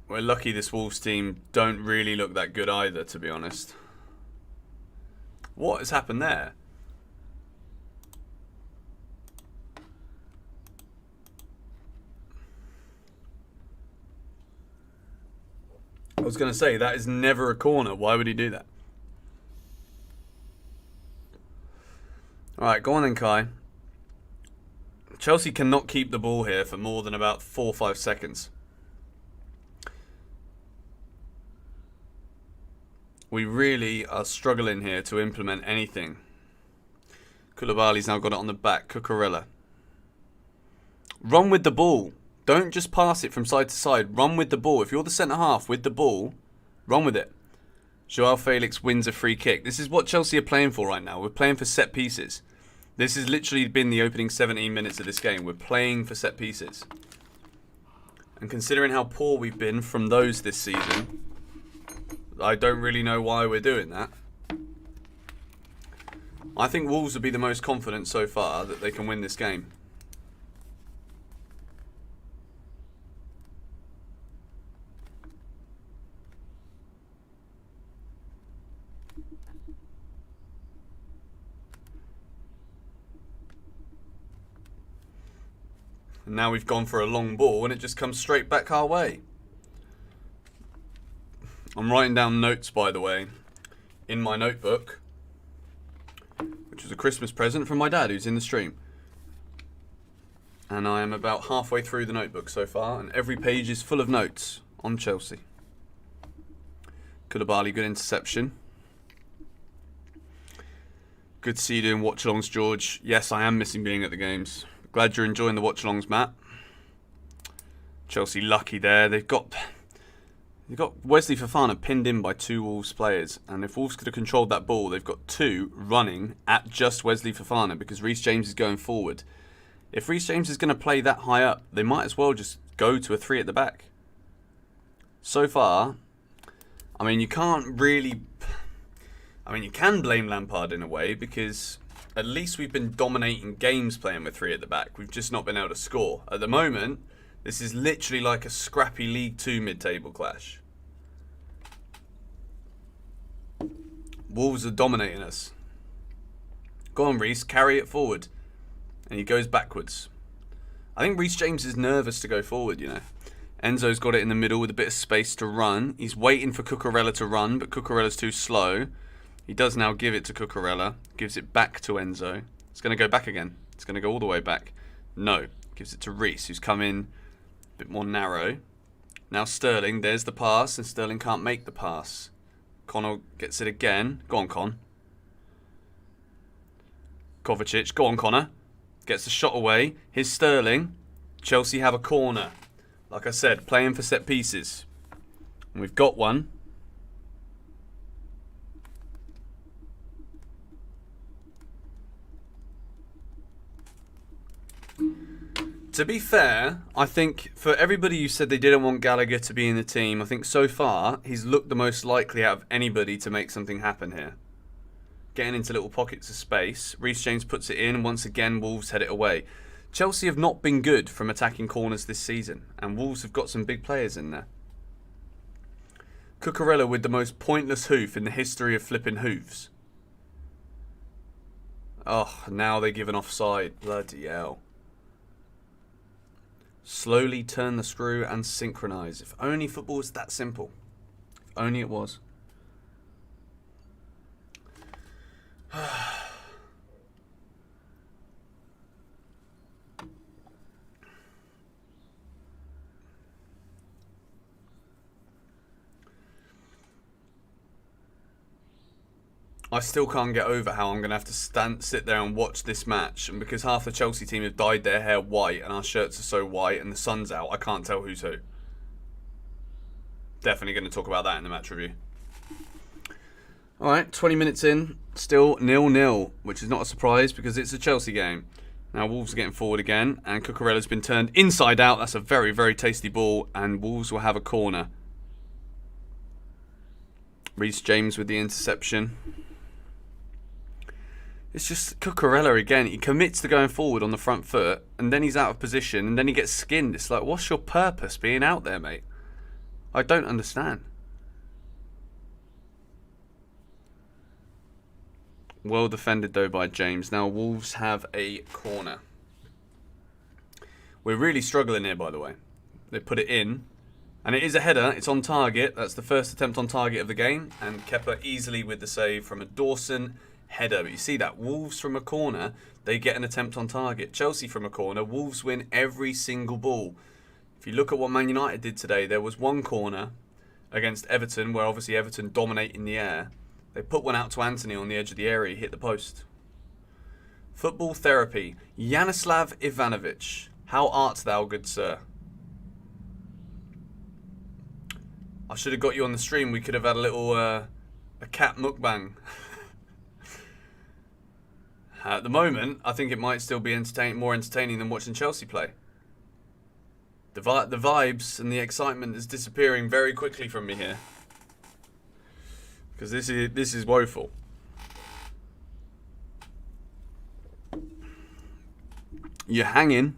We're lucky this Wolves team don't really look that good either, to be honest. What has happened there? I was going to say, that is never a corner. Why would he do that? Alright, go on then, Kai. Chelsea cannot keep the ball here for more than about 4 or 5 seconds. We really are struggling here to implement anything. Koulibaly's now got it on the back. Cucurella. Run with the ball. Don't just pass it from side to side. Run with the ball. If you're the centre-half with the ball, run with it. Joao Felix wins a free kick. This is what Chelsea are playing for right now. We're playing for set pieces. This has literally been the opening 17 minutes of this game. We're playing for set pieces. And considering how poor we've been from those this season, I don't really know why we're doing that. I think Wolves would be the most confident so far that they can win this game. And now we've gone for a long ball and it just comes straight back our way. I'm writing down notes, by the way, in my notebook, which was a Christmas present from my dad, who's in the stream. And I am about halfway through the notebook so far, and every page is full of notes on Chelsea. Koulibaly, good interception. Good to see you doing watch-alongs, George. Yes, I am missing being at the games. Glad you're enjoying the watch-alongs, Matt. Chelsea lucky there. They've got Wesley Fofana pinned in by 2 Wolves players, and if Wolves could have controlled that ball, they've got 2 running at just Wesley Fofana because Reece James is going forward. If Reece James is going to play that high up, they might as well just go to a 3 at the back. So far, I mean, you can't really... I mean, you can blame Lampard in a way because at least we've been dominating games playing with 3 at the back. We've just not been able to score. At the moment, this is literally like a scrappy League 2 mid-table clash. Wolves are dominating us. Go on, Reece, carry it forward. And he goes backwards. I think Reece James is nervous to go forward, you know. Enzo's got it in the middle with a bit of space to run. He's waiting for Cucurella to run, but Cucurella's too slow. He does now give it to Cucurella. Gives it back to Enzo. It's going to go back again. It's going to go all the way back. No. Gives it to Reece, who's come in a bit more narrow. Now Sterling, there's the pass, and Sterling can't make the pass. Connor gets it again. Go on, Con. Kovacic, go on, Connor. Gets the shot away. Here's Sterling. Chelsea have a corner. Like I said, playing for set pieces. And we've got one. To be fair, I think for everybody who said they didn't want Gallagher to be in the team, I think so far he's looked the most likely out of anybody to make something happen here. Getting into little pockets of space. Reece James puts it in. Once again, Wolves head it away. Chelsea have not been good from attacking corners this season, and Wolves have got some big players in there. Cucurella with the most pointless hoof in the history of flipping hoofs. Oh, now they give an offside. Bloody hell. Slowly turn the screw and synchronise. If only football was that simple. If only it was. I still can't get over how I'm going to have to sit there and watch this match. And because half the Chelsea team have dyed their hair white and our shirts are so white and the sun's out, I can't tell who's who. Definitely going to talk about that in the match review. Alright, 20 minutes in, still 0-0, which is not a surprise because it's a Chelsea game. Now Wolves are getting forward again, and Cucurella's been turned inside out. That's a very, very tasty ball, and Wolves will have a corner. Reece James with the interception. It's just Cucurella again. He commits to going forward on the front foot, and then he's out of position, and then he gets skinned. It's like, what's your purpose being out there, mate? I don't understand. Well defended, though, by James. Now, Wolves have a corner. We're really struggling here, by the way. They put it in. And it is a header. It's on target. That's the first attempt on target of the game. And Kepa easily with the save from a Dawson header. But you see that. Wolves from a corner, they get an attempt on target. Chelsea from a corner, Wolves win every single ball. If you look at what Man United did today, there was one corner against Everton, where obviously Everton dominate in the air. They put one out to Anthony on the edge of the area. He hit the post. Football therapy. Yanislav Ivanovic. How art thou, good sir? I should have got you on the stream. We could have had a little a cat mukbang. At the moment, I think it might still be more entertaining than watching Chelsea play. The vibes and the excitement is disappearing very quickly from me here. Because this is woeful. You're hanging.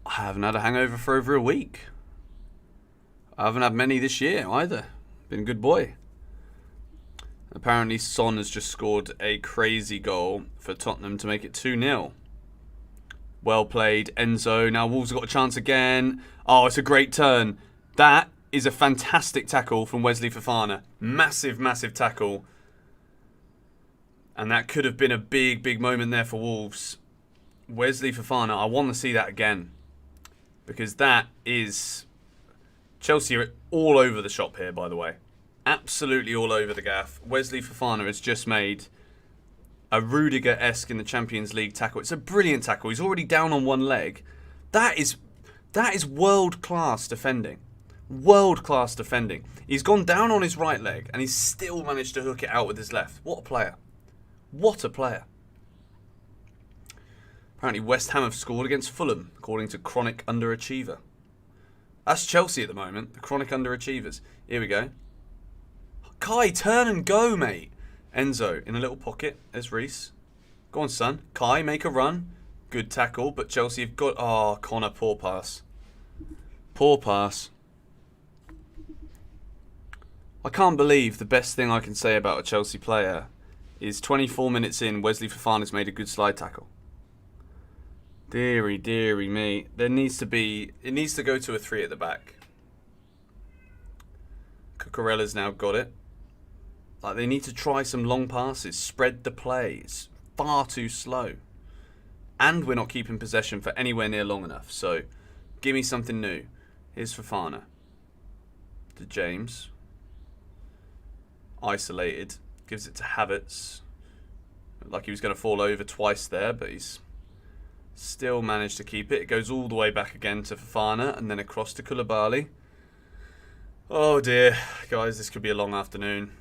I haven't had a hangover for over a week. I haven't had many this year either. Been a good boy. Apparently Son has just scored a crazy goal for Tottenham to make it 2-0. Well played, Enzo. Now Wolves have got a chance again. Oh, it's a great turn. That is a fantastic tackle from Wesley Fofana. Massive, massive tackle. And that could have been a big, big moment there for Wolves. Wesley Fofana, I want to see that again. Because that is... Chelsea are all over the shop here, by the way. Absolutely all over the gaff. Wesley Fofana has just made a Rudiger-esque in the Champions League tackle. It's a brilliant tackle. He's already down on one leg. That is world-class defending. World-class defending. He's gone down on his right leg and he's still managed to hook it out with his left. What a player. What a player. Apparently West Ham have scored against Fulham, according to Chronic Underachiever. That's Chelsea at the moment, the Chronic Underachievers. Here we go. Kai, turn and go, mate. Enzo in a little pocket. There's Reece. Go on, son. Kai, make a run. Good tackle, but Chelsea have got... Oh, Connor, poor pass. Poor pass. I can't believe the best thing I can say about a Chelsea player is 24 minutes in, Wesley Fofana's made a good slide tackle. Deary, deary me. There needs to be... It needs to go to a 3 at the back. Cucurella's now got it. Like, they need to try some long passes. Spread the play. It's far too slow. And we're not keeping possession for anywhere near long enough. So, give me something new. Here's Fofana. To James. Isolated. Gives it to Havertz. Like he was going to fall over twice there, but he's still managed to keep it. It goes all the way back again to Fofana and then across to Koulibaly. Oh dear, guys, this could be a long afternoon.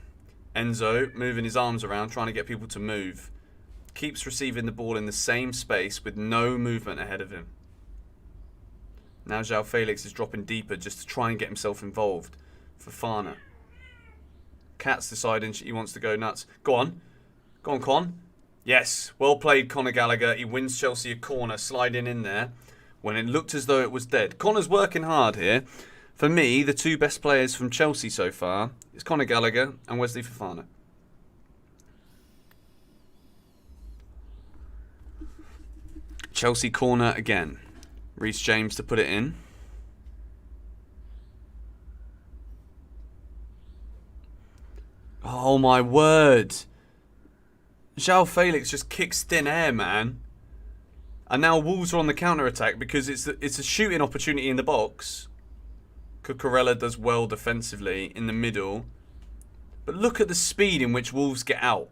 Enzo moving his arms around, trying to get people to move. Keeps receiving the ball in the same space with no movement ahead of him. Now João Felix is dropping deeper just to try and get himself involved. Fofana. Cat's deciding he wants to go nuts. Go on. Go on, Con. Yes, well played, Conor Gallagher. He wins Chelsea a corner, sliding in there when it looked as though it was dead. Connor's working hard here. For me, the two best players from Chelsea so far is Conor Gallagher and Wesley Fofana. Chelsea corner again. Reece James to put it in. Oh my word. João Felix just kicks thin air, man. And now Wolves are on the counter-attack because it's a shooting opportunity in the box. Cucurella does well defensively in the middle. But look at the speed in which Wolves get out.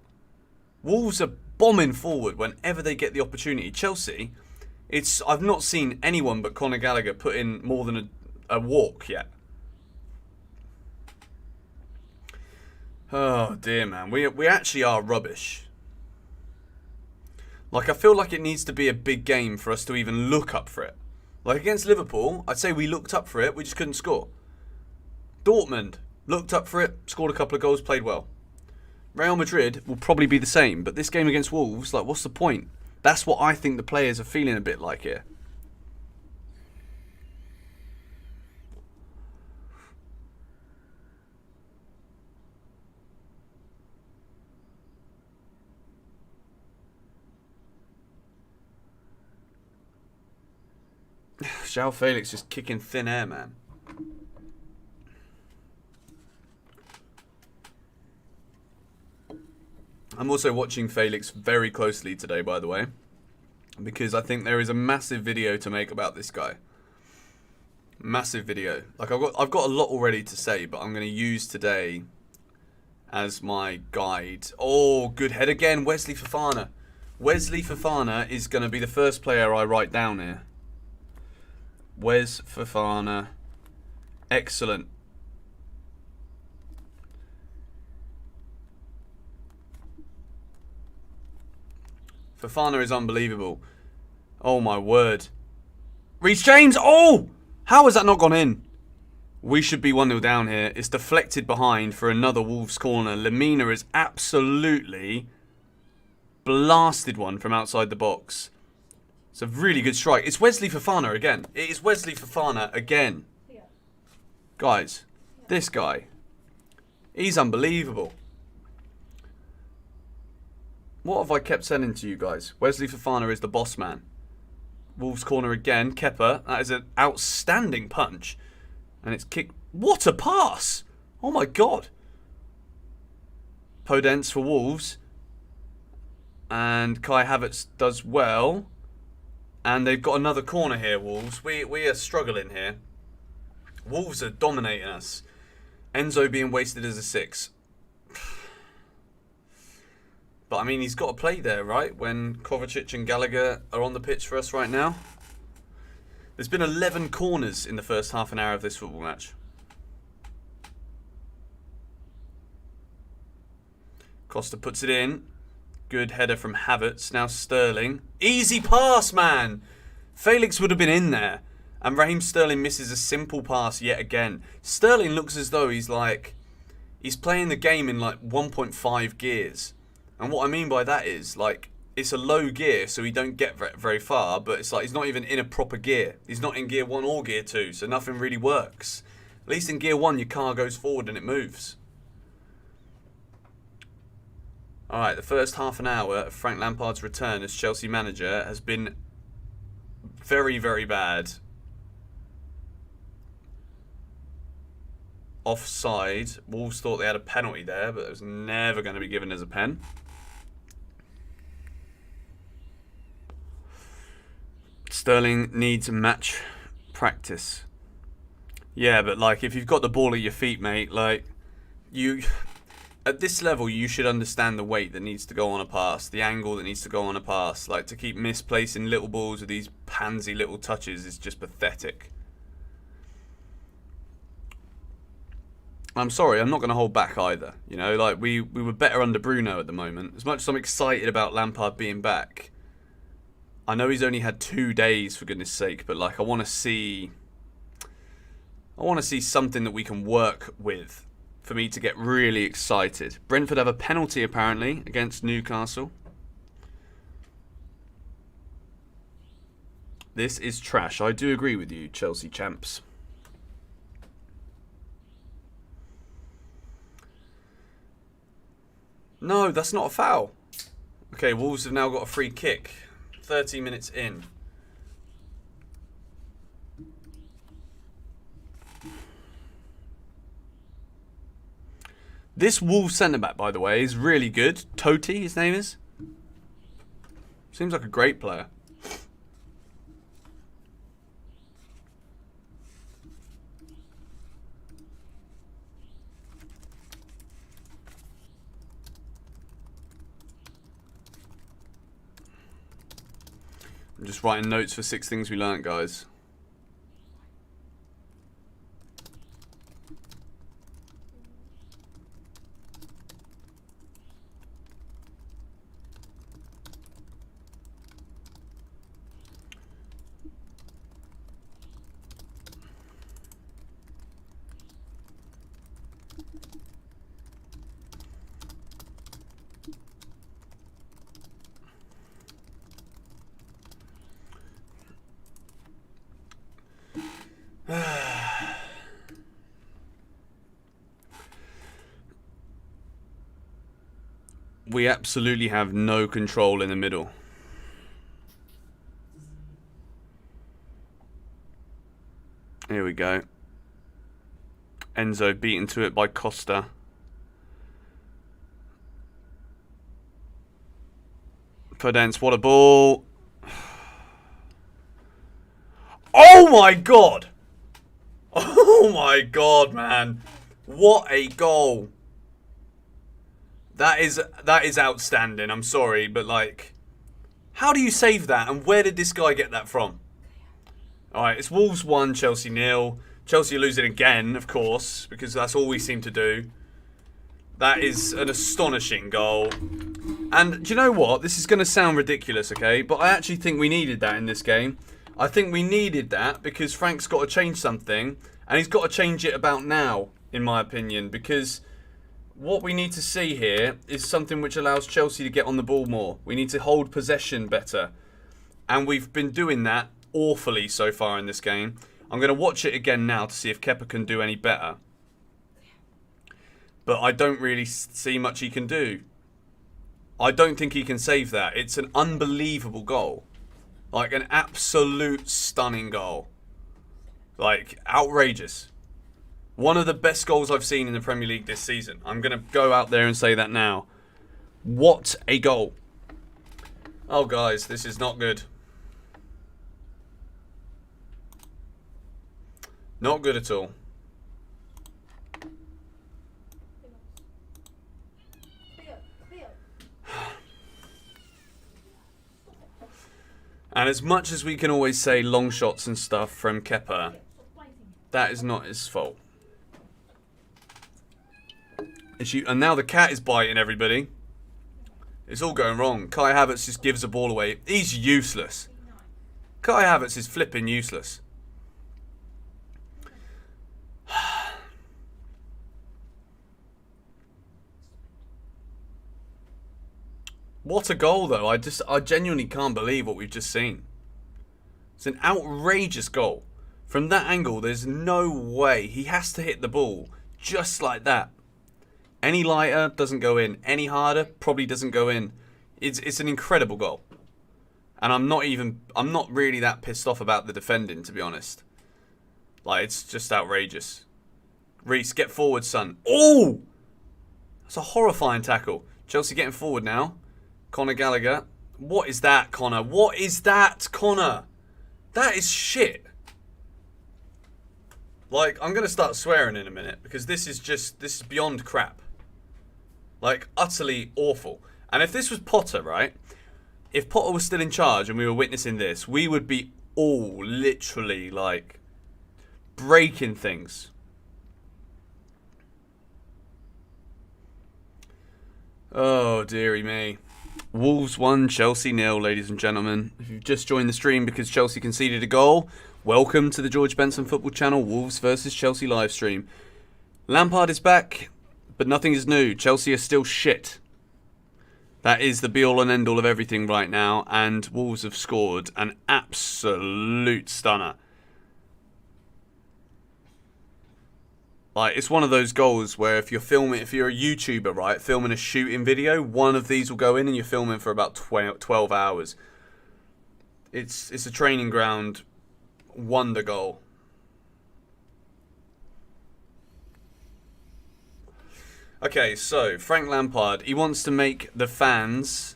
Wolves are bombing forward whenever they get the opportunity. Chelsea, I've not seen anyone but Conor Gallagher put in more than a walk yet. Oh dear, man. We actually are rubbish. Like, I feel like it needs to be a big game for us to even look up for it. Like, against Liverpool, I'd say we looked up for it, we just couldn't score. Dortmund, looked up for it, scored a couple of goals, played well. Real Madrid will probably be the same, but this game against Wolves, like, what's the point? That's what I think the players are feeling a bit like here. João Felix just kicking thin air, man. I'm also watching Felix very closely today, by the way, because I think there is a massive video to make about this guy. Massive video. Like, I've got a lot already to say, but I'm going to use today as my guide. Oh, good head again, Wesley Fofana. Wesley Fofana is going to be the first player I write down here. Wes Fofana. Excellent. Fofana is unbelievable. Oh my word. Reece James! Oh! How has that not gone in? We should be 1-0 down here. It's deflected behind for another Wolves corner. Lemina has absolutely blasted one from outside the box. It's a really good strike. It's Wesley Fofana again. It is Wesley Fofana again. Yeah. Guys, this guy, he's unbelievable. What have I kept sending to you guys? Wesley Fofana is the boss man. Wolves corner again. Kepa, that is an outstanding punch. And it's kicked. What a pass! Oh my god. Podence for Wolves. And Kai Havertz does well. And they've got another corner here, Wolves. We are struggling here. Wolves are dominating us. Enzo being wasted as a 6. But, I mean, he's got to play there, right? When Kovacic and Gallagher are on the pitch for us right now. There's been 11 corners in the first half an hour of this football match. Costa puts it in. Good header from Havertz. Now Sterling. Easy pass, man! Felix would have been in there. And Raheem Sterling misses a simple pass yet again. Sterling looks as though he's playing the game in like 1.5 gears. And what I mean by that is, like, it's a low gear, so he don't get very far, but it's like he's not even in a proper gear. He's not in gear 1 or gear 2, so nothing really works. At least in gear 1, your car goes forward and it moves. Alright, the first half an hour of Frank Lampard's return as Chelsea manager has been very, very bad. Offside. Wolves thought they had a penalty there, but it was never going to be given as a pen. Sterling needs match practice. Yeah, but like, if you've got the ball at your feet, mate, like, at this level, you should understand the weight that needs to go on a pass, the angle that needs to go on a pass. Like, to keep misplacing little balls with these pansy little touches is just pathetic. I'm sorry, I'm not going to hold back either. You know, like, we were better under Bruno at the moment. As much as I'm excited about Lampard being back, I know he's only had 2 days, for goodness sake, but like, I want to see something that we can work with for me to get really excited. Brentford have a penalty apparently against Newcastle. This is trash. I do agree with you, Chelsea champs. No, that's not a foul. Okay, Wolves have now got a free kick. 30 minutes in. This Wolves centre-back, by the way, is really good. Totti, his name is. Seems like a great player. I'm just writing notes for 6 things we learnt, guys. We absolutely have no control in the middle. Here we go. Enzo beaten to it by Costa. Podence, what a ball. Oh my god! Oh my god, man. What a goal. That is outstanding. I'm sorry, but like, how do you save that? And where did this guy get that from? Alright, it's Wolves 1, Chelsea 0. Chelsea are losing again, of course, because that's all we seem to do. That is an astonishing goal. And do you know what? This is going to sound ridiculous, okay? But I actually think we needed that in this game. I think we needed that because Frank's got to change something. And he's got to change it about now, in my opinion. Because what we need to see here is something which allows Chelsea to get on the ball more. We need to hold possession better. And we've been doing that awfully so far in this game. I'm going to watch it again now to see if Kepa can do any better. But I don't really see much he can do. I don't think he can save that. It's an unbelievable goal. Like an absolute stunning goal. Like outrageous. One of the best goals I've seen in the Premier League this season. I'm going to go out there and say that now. What a goal. Oh guys, this is not good. Not good at all. And as much as we can always say long shots and stuff from Kepa, that is not his fault. And now the cat is biting everybody. It's all going wrong. Kai Havertz just gives the ball away. He's useless. Kai Havertz is flipping useless. What a goal, though. I genuinely can't believe what we've just seen. It's an outrageous goal. From that angle, there's no way. He has to hit the ball just like that. Any lighter, doesn't go in. Any harder, probably doesn't go in. It's an incredible goal. And I'm not really that pissed off about the defending, to be honest. Like, it's just outrageous. Reece, get forward, son. Oh! That's a horrifying tackle. Chelsea getting forward now. Conor Gallagher. What is that, Conor? What is that, Conor? That is shit. Like, I'm going to start swearing in a minute because this is beyond crap. Like, utterly awful. And if this was Potter, right? If Potter was still in charge and we were witnessing this, we would be all literally, like, breaking things. Oh, dearie me. Wolves 1, Chelsea 0, ladies and gentlemen. If you've just joined the stream because Chelsea conceded a goal, welcome to the George Benson Football Channel Wolves versus Chelsea live stream. Lampard is back, but nothing is new. Chelsea are still shit. That is the be-all and end-all of everything right now, and Wolves have scored an absolute stunner. Like, it's one of those goals where if you're a YouTuber, right, filming a shooting video, one of these will go in and you're filming for about 12 hours. It's a training ground wonder goal. Okay, so Frank Lampard, he wants to make the fans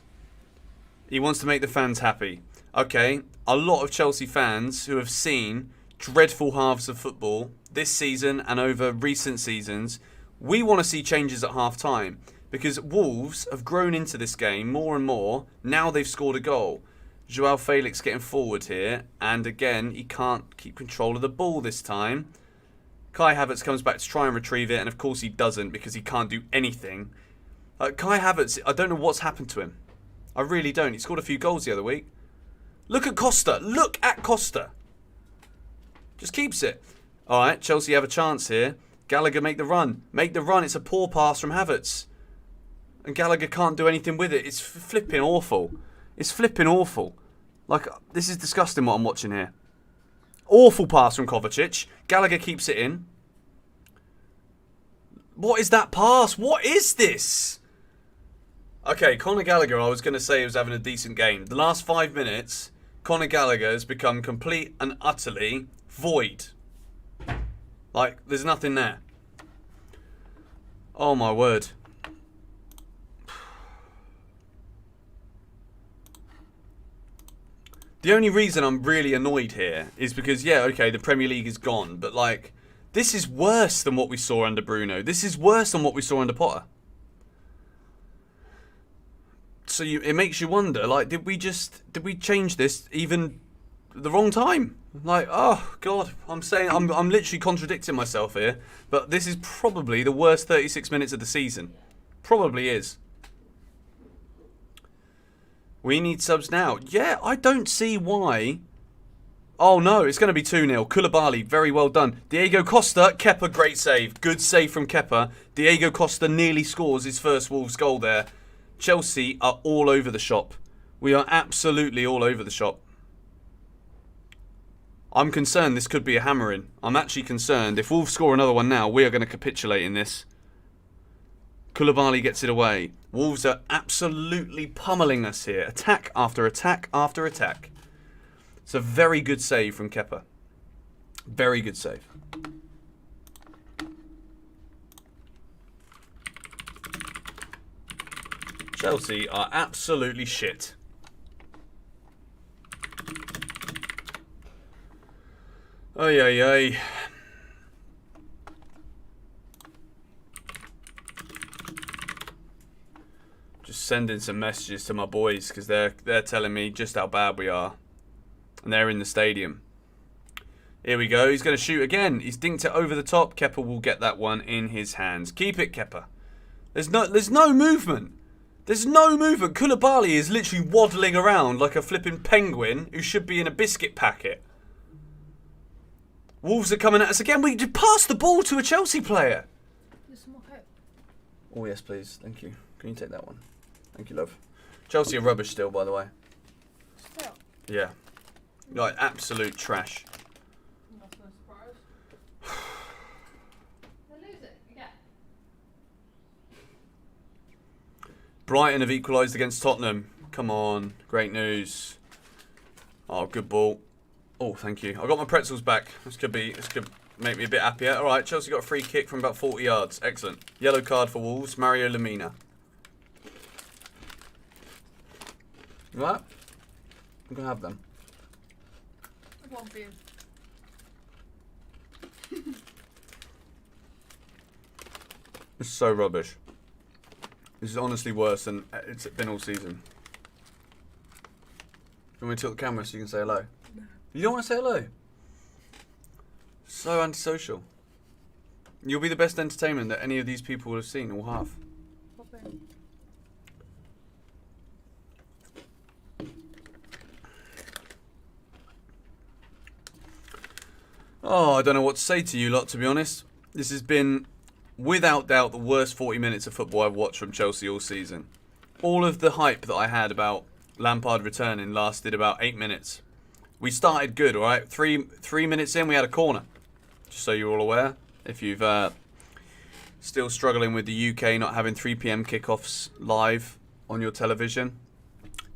happy. Okay, a lot of Chelsea fans who have seen dreadful halves of football this season and over recent seasons, we want to see changes at half time because Wolves have grown into this game more and more. Now they've scored a goal. Joao Felix getting forward here. And again, he can't keep control of the ball this time. Kai Havertz comes back to try and retrieve it. And of course he doesn't because he can't do anything. Kai Havertz, I don't know what's happened to him. I really don't. He scored a few goals the other week. Look at Costa. Look at Costa. Just keeps it. Alright, Chelsea have a chance here. Gallagher make the run. Make the run. It's a poor pass from Havertz. And Gallagher can't do anything with it. It's flipping awful. It's flipping awful. Like, this is disgusting what I'm watching here. Awful pass from Kovacic. Gallagher keeps it in. What is that pass? What is this? Okay, Conor Gallagher, I was going to say he was having a decent game. The last 5 minutes, Conor Gallagher has become complete and utterly void. Like, there's nothing there. Oh my word. The only reason I'm really annoyed here is because, yeah, okay, the Premier League is gone, but like, this is worse than what we saw under Bruno. This is worse than what we saw under Potter. So it makes you wonder, like, did we change this even the wrong time? Like, oh God, I'm literally contradicting myself here, but this is probably the worst 36 minutes of the season. Probably is. We need subs now. Yeah, I don't see why. Oh no, it's going to be 2-0. Koulibaly, very well done. Diego Costa, Kepa, great save. Good save from Kepa. Diego Costa nearly scores his first Wolves goal there. Chelsea are all over the shop. We are absolutely all over the shop. I'm concerned this could be a hammering. I'm actually concerned. If Wolves score another one now, we are going to capitulate in this. Koulibaly gets it away. Wolves are absolutely pummeling us here. Attack after attack after attack. It's a very good save from Kepa. Very good save. Chelsea are absolutely shit. Ay, ay, ay. Just sending some messages to my boys because they're telling me just how bad we are. And they're in the stadium. Here we go. He's going to shoot again. He's dinked it over the top. Kepa will get that one in his hands. Keep it, Kepa. There's no movement. There's no movement. Koulibaly is literally waddling around like a flipping penguin who should be in a biscuit packet. Wolves are coming at us again. We just passed the ball to a Chelsea player. Oh, yes, please. Thank you. Can you take that one? Thank you, love. Chelsea are rubbish still, by the way. Still? Yeah. Like, absolute trash. Not so surprised. They're losing again. Brighton have equalised against Tottenham. Come on. Great news. Oh, good ball. Oh, thank you. I got my pretzels back. This could make me a bit happier. All right, Chelsea got a free kick from about 40 yards. Excellent. Yellow card for Wolves. Mario Lemina. Right? I'm going to have them. One for you. This is so rubbish. This is honestly worse than it's been all season. Do you want me to tilt the camera so you can say hello? No. You don't want to say hello? So antisocial. You'll be the best entertainment that any of these people will have seen or have. Oh, I don't know what to say to you lot, to be honest. This has been, without doubt, the worst 40 minutes of football I've watched from Chelsea all season. All of the hype that I had about Lampard returning lasted about 8 minutes. We started good, all right? Three minutes in, we had a corner. Just so you're all aware. If you've still struggling with the UK not having 3 p.m. kickoffs live on your television.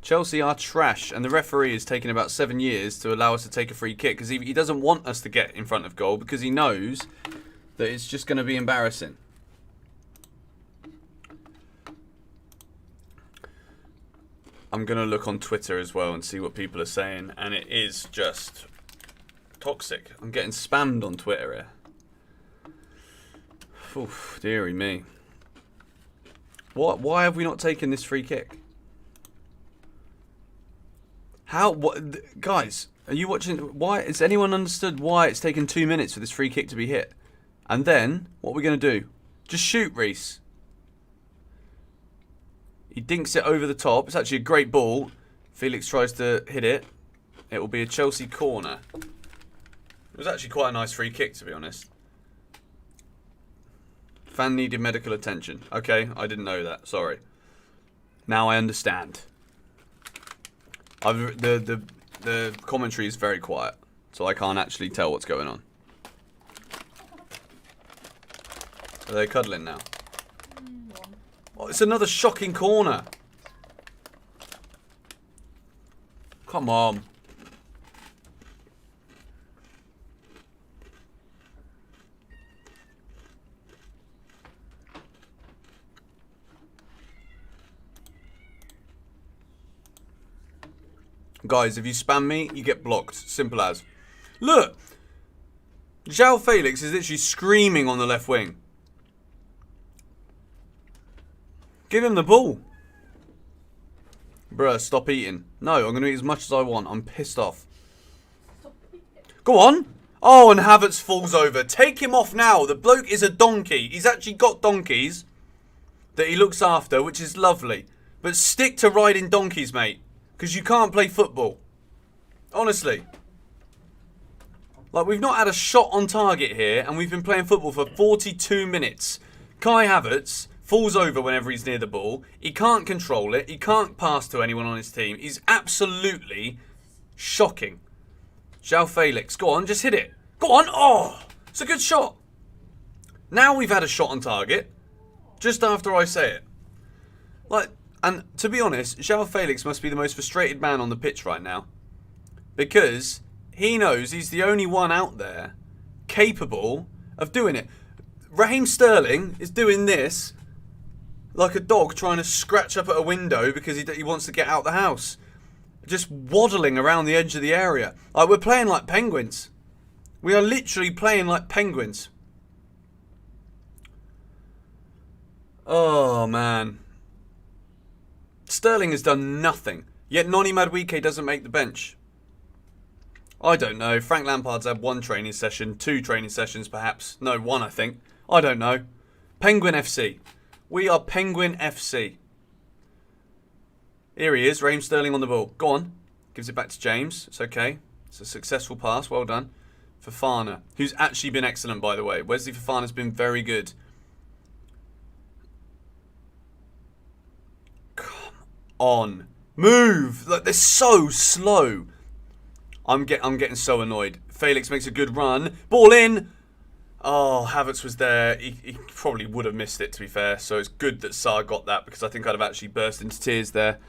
Chelsea are trash, and the referee is taking about 7 years to allow us to take a free kick because he doesn't want us to get in front of goal because he knows that it's just going to be embarrassing. I'm going to look on Twitter as well and see what people are saying, and it is just toxic. I'm getting spammed on Twitter here. Oof, dearie me. Why have we not taken this free kick? How? What? Guys, are you watching? Why? Has anyone understood why it's taken 2 minutes for this free kick to be hit? And then, what are we going to do? Just shoot, Reece. He dinks it over the top. It's actually a great ball. Felix tries to hit it. It will be a Chelsea corner. It was actually quite a nice free kick, to be honest. Fan needed medical attention. Okay, I didn't know that. Sorry. Now I understand. The commentary is very quiet, so I can't actually tell what's going on. Are they cuddling now? Oh, it's another shocking corner. Come on. Guys, if you spam me, you get blocked. Simple as. Look! João Felix is literally screaming on the left wing. Give him the ball. Bruh, stop eating. No, I'm going to eat as much as I want. I'm pissed off. Go on. Oh, and Havertz falls over. Take him off now. The bloke is a donkey. He's actually got donkeys that he looks after, which is lovely. But stick to riding donkeys, mate. Because you can't play football. Honestly. Like, we've not had a shot on target here, and we've been playing football for 42 minutes. Kai Havertz falls over whenever he's near the ball. He can't control it. He can't pass to anyone on his team. He's absolutely shocking. João Felix, go on, just hit it. Go on. Oh, it's a good shot. Now we've had a shot on target. Just after I say it. Like, and to be honest, João Felix must be the most frustrated man on the pitch right now. Because he knows he's the only one out there capable of doing it. Raheem Sterling is doing this like a dog trying to scratch up at a window because he wants to get out the house. Just waddling around the edge of the area. Like, we're playing like penguins. We are literally playing like penguins. Oh, man. Sterling has done nothing. Yet Noni Madueke doesn't make the bench. I don't know. Frank Lampard's had 1 training session, 2 training sessions perhaps. No, 1 I think. I don't know. Penguin FC. We are Penguin FC. Here he is, Raheem Sterling on the ball. Go on. Gives it back to James. It's okay. It's a successful pass. Well done. Fofana, who's actually been excellent, by the way. Wesley Fofana's been very good. Come on. Move. Like, they're so slow. I'm getting so annoyed. Felix makes a good run. Ball in. Oh, Havertz was there. He probably would have missed it, to be fair. So it's good that Sarr got that, because I think I'd have actually burst into tears there.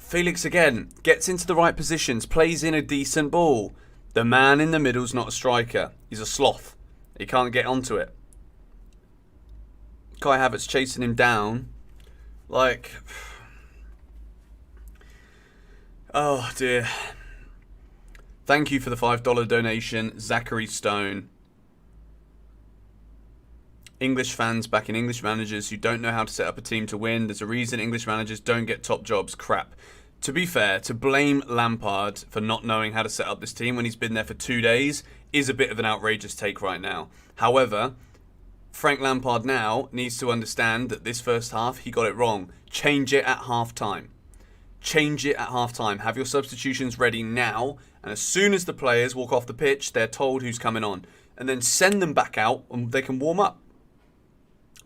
Felix again gets into the right positions, plays in a decent ball. The man in the middle's not a striker. He's a sloth. He can't get onto it. Kai Havertz chasing him down. Like, oh dear. Thank you for the $5 donation, Zachary Stone. English fans backing English managers who don't know how to set up a team to win. There's a reason English managers don't get top jobs. Crap. To be fair, to blame Lampard for not knowing how to set up this team when he's been there for 2 days is a bit of an outrageous take right now. However, Frank Lampard now needs to understand that this first half, he got it wrong. Change it at half-time. Change it at half-time. Have your substitutions ready now, and as soon as the players walk off the pitch, they're told who's coming on. And then send them back out and they can warm up.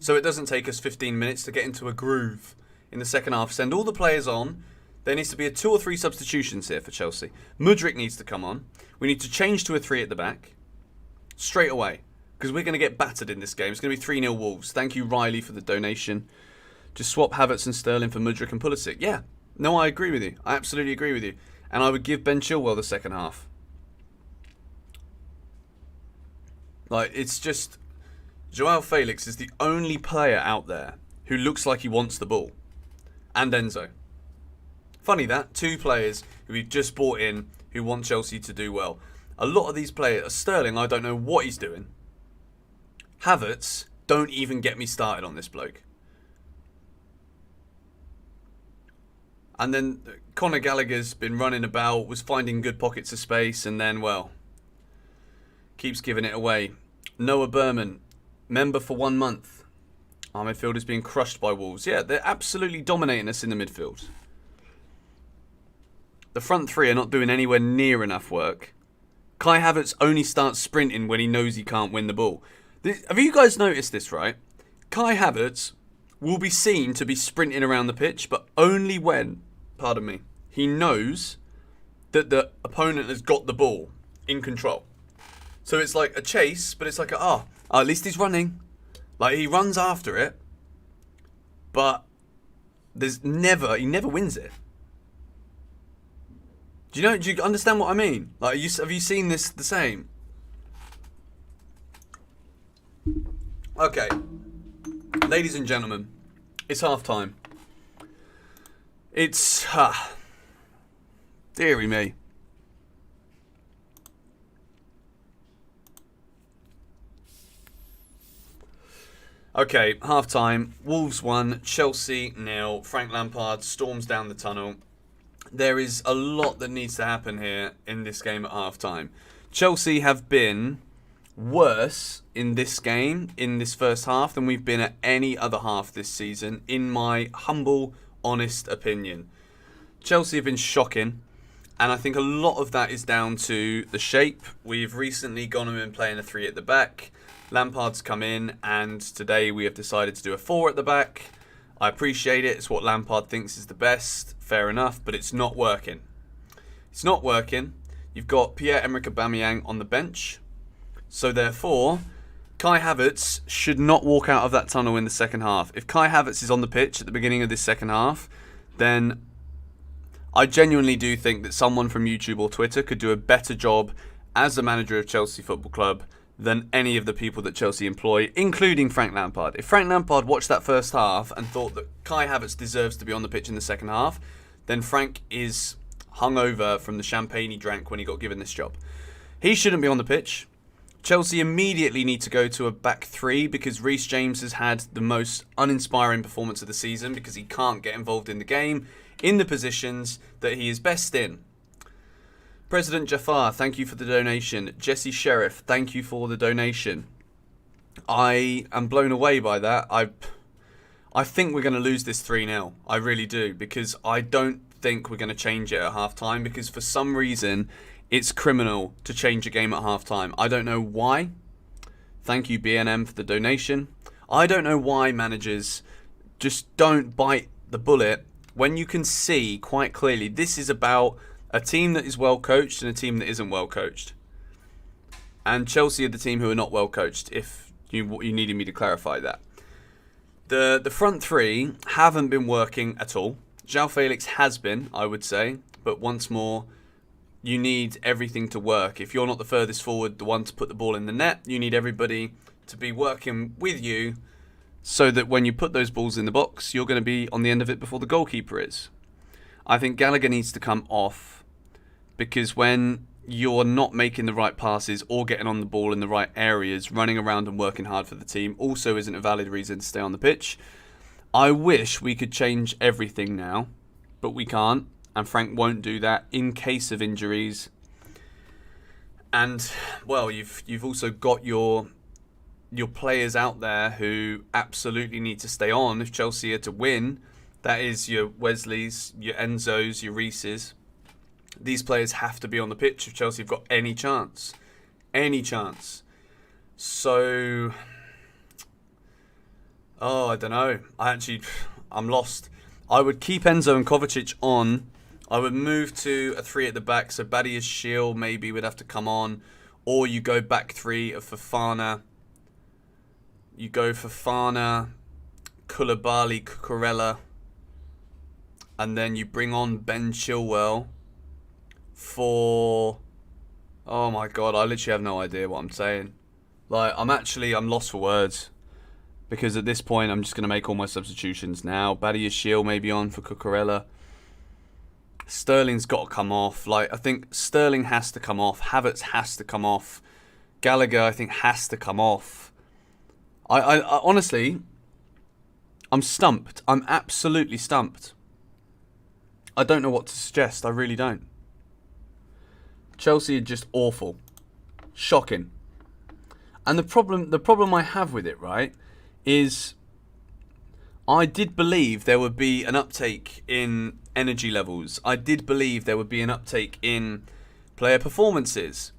So it doesn't take us 15 minutes to get into a groove in the second half. Send all the players on. There needs to be 2 or 3 substitutions here for Chelsea. Mudryk needs to come on. We need to change to a 3 at the back. Straight away. Because we're going to get battered in this game. It's going to be 3-0 Wolves. Thank you, Riley, for the donation. Just swap Havertz and Sterling for Mudryk and Pulisic. Yeah. No, I agree with you. I absolutely agree with you. And I would give Ben Chilwell the second half. Like, it's just... João Felix is the only player out there who looks like he wants the ball. And Enzo. Funny that. 2 players who we've just bought in who want Chelsea to do well. A lot of these players... Sterling, I don't know what he's doing. Havertz, don't even get me started on this bloke. And then Conor Gallagher's been running about, was finding good pockets of space, and then, well, keeps giving it away. Noah Berman, member for 1 month. Our midfield is being crushed by Wolves. Yeah, they're absolutely dominating us in the midfield. The front three are not doing anywhere near enough work. Kai Havertz only starts sprinting when he knows he can't win the ball. Have you guys noticed this, right? Kai Havertz will be seen to be sprinting around the pitch, but only when, he knows that the opponent has got the ball in control. So it's like a chase, but it's like, at least he's running. Like, he runs after it, but he never wins it. Do you understand what I mean? Like, have you seen this the same? Okay, ladies and gentlemen, it's half time. It's dearie me. Okay, half time. Wolves 1, Chelsea 0. Frank Lampard storms down the tunnel. There is a lot that needs to happen here in this game at half time. Chelsea have been worse in this game, in this first half, than we've been at any other half this season, in my humble, honest opinion. Chelsea have been shocking, and I think a lot of that is down to the shape. We've recently gone and been playing a 3 at the back. Lampard's come in, and today we have decided to do a 4 at the back. I appreciate it. It's what Lampard thinks is the best. Fair enough, but it's not working. It's not working. You've got Pierre-Emerick Aubameyang on the bench. So therefore, Kai Havertz should not walk out of that tunnel in the second half. If Kai Havertz is on the pitch at the beginning of this second half, then I genuinely do think that someone from YouTube or Twitter could do a better job as the manager of Chelsea Football Club than any of the people that Chelsea employ, including Frank Lampard. If Frank Lampard watched that first half and thought that Kai Havertz deserves to be on the pitch in the second half, then Frank is hungover from the champagne he drank when he got given this job. He shouldn't be on the pitch. Chelsea immediately need to go to a back 3 because Reece James has had the most uninspiring performance of the season because he can't get involved in the game in the positions that he is best in. President Jafar, thank you for the donation. Jesse Sheriff, thank you for the donation. I am blown away by that. I think we're going to lose this 3-0. I really do, because I don't think we're going to change it at half-time, because for some reason it's criminal to change a game at half-time. I don't know why. Thank you, BNM, for the donation. I don't know why managers just don't bite the bullet when you can see quite clearly this is about a team that is well coached and a team that isn't well coached. And Chelsea are the team who are not well coached, if you needed me to clarify that. The front 3 haven't been working at all. João Felix has been, I would say, but once more, you need everything to work. If you're not the furthest forward, the one to put the ball in the net, you need everybody to be working with you so that when you put those balls in the box, you're going to be on the end of it before the goalkeeper is. I think Gallagher needs to come off, because when you're not making the right passes or getting on the ball in the right areas, running around and working hard for the team also isn't a valid reason to stay on the pitch. I wish we could change everything now, but we can't, and Frank won't do that in case of injuries. And, well, you've also got your players out there who absolutely need to stay on if Chelsea are to win. That is your Wesleys, your Enzos, your Reeses. These players have to be on the pitch if Chelsea have got any chance. Any chance. So, I don't know. I'm lost. I would keep Enzo and Kovacic on. I would move to a 3 at the back. So Badia's Shield maybe would have to come on. Or you go back 3 of Fofana. You go Fofana, Koulibaly, Cucurella. And then you bring on Ben Chilwell for... Oh my God, I literally have no idea what I'm saying. Like, I'm lost for words. Because at this point, I'm just going to make all my substitutions now. Badia's Shield maybe on for Cucurella. Sterling's got to come off. Like, I think Sterling has to come off. Havertz has to come off. Gallagher, I think, has to come off. I honestly, I'm stumped. I'm absolutely stumped. I don't know what to suggest. I really don't. Chelsea are just awful. Shocking. And the problem I have with it, right, is I did believe there would be an uptake in energy levels. I did believe there would be an uptake in player performances.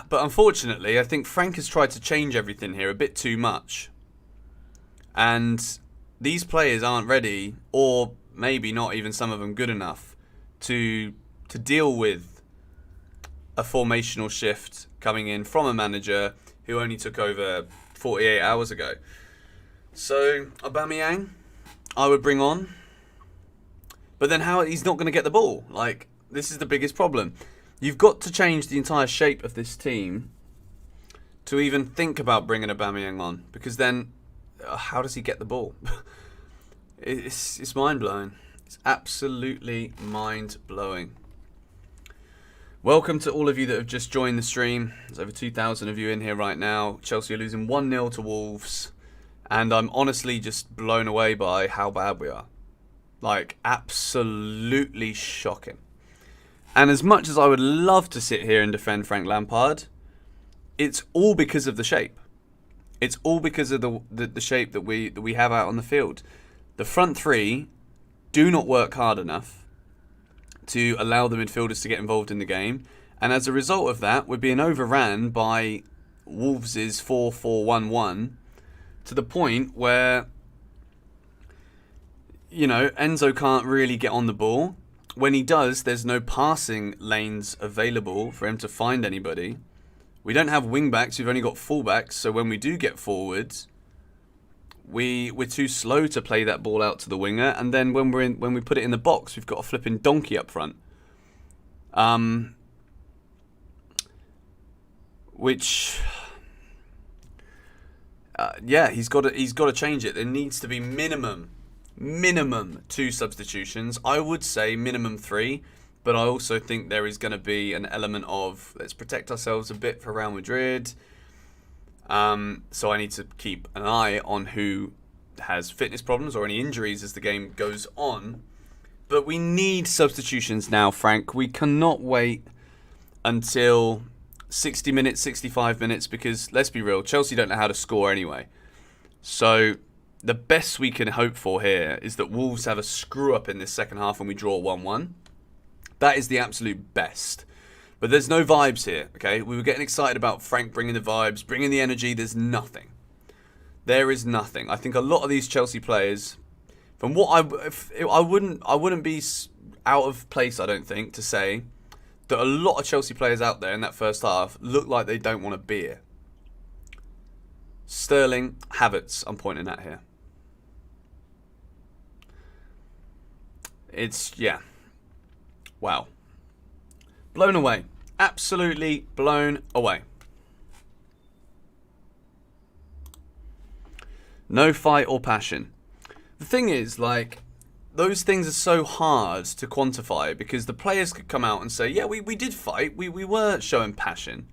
But unfortunately, I think Frank has tried to change everything here a bit too much. And these players aren't ready, or maybe not even some of them good enough, to deal with a formational shift coming in from a manager who only took over 48 hours ago. So, Aubameyang, I would bring on. But then he's not going to get the ball. Like, this is the biggest problem. You've got to change the entire shape of this team to even think about bringing Aubameyang on. Because then, how does he get the ball? It's mind-blowing. It's absolutely mind-blowing. Welcome to all of you that have just joined the stream. There's over 2,000 of you in here right now. Chelsea are losing 1-0 to Wolves. And I'm honestly just blown away by how bad we are. Like, absolutely shocking. And as much as I would love to sit here and defend Frank Lampard, it's all because of the shape. It's all because of the shape that we have out on the field. The front three do not work hard enough to allow the midfielders to get involved in the game. And as a result of that, we're being overran by Wolves' 4-4-1-1 to the point where, you know, Enzo can't really get on the ball. When he does, there's no passing lanes available for him to find anybody. We don't have wing-backs, we've only got full-backs, so when we do get forwards, we're too slow to play that ball out to the winger, and then when we put it in the box, we've got a flipping donkey up front. Yeah, he's got to change it. There needs to be minimum 2 substitutions. I would say minimum 3, but I also think there is going to be an element of let's protect ourselves a bit for Real Madrid. So I need to keep an eye on who has fitness problems or any injuries as the game goes on. But we need substitutions now, Frank. We cannot wait until 60 minutes, 65 minutes, because let's be real, Chelsea don't know how to score anyway. So the best we can hope for here is that Wolves have a screw up in this second half and we draw 1-1. That is the absolute best. But there's no vibes here, okay? We were getting excited about Frank bringing the vibes, bringing the energy. There's nothing. There is nothing. I think a lot of these Chelsea players, from what I wouldn't be out of place, I don't think, to say that a lot of Chelsea players out there in that first half look like they don't want to be here. Sterling, Havertz, I'm pointing at here. Yeah. Wow. Blown away. Absolutely blown away. No fight or passion. The thing is, like, those things are so hard to quantify because the players could come out and say, yeah, we did fight. We were showing passion.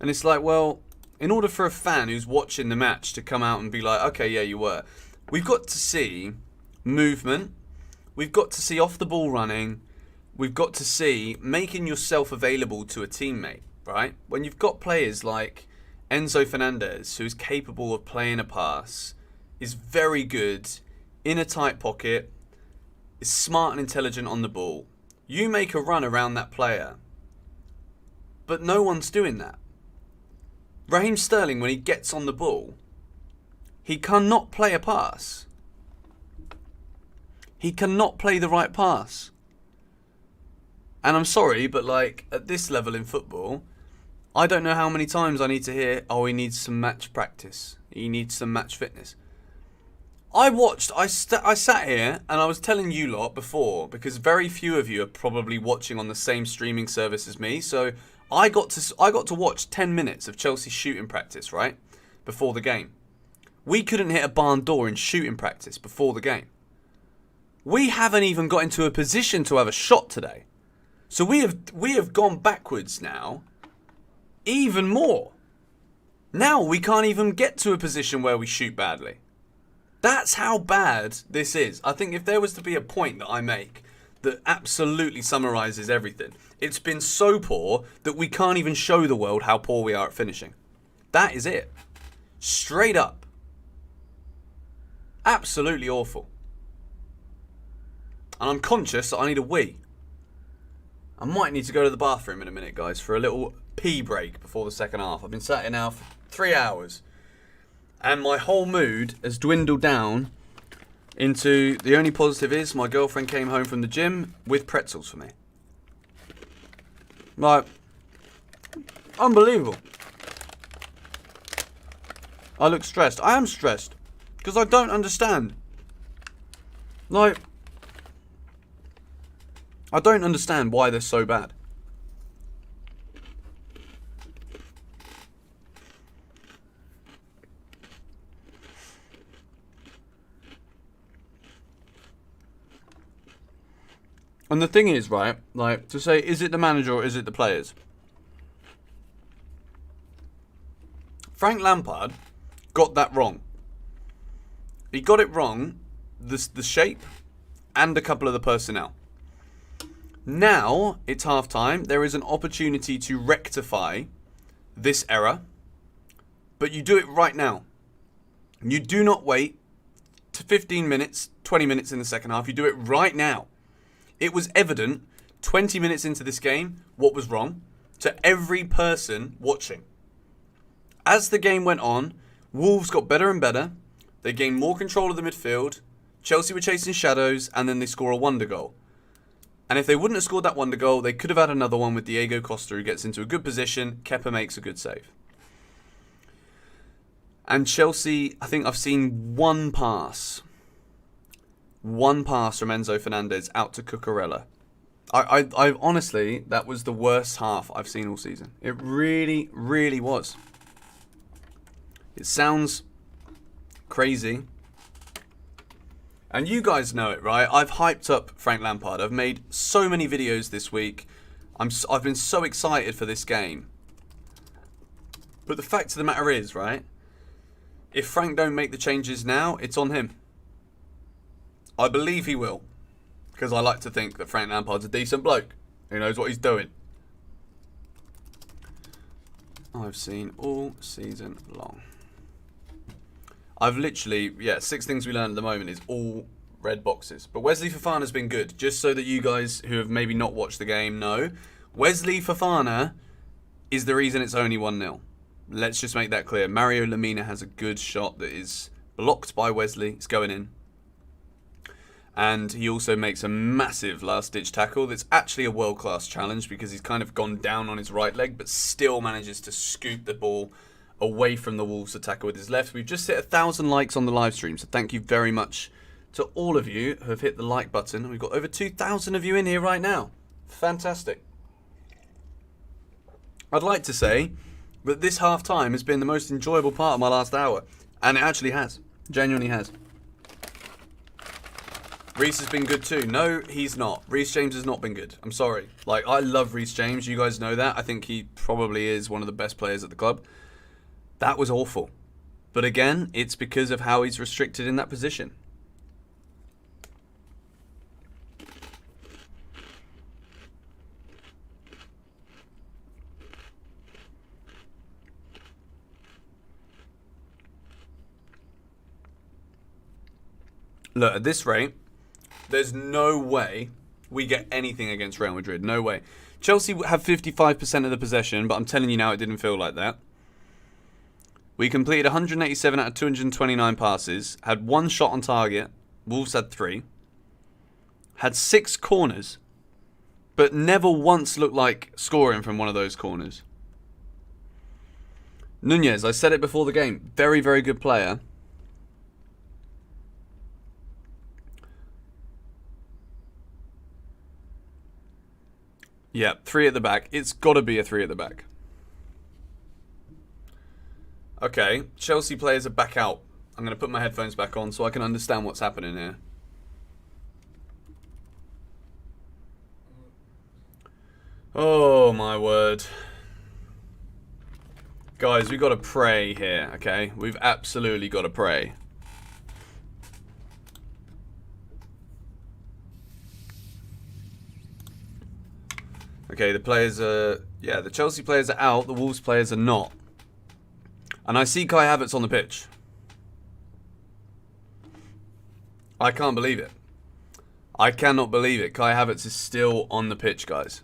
And it's like, well, in order for a fan who's watching the match to come out and be like, okay, yeah, you were. We've got to see movement. We've got to see off the ball running. We've got to see making yourself available to a teammate, right? When you've got players like Enzo Fernandez, who's capable of playing a pass, is very good in a tight pocket, is smart and intelligent on the ball. You make a run around that player, but no one's doing that. Raheem Sterling, when he gets on the ball, he cannot play a pass. He cannot play the right pass. And I'm sorry, but like at this level in football, I don't know how many times I need to hear, oh, he needs some match practice. He needs some match fitness. I sat here and I was telling you lot before, because very few of you are probably watching on the same streaming service as me. So I got to watch 10 minutes of Chelsea shooting practice, right? Before the game. We couldn't hit a barn door in shooting practice before the game. We haven't even got into a position to have a shot today. So we have gone backwards now, even more. Now we can't even get to a position where we shoot badly. That's how bad this is. I think if there was to be a point that I make that absolutely summarises everything. It's been so poor that we can't even show the world how poor we are at finishing. That is it. Straight up. Absolutely awful. And I'm conscious that I need a wee. I might need to go to the bathroom in a minute, guys, for a little pee break before the second half. I've been sat here now for 3 hours. And my whole mood has dwindled down into the only positive is my girlfriend came home from the gym with pretzels for me. Like, unbelievable. I look stressed. I am stressed because I don't understand. Like, I don't understand why they're so bad. And the thing is, right, like, to say, is it the manager or is it the players? Frank Lampard got that wrong. He got it wrong, the shape and a couple of the personnel. Now, it's half-time. There is an opportunity to rectify this error. But you do it right now. You do not wait to 15 minutes, 20 minutes in the second half. You do it right now. It was evident 20 minutes into this game what was wrong to every person watching. As the game went on, Wolves got better and better. They gained more control of the midfield. Chelsea were chasing shadows, and then they score a wonder goal. And if they wouldn't have scored that wonder goal, they could have had another one with Diego Costa, who gets into a good position. Kepa makes a good save. And Chelsea, I think I've seen one pass from Enzo Fernandez out to Cucurella. I honestly, that was the worst half I've seen all season. It really, really was. It sounds crazy. And you guys know it, right? I've hyped up Frank Lampard. I've made so many videos this week. I've been so excited for this game. But the fact of the matter is, right? If Frank don't make the changes now, it's on him. I believe he will. Because I like to think that Frank Lampard's a decent bloke. Who knows what he's doing. I've seen all season long. I've literally, 6 things we learned at the moment is all red boxes. But Wesley Fofana's been good. Just so that you guys who have maybe not watched the game know. Wesley Fofana is the reason it's only 1-0. Let's just make that clear. Mario Lemina has a good shot that is blocked by Wesley. It's going in. And he also makes a massive last-ditch tackle that's actually a world-class challenge because he's kind of gone down on his right leg but still manages to scoop the ball away from the Wolves attacker with his left. We've just hit 1,000 likes on the live stream, so thank you very much to all of you who have hit the like button. We've got over 2,000 of you in here right now. Fantastic. I'd like to say that this half-time has been the most enjoyable part of my last hour. And it actually has. Genuinely has. Reece has been good too. No, he's not. Reece James has not been good. I'm sorry. Like, I love Reece James. You guys know that. I think he probably is one of the best players at the club. That was awful. But again, it's because of how he's restricted in that position. Look, at this rate, there's no way we get anything against Real Madrid. No way. Chelsea have 55% of the possession, but I'm telling you now it didn't feel like that. We completed 187 out of 229 passes, had 1 shot on target. Wolves had 3. Had 6 corners, but never once looked like scoring from one of those corners. Nunez, I said it before the game, very, very good player. Yeah, 3 at the back. It's got to be a 3 at the back. Okay, Chelsea players are back out. I'm going to put my headphones back on so I can understand what's happening here. Oh, my word. Guys, we've got to pray here, okay? We've absolutely got to pray. Okay, the players are... Yeah, the Chelsea players are out. The Wolves players are not. And I see Kai Havertz on the pitch. I can't believe it. I cannot believe it. Kai Havertz is still on the pitch, guys.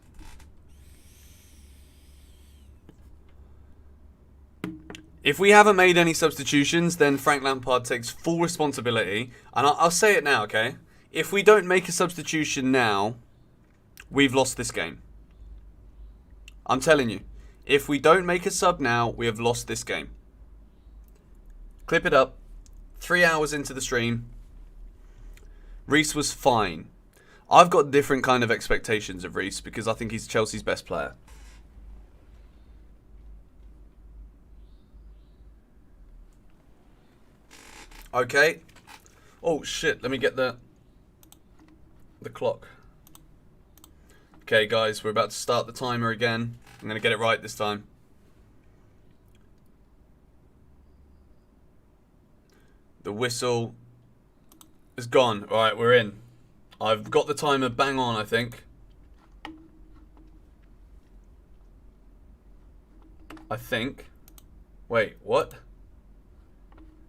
If we haven't made any substitutions, then Frank Lampard takes full responsibility. And I'll say it now, okay? If we don't make a substitution now, we've lost this game. I'm telling you. If we don't make a sub now, we have lost this game. Clip it up. 3 hours into the stream. Reece was fine. I've got different kind of expectations of Reece because I think he's Chelsea's best player. Okay. Oh shit, let me get the clock. Okay guys, we're about to start the timer again. I'm going to get it right this time. The whistle is gone. Alright, we're in. I've got the timer bang on, I think. Wait, what?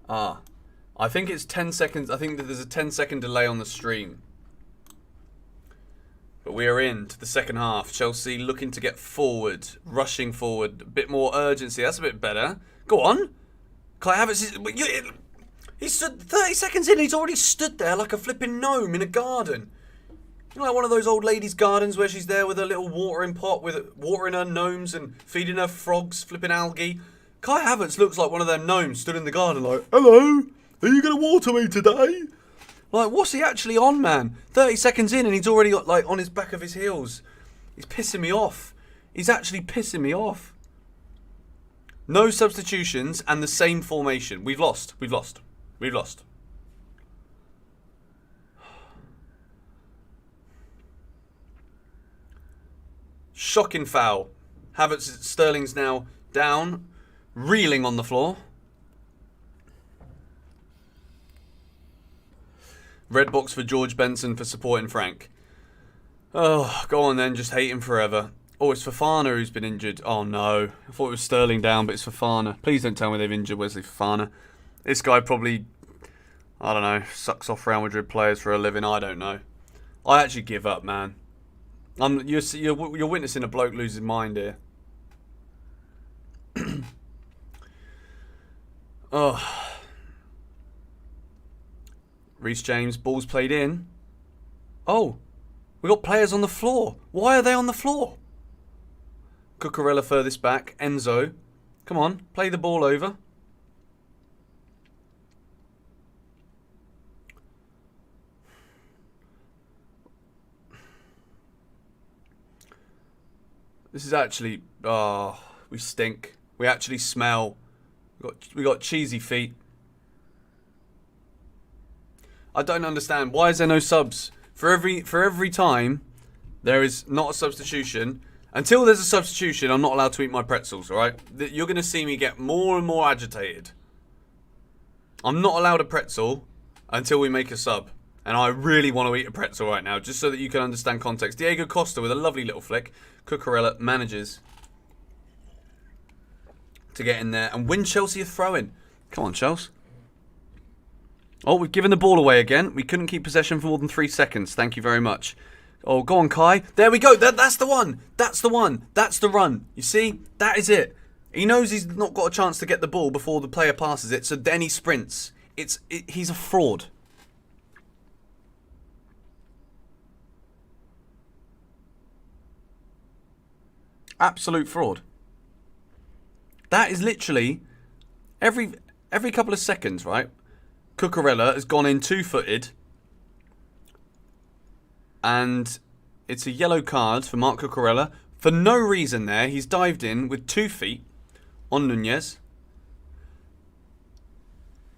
I think it's 10 seconds. I think that there's a 10-second delay on the stream. But we are into the second half. Chelsea looking to get forward, rushing forward, a bit more urgency. That's a bit better. Go on. Kai Havertz. He stood 30 seconds in. He's already stood there like a flipping gnome in a garden. You know, like one of those old ladies' gardens where she's there with her little watering pot, with watering her gnomes and feeding her frogs, flipping algae. Kai Havertz looks like one of them gnomes stood in the garden like, hello, are you going to water me today? Like, what's he actually on, man? 30 seconds in and he's already got, like, on his back of his heels. He's pissing me off. He's actually pissing me off. No substitutions and the same formation. We've lost. We've lost. We've lost. Shocking foul. Sterling's now down, reeling on the floor. Red box for George Benson for supporting Frank. Oh, go on then, just hate him forever. Oh, it's Fofana who's been injured. Oh no, I thought it was Sterling down, but it's Fofana. Please don't tell me they've injured Wesley Fofana. This guy probably, I don't know, sucks off Real Madrid players for a living. I don't know. I actually give up, man. You're witnessing a bloke lose his mind here. Oh. Reece James, ball's played in. Oh, we got players on the floor. Why are they on the floor? Cucurella furthest back. Enzo, come on, play the ball over. This is actually, we stink. We actually smell. We got cheesy feet. I don't understand. Why is there no subs? For every time there is not a substitution. Until there's a substitution, I'm not allowed to eat my pretzels, alright? You're going to see me get more and more agitated. I'm not allowed a pretzel until we make a sub. And I really want to eat a pretzel right now, just so that you can understand context. Diego Costa with a lovely little flick. Cucurella manages to get in there and win Chelsea a throw-in. Come on, Chelsea. Oh, we've given the ball away again. We couldn't keep possession for more than 3 seconds. Thank you very much. Oh, go on, Kai. There we go. That's the one. That's the one. That's the run. You see? That is it. He knows he's not got a chance to get the ball before the player passes it, so then he sprints. He's a fraud. Absolute fraud. That is literally every couple of seconds, right? Cucurella has gone in two-footed, and it's a yellow card for Marc Cucurella. For no reason there, he's dived in with 2 feet on Nunez.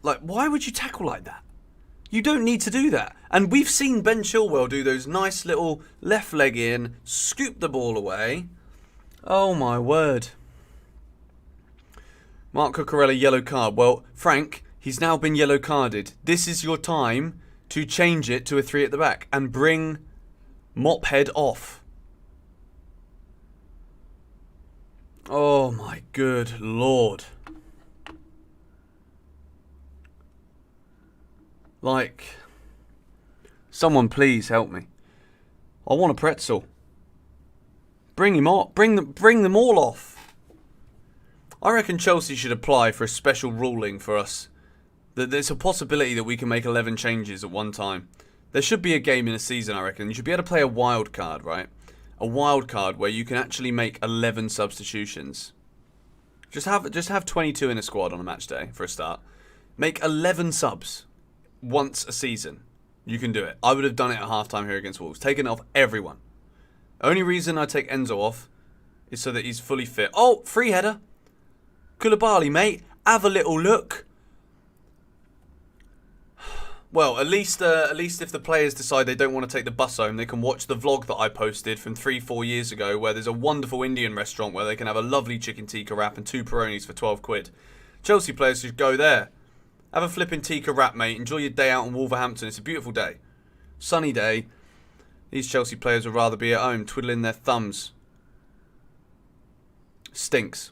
Like, why would you tackle like that? You don't need to do that. And we've seen Ben Chilwell do those nice little left leg in, scoop the ball away. Oh my word. Marc Cucurella, yellow card. Well, Frank, he's now been yellow carded. This is your time to change it to a 3 at the back and bring Mophead off. Oh my good lord. Like, someone please help me. I want a pretzel. Bring him off. Bring them all off. I reckon Chelsea should apply for a special ruling for us. That there's a possibility that we can make 11 changes at one time. There should be a game in a season, I reckon. You should be able to play a wild card, right? A wild card where you can actually make 11 substitutions. Just have 22 in a squad on a match day for a start. Make 11 subs once a season. You can do it. I would have done it at halftime here against Wolves. Taken off everyone. Only reason I take Enzo off is so that he's fully fit. Oh, free header. Koulibaly, mate. Have a little look. Well, at least if the players decide they don't want to take the bus home, they can watch the vlog that I posted from 3-4 years ago where there's a wonderful Indian restaurant where they can have a lovely chicken tikka wrap and 2 Peronis for 12 quid. Chelsea players should go there. Have a flipping tikka wrap, mate. Enjoy your day out in Wolverhampton. It's a beautiful day. Sunny day. These Chelsea players would rather be at home twiddling their thumbs. Stinks.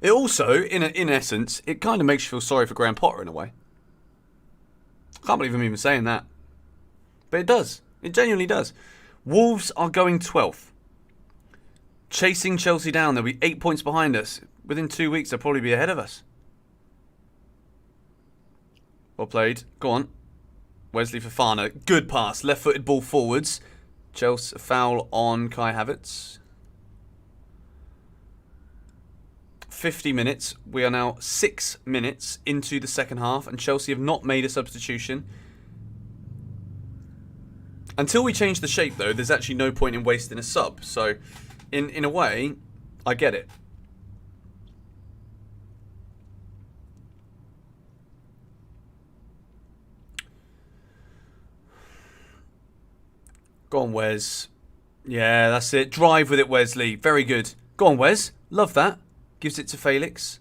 It also, in essence, it kind of makes you feel sorry for Graham Potter in a way. I can't believe I'm even saying that. But it does. It genuinely does. Wolves are going 12th. Chasing Chelsea down. They'll be 8 points behind us. Within 2 weeks, they'll probably be ahead of us. Well played. Go on. Wesley Fofana. Good pass. Left-footed ball forwards. Chelsea foul on Kai Havertz. 50 minutes. We are now 6 minutes into the second half and Chelsea have not made a substitution. Until we change the shape though, there's actually no point in wasting a sub. So, in a way, I get it. Go on, Wes. Yeah, that's it. Drive with it, Wesley. Very good. Go on, Wes. Love that. Gives it to Felix.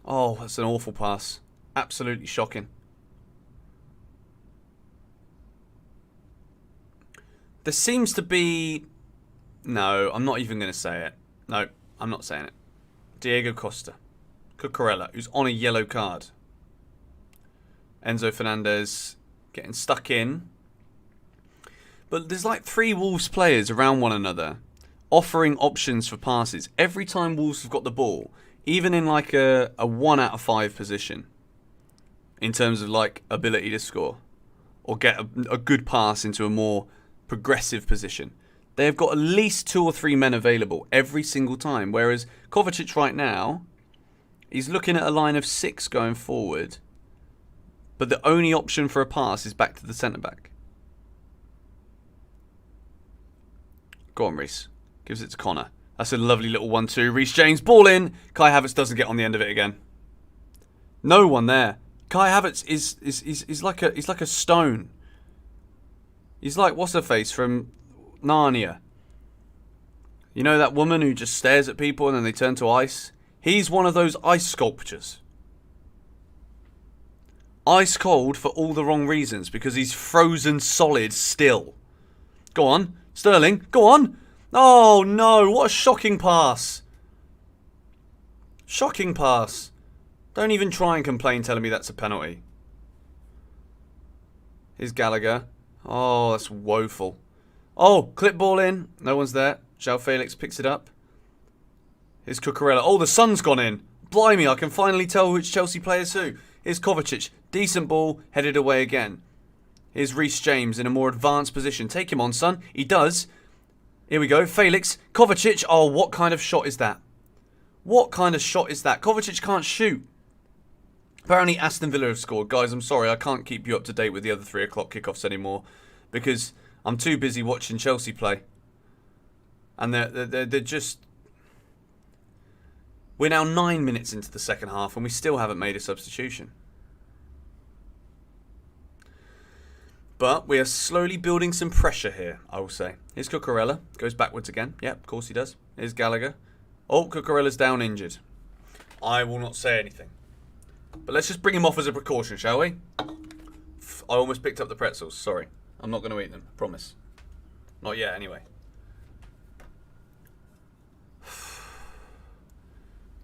Oh, that's an awful pass. Absolutely shocking. There seems to be... No, I'm not even going to say it. No, I'm not saying it. Diego Costa. Cucurella, who's on a yellow card. Enzo Fernandez getting stuck in. But there's like 3 Wolves players around one another offering options for passes. Every time Wolves have got the ball, even in like a 1 out of 5 position, in terms of like ability to score, or get a good pass into a more progressive position, they've got at least 2 or 3 men available every single time. Whereas Kovacic right now, he's looking at a line of 6 going forward, but the only option for a pass is back to the centre-back. Go on, Reece. Gives it to Connor. That's a lovely little 1-2. Reece James, ball in. Kai Havertz doesn't get on the end of it again. No one there. Kai Havertz is like a stone. He's like, what's her face from Narnia? You know that woman who just stares at people and then they turn to ice? He's one of those ice sculptures. Ice cold for all the wrong reasons because he's frozen solid still. Go on. Sterling, go on. Oh no, what a shocking pass. Shocking pass. Don't even try and complain telling me that's a penalty. Here's Gallagher. Oh, that's woeful. Oh, clip ball in. No one's there. João Felix picks it up. Here's Cucurella. Oh, the sun's gone in. Blimey, I can finally tell which Chelsea player's who. Here's Kovacic. Decent ball, headed away again. Here's Reece James in a more advanced position. Take him on, son. He does. Here we go. Felix. Kovacic. Oh, what kind of shot is that? What kind of shot is that? Kovacic can't shoot. Apparently Aston Villa have scored. Guys, I'm sorry. I can't keep you up to date with the other 3 o'clock kickoffs anymore. Because I'm too busy watching Chelsea play. And they're just... We're now 9 minutes into the second half and we still haven't made a substitution. But we are slowly building some pressure here, I will say. Here's Cucurella. Goes backwards again. Yep, of course he does. Here's Gallagher. Oh, Cucurella's down injured. I will not say anything. But let's just bring him off as a precaution, shall we? I almost picked up the pretzels. Sorry. I'm not going to eat them. Promise. Not yet, anyway.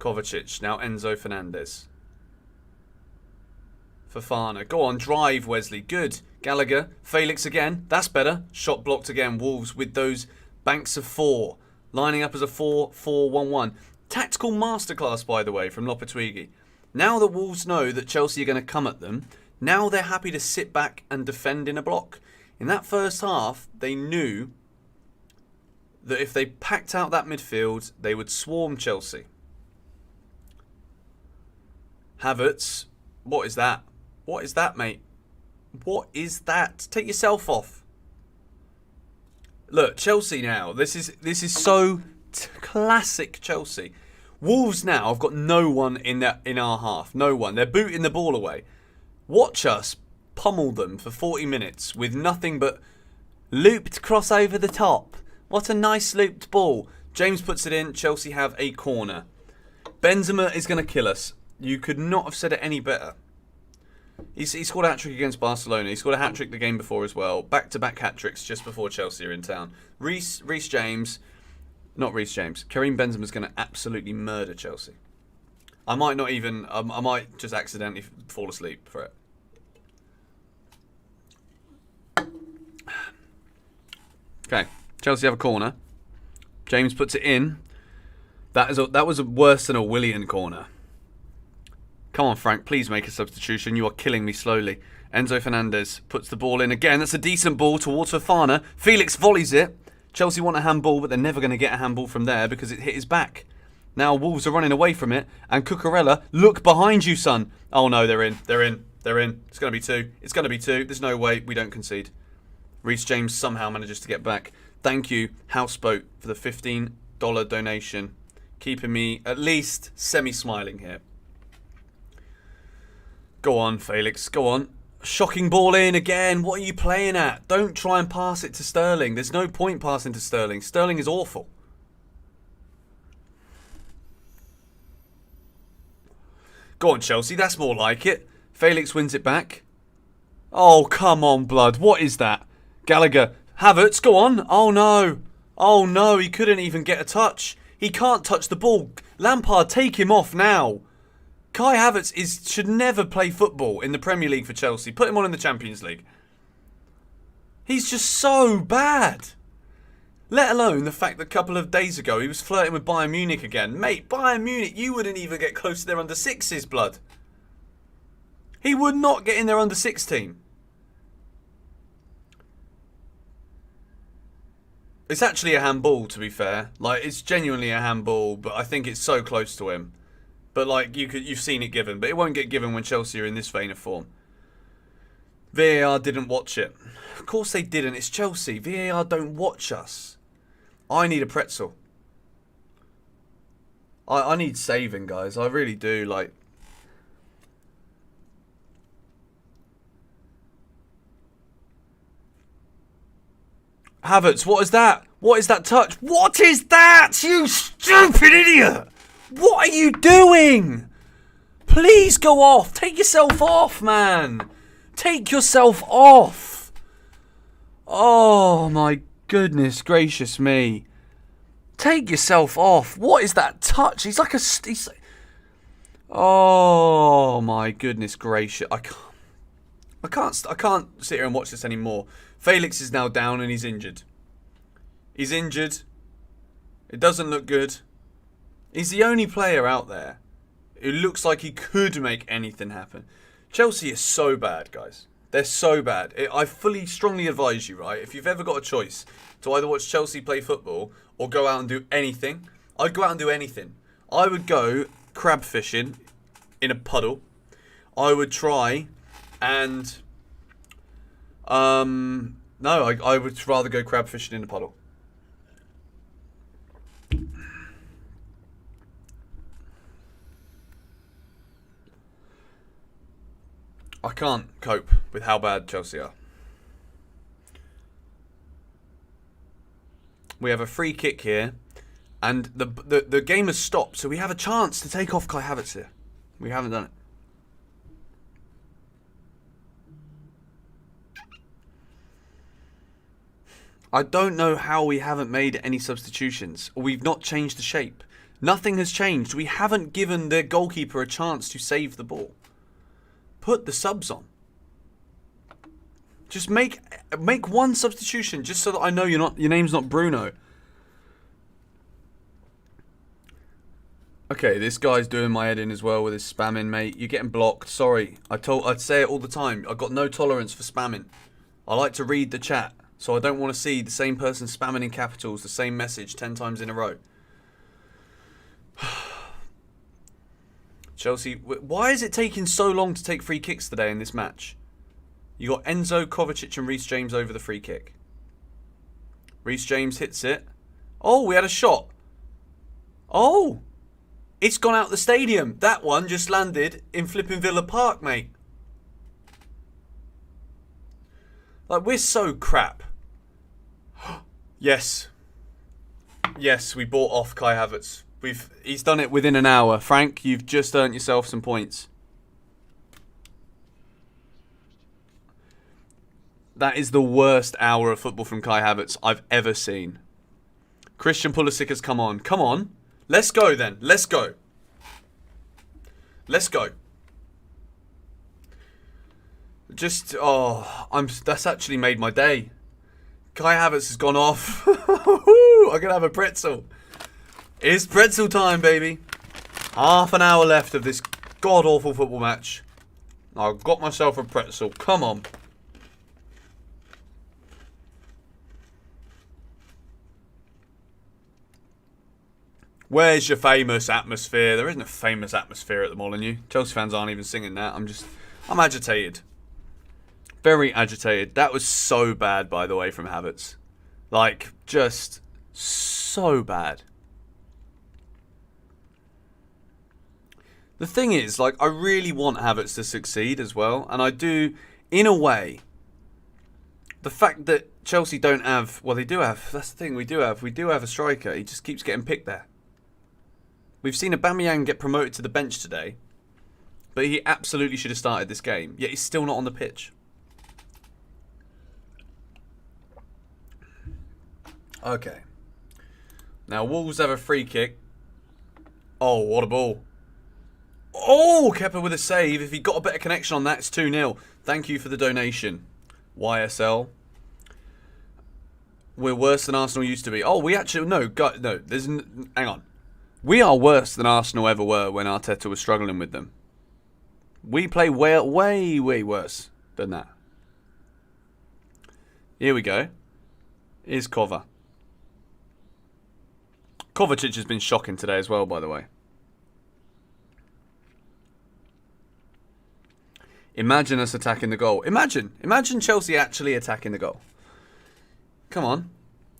Kovacic. Now Enzo Fernandez. Fofana. Go on, drive, Wesley. Good. Gallagher. Felix again. That's better. Shot blocked again. Wolves with those banks of 4. Lining up as a 4-4-1-1. Tactical masterclass, by the way, from Lopetegui. Now that Wolves know that Chelsea are going to come at them, now they're happy to sit back and defend in a block. In that first half, they knew that if they packed out that midfield, they would swarm Chelsea. Havertz. What is that? What is that, mate? What is that? Take yourself off. Look, Chelsea now. This is so classic Chelsea. Wolves now have got no one in our half. No one. They're booting the ball away. Watch us pummel them for 40 minutes with nothing but looped cross over the top. What a nice looped ball. James puts it in. Chelsea have a corner. Benzema is going to kill us. You could not have said it any better. He scored a hat-trick against Barcelona. He scored a hat-trick the game before as well. Back-to-back hat-tricks just before Chelsea are in town. Reece James. Not Reece James. Karim Benzema's going to absolutely murder Chelsea. I might not even... I might just accidentally fall asleep for it. Okay. Chelsea have a corner. James puts it in. That was worse than a Willian corner. Come on, Frank, please make a substitution. You are killing me slowly. Enzo Fernandez puts the ball in again. That's a decent ball towards Fofana. Felix volleys it. Chelsea want a handball, but they're never going to get a handball from there because it hit his back. Now Wolves are running away from it. And Cucurella, look behind you, son. Oh, no, they're in. They're in. They're in. It's going to be 2. It's going to be 2. There's no way we don't concede. Reece James somehow manages to get back. Thank you, Houseboat, for the $15 donation. Keeping me at least semi-smiling here. Go on, Felix. Go on. Shocking ball in again. What are you playing at? Don't try and pass it to Sterling. There's no point passing to Sterling. Sterling is awful. Go on, Chelsea. That's more like it. Felix wins it back. Oh, come on, blood. What is that? Gallagher. Havertz, go on. Oh, no. Oh, no. He couldn't even get a touch. He can't touch the ball. Lampard, take him off now. Kai Havertz should never play football in the Premier League for Chelsea. Put him on in the Champions League. He's just so bad. Let alone the fact that a couple of days ago he was flirting with Bayern Munich again. Mate, Bayern Munich, you wouldn't even get close to their under-6s, blood. He would not get in their under-6 team. It's actually a handball, to be fair. Like, it's genuinely a handball, but I think it's so close to him. But like you've seen it given, but it won't get given when Chelsea are in this vein of form. VAR didn't watch it. Of course they didn't. It's Chelsea. VAR don't watch us. I need a pretzel. I need saving, guys. I really do. Like, Havertz, what is that? What is that touch? What is that? You stupid idiot! What are you doing? Please go off. Take yourself off, man. Take yourself off. Oh, my goodness gracious me. Take yourself off. What is that touch? He's like a... Oh, my goodness gracious. I can't sit here and watch this anymore. Felix is now down and he's injured. He's injured. It doesn't look good. He's the only player out there who looks like he could make anything happen. Chelsea is so bad, guys. They're so bad. I strongly advise you, right? If you've ever got a choice to either watch Chelsea play football or go out and do anything, I'd go out and do anything. I would go crab fishing in a puddle. I would try and... No, I would rather go crab fishing in a puddle. I can't cope with how bad Chelsea are. We have a free kick here, and the game has stopped, so we have a chance to take off Kai Havertz here. We haven't done it. I don't know how we haven't made any substitutions, or we've not changed the shape. Nothing has changed. We haven't given their goalkeeper a chance to save the ball. Put the subs on. Just make one substitution, just so that I know your name's not Bruno. Okay, this guy's doing my head in as well with his spamming, mate. You're getting blocked. Sorry. I'd say it all the time. I've got no tolerance for spamming. I like to read the chat, so I don't want to see the same person spamming in capitals the same message 10 times in a row. Chelsea, why is it taking so long to take free kicks today in this match? You got Enzo, Kovacic and Reece James over the free kick. Reece James hits it. Oh, we had a shot. Oh! It's gone out the stadium. That one just landed in flipping Villa Park, mate. Like, we're so crap. Yes. Yes, we bought off Kai Havertz. He's done it within an hour. Frank, you've just earned yourself some points. That is the worst hour of football from Kai Havertz I've ever seen. Christian Pulisic has come on. Come on. Let's go then. Let's go. Let's go. Just, that's actually made my day. Kai Havertz has gone off. I can have a pretzel. It's pretzel time, baby. Half an hour left of this god-awful football match. I've got myself a pretzel. Come on. Where's your famous atmosphere? There isn't a famous atmosphere at the Molineux. Chelsea fans aren't even singing that. I'm agitated. Very agitated. That was so bad, by the way, from Havertz. Like, just so bad. The thing is, like, I really want Havertz to succeed as well. And I do, in a way. The fact that Chelsea don't have... Well, they do have. That's the thing. We do have a striker. He just keeps getting picked there. We've seen Aubameyang get promoted to the bench today, but he absolutely should have started this game, yet he's still not on the pitch. Okay. Now, Wolves have a free kick. Oh, what a ball. Oh, Kepa with a save. If he got a better connection on that, it's 2-0. Thank you for the donation, YSL. We're worse than Arsenal used to be. Oh, we actually... No, hang on. We are worse than Arsenal ever were when Arteta was struggling with them. We play way, way worse than that. Here we go. Here's Kovacic has been shocking today as well, by the way. Imagine us attacking the goal. Imagine Chelsea actually attacking the goal. Come on.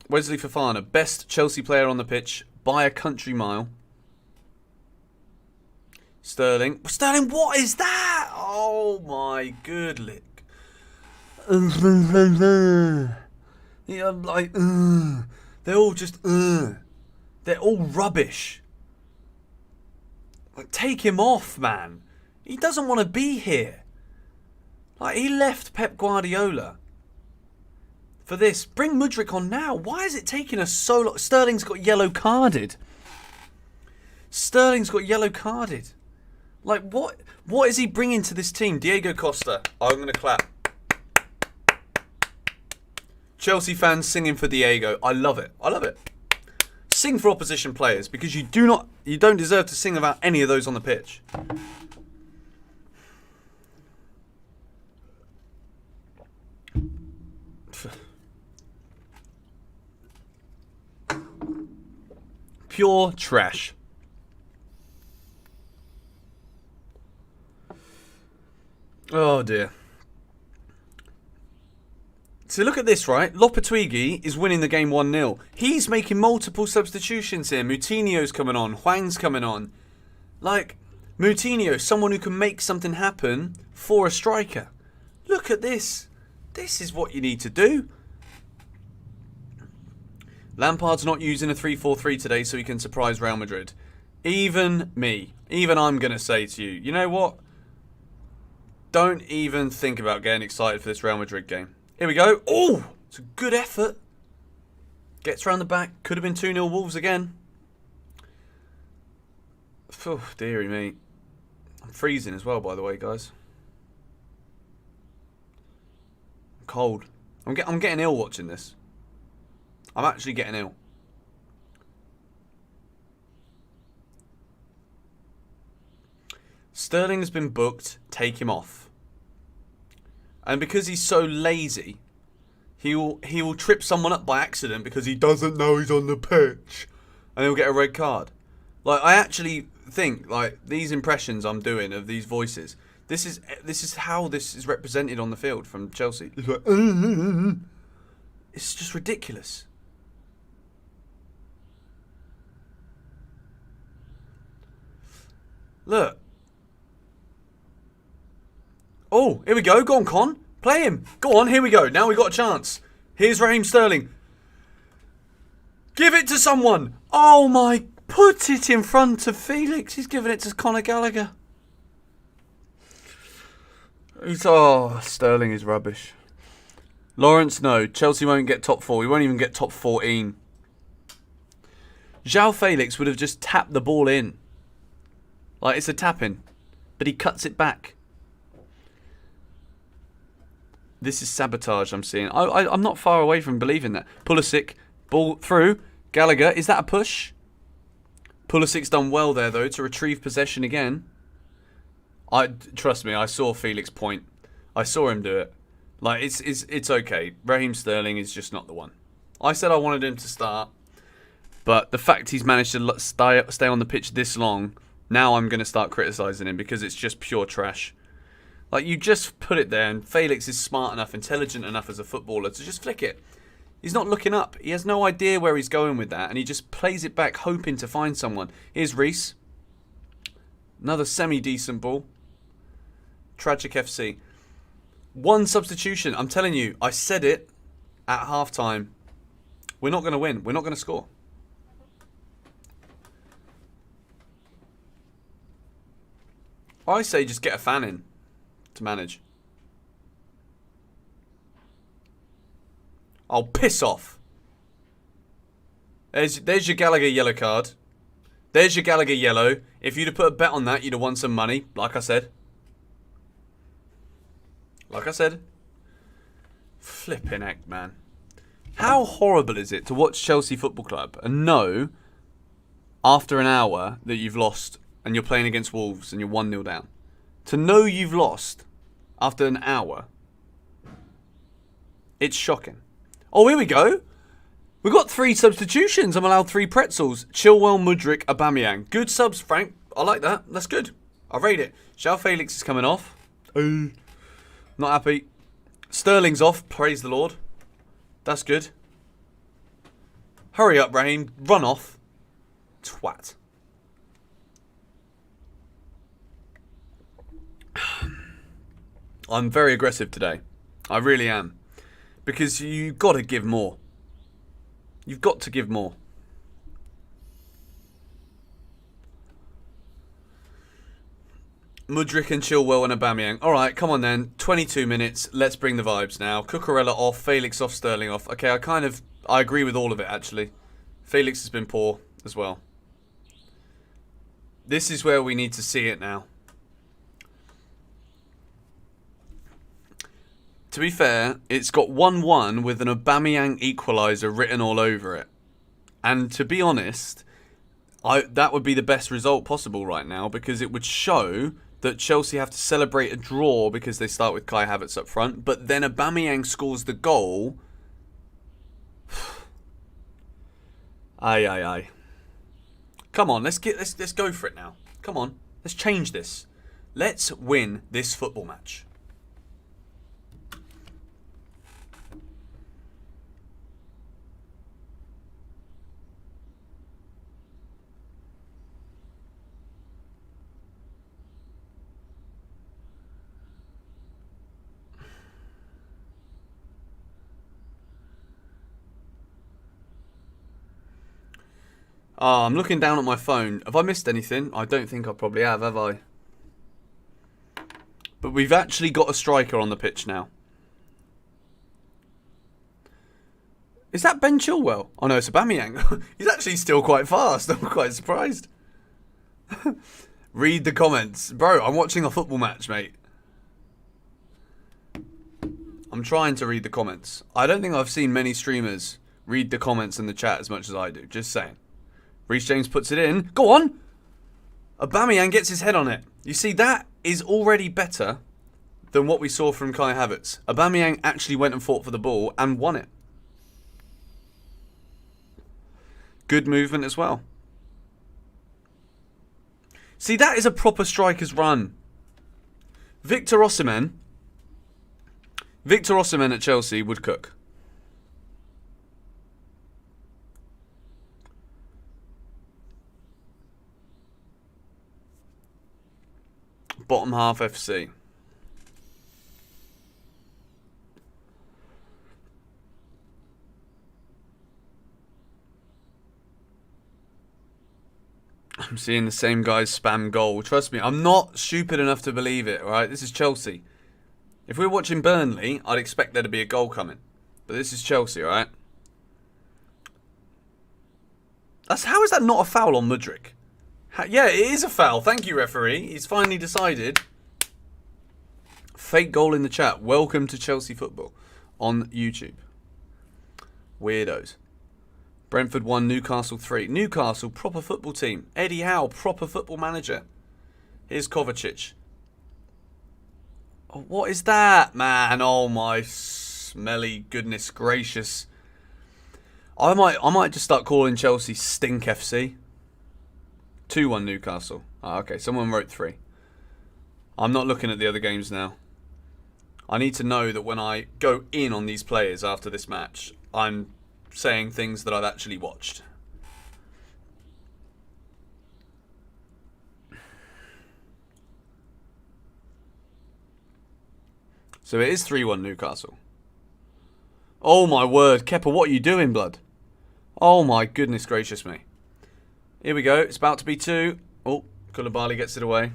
Wesley Fofana, best Chelsea player on the pitch by a country mile. Sterling, what is that? Oh my good lick. Yeah, like, they're all just, they're all rubbish. Like, take him off, man. He doesn't want to be here. Like, he left Pep Guardiola for this. Bring Mudryk on now. Why is it taking us so long? Sterling's got yellow carded. Like, what is he bringing to this team? Diego Costa. I'm going to clap. Chelsea fans singing for Diego. I love it. Sing for opposition players, because you don't deserve to sing about any of those on the pitch. Pure trash. Oh dear. So look at this, right? Lopetegui is winning the game 1-0. He's making multiple substitutions here. Moutinho's coming on. Hwang's coming on. Like, Moutinho, someone who can make something happen for a striker. Look at this. This is what you need to do. Lampard's not using a 3-4-3 today so he can surprise Real Madrid. Even I'm going to say to you, you know what? Don't even think about getting excited for this Real Madrid game. Here we go. Oh, it's a good effort. Gets around the back. Could have been 2-0 Wolves again. Oh, dearie me. I'm freezing as well, by the way, guys. I'm cold. I'm getting ill watching this. I'm actually getting ill. Sterling has been booked. Take him off. And because he's so lazy, he will trip someone up by accident because he doesn't know he's on the pitch, and he'll get a red card. Like, I actually think, like, these impressions I'm doing of these voices, this is how this is represented on the field from Chelsea. It's like, it's just ridiculous. Look. Oh, here we go. Go on, Con. Play him. Go on, here we go. Now we got a chance. Here's Raheem Sterling. Give it to someone. Oh my, put it in front of Felix. He's giving it to Conor Gallagher. Sterling is rubbish. Lawrence, no. Chelsea won't get top 4. We won't even get top 14. João Felix would have just tapped the ball in. Like, it's a tap-in. But he cuts it back. This is sabotage I'm seeing. I'm not far away from believing that. Pulisic, ball through. Gallagher, is that a push? Pulisic's done well there, though, to retrieve possession again. Trust me, I saw Felix point. I saw him do it. Like, it's okay. Raheem Sterling is just not the one. I said I wanted him to start, but the fact he's managed to stay on the pitch this long, now I'm going to start criticising him because it's just pure trash. Like, you just put it there, and Felix is smart enough, intelligent enough as a footballer to just flick it. He's not looking up. He has no idea where he's going with that, and he just plays it back, hoping to find someone. Here's Reece. Another semi-decent ball. Tragic FC. One substitution. I'm telling you, I said it at half-time. We're not going to win. We're not going to score. I say just get a fan in to manage. Oh, piss off. There's your Gallagher yellow card. There's your Gallagher yellow. If you'd have put a bet on that, you'd have won some money, like I said. Like I said. Flipping heck, man. How horrible is it to watch Chelsea Football Club and know after an hour that you've lost and you're playing against Wolves and you're 1-0 down? To know you've lost after an hour, it's shocking. Oh, here we go. We've got 3 substitutions. I'm allowed 3 pretzels. Chilwell, Mudryk, Aubameyang. Good subs, Frank. I like that. That's good. I rate it. João Felix is coming off. Not happy. Sterling's off. Praise the Lord. That's good. Hurry up, Raheem. Run off. Twat. I'm very aggressive today. I really am. Because you've got to give more. You've got to give more. Mudryk and Chilwell and Aubameyang. Alright, come on then. 22 minutes. Let's bring the vibes now. Cucurella off. Felix off. Sterling off. Okay, I agree with all of it, actually. Felix has been poor as well. This is where we need to see it now. To be fair, it's got 1-1 with an Aubameyang equaliser written all over it. And to be honest, that would be the best result possible right now because it would show that Chelsea have to celebrate a draw because they start with Kai Havertz up front. But then Aubameyang scores the goal. Aye. Come on, let's go for it now. Come on, let's change this. Let's win this football match. Oh, I'm looking down at my phone. Have I missed anything? I don't think I probably have I? But we've actually got a striker on the pitch now. Is that Ben Chilwell? Oh no, it's Aubameyang. He's actually still quite fast. I'm quite surprised. Read the comments. Bro, I'm watching a football match, mate. I'm trying to read the comments. I don't think I've seen many streamers read the comments in the chat as much as I do. Just saying. Reece James puts it in. Go on! Aubameyang gets his head on it. You see, that is already better than what we saw from Kai Havertz. Aubameyang actually went and fought for the ball and won it. Good movement as well. See, that is a proper striker's run. Victor Osimhen at Chelsea would cook. Bottom half FC. I'm seeing the same guys spam goal. Trust me, I'm not stupid enough to believe it, alright? This is Chelsea. If we were watching Burnley, I'd expect there to be a goal coming. But this is Chelsea, alright? How is that not a foul on Mudryk? Yeah, it is a foul. Thank you, referee. He's finally decided. Fake goal in the chat. Welcome to Chelsea football on YouTube. Weirdos. Brentford 1, Newcastle 3. Newcastle, proper football team. Eddie Howe, proper football manager. Here's Kovacic. Oh, what is that, man? Oh, my smelly goodness gracious. I might just start calling Chelsea Stink FC. 2-1 Newcastle. Oh, okay, someone wrote 3. I'm not looking at the other games now. I need to know that when I go in on these players after this match, I'm saying things that I've actually watched. So it is 3-1 Newcastle. Oh my word, Kepa, what are you doing, blood? Oh my goodness gracious me. Here we go, it's about to be 2. Oh, Koulibaly gets it away.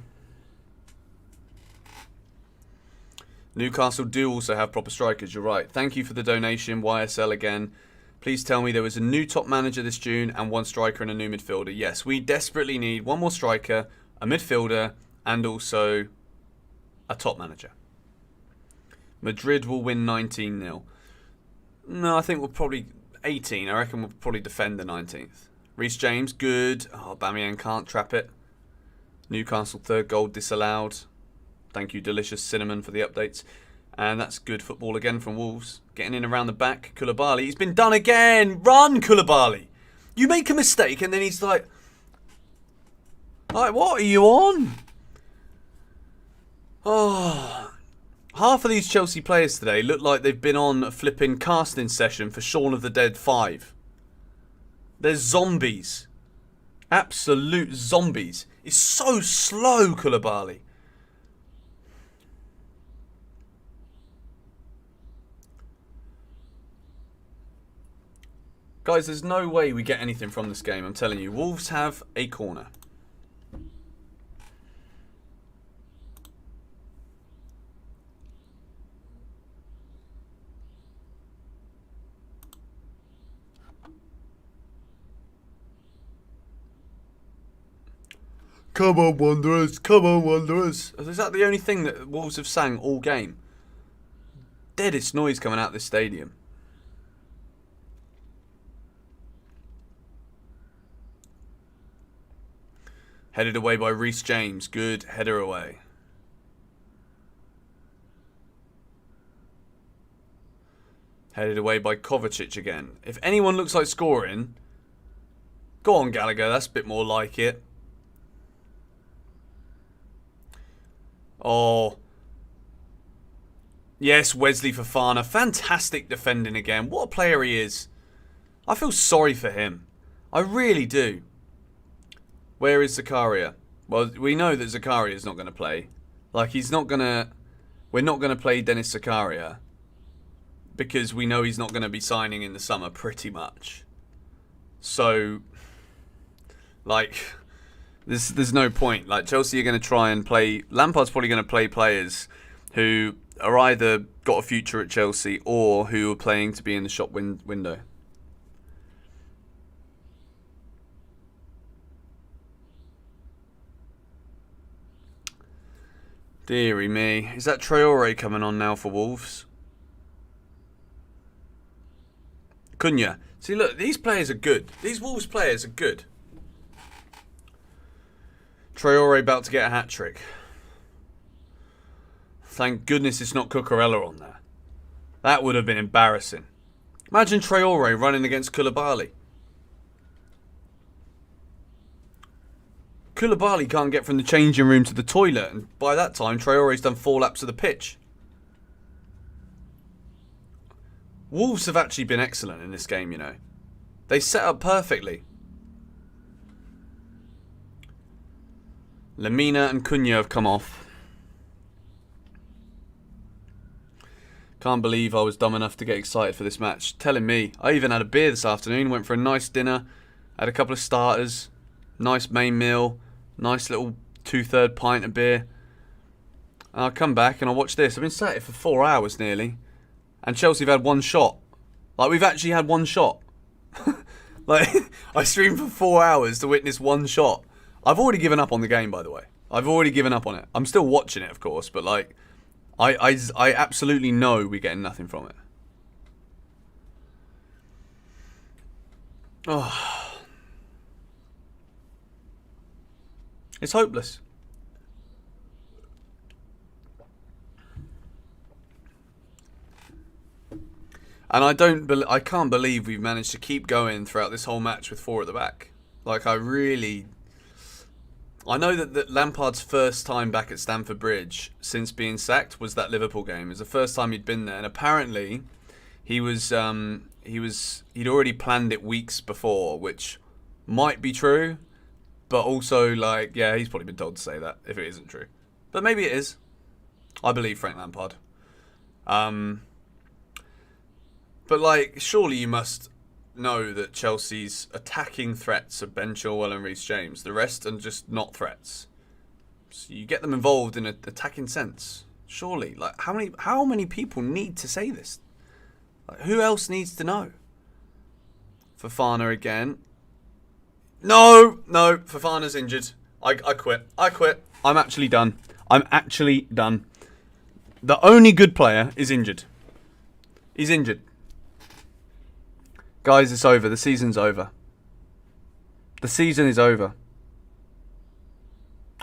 Newcastle do also have proper strikers, you're right. Thank you for the donation, YSL again. Please tell me there was a new top manager this June and 1 striker and a new midfielder. Yes, we desperately need 1 more striker, a midfielder, and also a top manager. Madrid will win 19-0. No, I think we'll probably 18. I reckon we'll probably defend the 19th. Reece James, good. Oh, Aubameyang can't trap it. Newcastle 3rd goal disallowed. Thank you, Delicious Cinnamon, for the updates. And that's good football again from Wolves. Getting in around the back. Koulibaly, he's been done again. Run, Koulibaly. You make a mistake and then he's like, what are you on? Oh, half of these Chelsea players today look like they've been on a flipping casting session for Shaun of the Dead 5. They're zombies. Absolute zombies. It's so slow, Koulibaly. Guys, there's no way we get anything from this game, I'm telling you. Wolves have a corner. Come on, Wanderers. Come on, Wanderers. Is that the only thing that Wolves have sang all game? Deadest noise coming out of this stadium. Headed away by Reece James. Good header away. Headed away by Kovacic again. If anyone looks like scoring, go on, Gallagher. That's a bit more like it. Oh. Yes, Wesley Fofana. Fantastic defending again. What a player he is. I feel sorry for him. I really do. Where is Zakaria? Well, we know that Zakaria is not going to play. Like, he's not going to... We're not going to play Dennis Zakaria. Because we know he's not going to be signing in the summer, pretty much. So, like... There's no point. Like, Chelsea are going to try and play... Lampard's probably going to play players who are either got a future at Chelsea or who are playing to be in the shop window. Deary me. Is that Traore coming on now for Wolves? Cunha. See, look, these players are good. These Wolves players are good. Traore about to get a hat-trick. Thank goodness it's not Cucurella on there. That would have been embarrassing. Imagine Traore running against Koulibaly. Koulibaly can't get from the changing room to the toilet, and by that time Traore's done 4 laps of the pitch. Wolves have actually been excellent in this game, you know. They set up perfectly. Lemina and Cunha have come off. Can't believe I was dumb enough to get excited for this match. Telling me. I even had a beer this afternoon. Went for a nice dinner. Had a couple of starters. Nice main meal. Nice little 2/3 pint of beer. And I'll come back and I'll watch this. I've been sat here for 4 hours nearly. And Chelsea have had 1 shot. Like, we've actually had 1 shot. Like, I streamed for 4 hours to witness 1 shot. I've already given up on the game, by the way. I've already given up on it. I'm still watching it, of course, but like, I absolutely know we're getting nothing from it. Oh. It's hopeless. And I can't believe we've managed to keep going throughout this whole match with 4 at the back. Like, I know that Lampard's first time back at Stamford Bridge since being sacked was that Liverpool game. It was the first time he'd been there, and apparently he'd already planned it weeks before, which might be true, but also, like, yeah, he's probably been told to say that if it isn't true. But maybe it is. I believe Frank Lampard. But, like, surely you must know that Chelsea's attacking threats are Ben Chilwell and Reece James. The rest are just not threats. So you get them involved in an attacking sense. Surely. Like, how many people need to say this? Like, who else needs to know? Fofana again. No, Fofana's injured. I quit. I'm actually done. The only good player is injured. He's injured. Guys, it's over. The season's over. The season is over.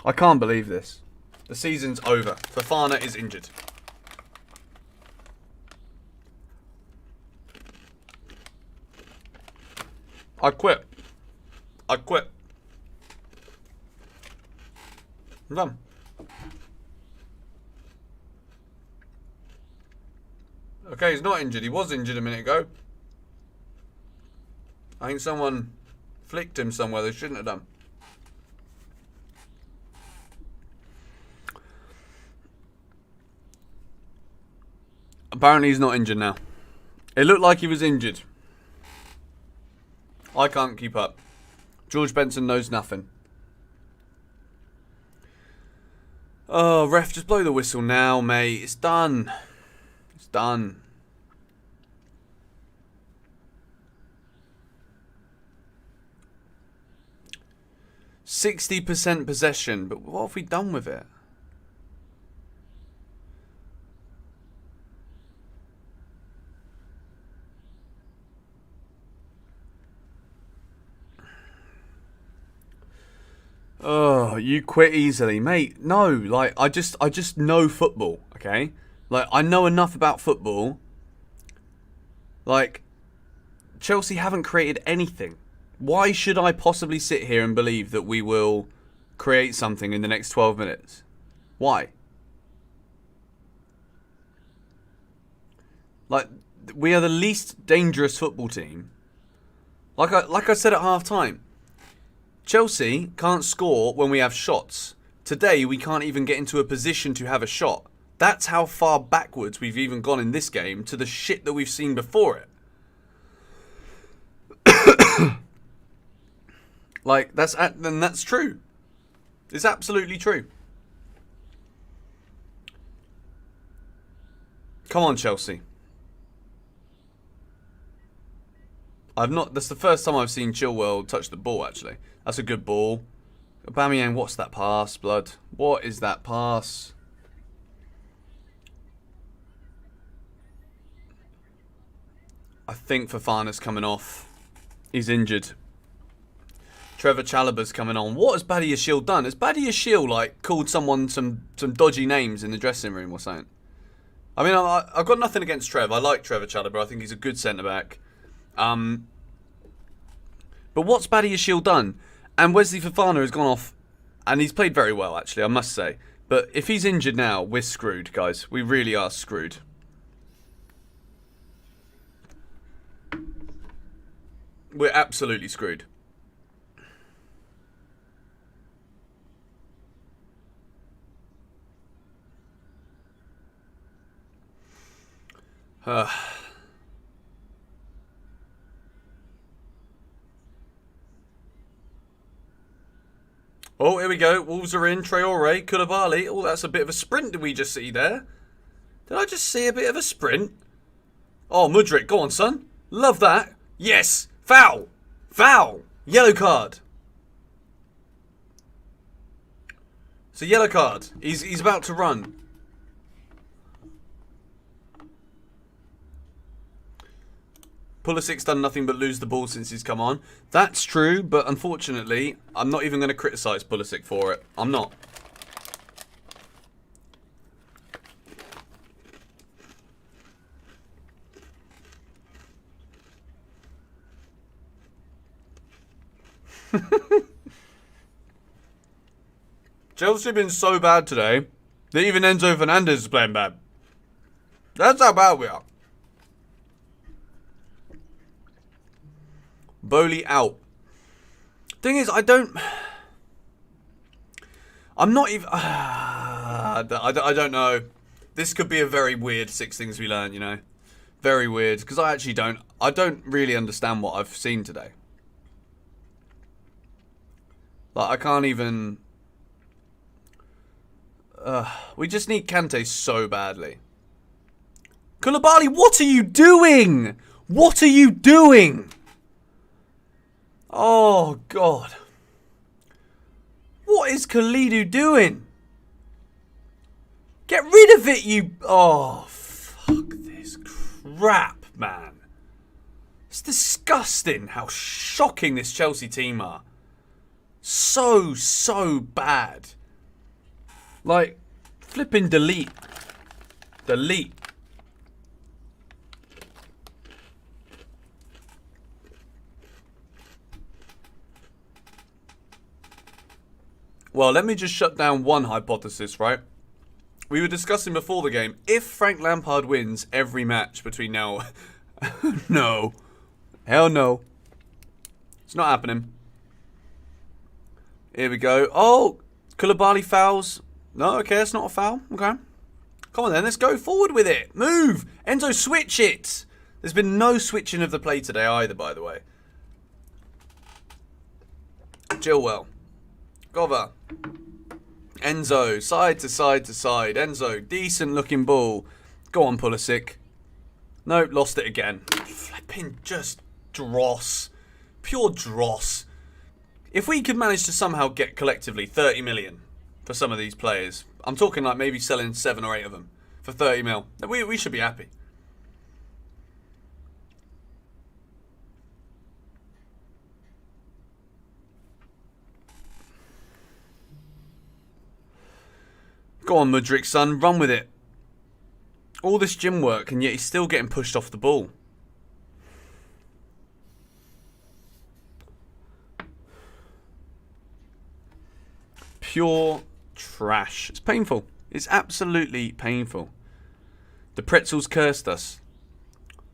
I can't believe this. The season's over. Fofana is injured. I quit. I'm done. Okay, he's not injured. He was injured a minute ago. I think someone flicked him somewhere they shouldn't have done. Apparently he's not injured now. It looked like he was injured. I can't keep up. George Benson knows nothing. Oh, ref, just blow the whistle now, mate. It's done. It's done. %60 possession, but what have we done with it? Oh, you quit easily, mate. No, like I just know football, okay? Like I know enough about football. Like Chelsea haven't created anything. Why should I possibly sit here and believe that we will create something in the next 12 minutes? Why? Like, we are the least dangerous football team. Like I said at half time, Chelsea can't score when we have shots. Today, we can't even get into a position to have a shot. That's how far backwards we've even gone in this game to the shit that we've seen before it. Like, that's true. It's absolutely true. Come on, Chelsea. That's the first time I've seen Chilwell touch the ball, actually. That's a good ball. Aubameyang, what's that pass, blood? What is that pass? I think Fofana's coming off. He's injured. Trevor Chalobah's coming on. What has Badiashile done? Has Badiashile, like, called someone some dodgy names in the dressing room or something? I mean, I've got nothing against Trev. I like Trevor Chalobah. I think he's a good centre-back. But what's Badiashile done? And Wesley Fofana has gone off, and he's played very well, actually, I must say. But if he's injured now, we're screwed, guys. We really are screwed. We're absolutely screwed. Oh, here we go. Wolves are in. Traore, Koulibaly. Oh, that's a bit of a sprint. Did we just see there? Did I just see a bit of a sprint? Oh, Mudryk, go on, son. Love that. Yes. Foul. Foul. Yellow card. It's a yellow card. He's about to run. Pulisic's done nothing but lose the ball since he's come on. That's true, but unfortunately, I'm not even going to criticise Pulisic for it. I'm not. Chelsea have been so bad today that even Enzo Fernandez is playing bad. That's how bad we are. Boli out. Thing is, I'm not even... I don't know. This could be a very weird 6 things we learn, you know. Very weird. Because I actually don't... I don't really understand what I've seen today. Like, I can't even... we just need Kante so badly. Koulibaly, what are you doing? What are you doing? Oh, God. What is Khalidou doing? Get rid of it, you... Oh, fuck this crap, man. It's disgusting how shocking this Chelsea team are. So bad. Like, flipping delete. Delete. Well, let me just shut down one hypothesis, right? We were discussing before the game, if Frank Lampard wins every match between now... No. Hell no. It's not happening. Here we go. Oh, Koulibaly fouls. No, okay, that's not a foul. Okay. Come on then, let's go forward with it. Move. Enzo, switch it. There's been no switching of the play today either, by the way. Chilwell. Gova. Enzo, side to side to side. Enzo, decent looking ball. Go on, Pulisic. No, lost it again. Flipping just dross. Pure dross. If we could manage to somehow get collectively 30 million for some of these players, I'm talking like maybe selling 7 or 8 of them for 30 mil, we should be happy. Go on, Mudryk, son. Run with it. All this gym work, and yet he's still getting pushed off the ball. Pure trash. It's painful. It's absolutely painful. The pretzels cursed us.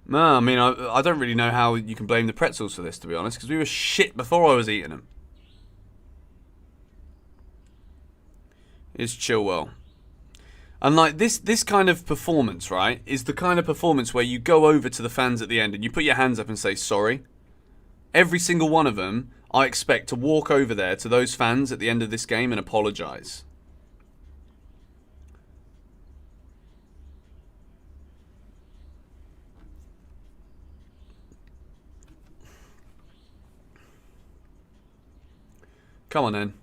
No, I mean, I don't really know how you can blame the pretzels for this, to be honest, because we were shit before I was eating them. It's Chilwell. And like this kind of performance, right, is the kind of performance where you go over to the fans at the end and you put your hands up and say sorry. Every single one of them, I expect to walk over there to those fans at the end of this game and apologise. Come on then.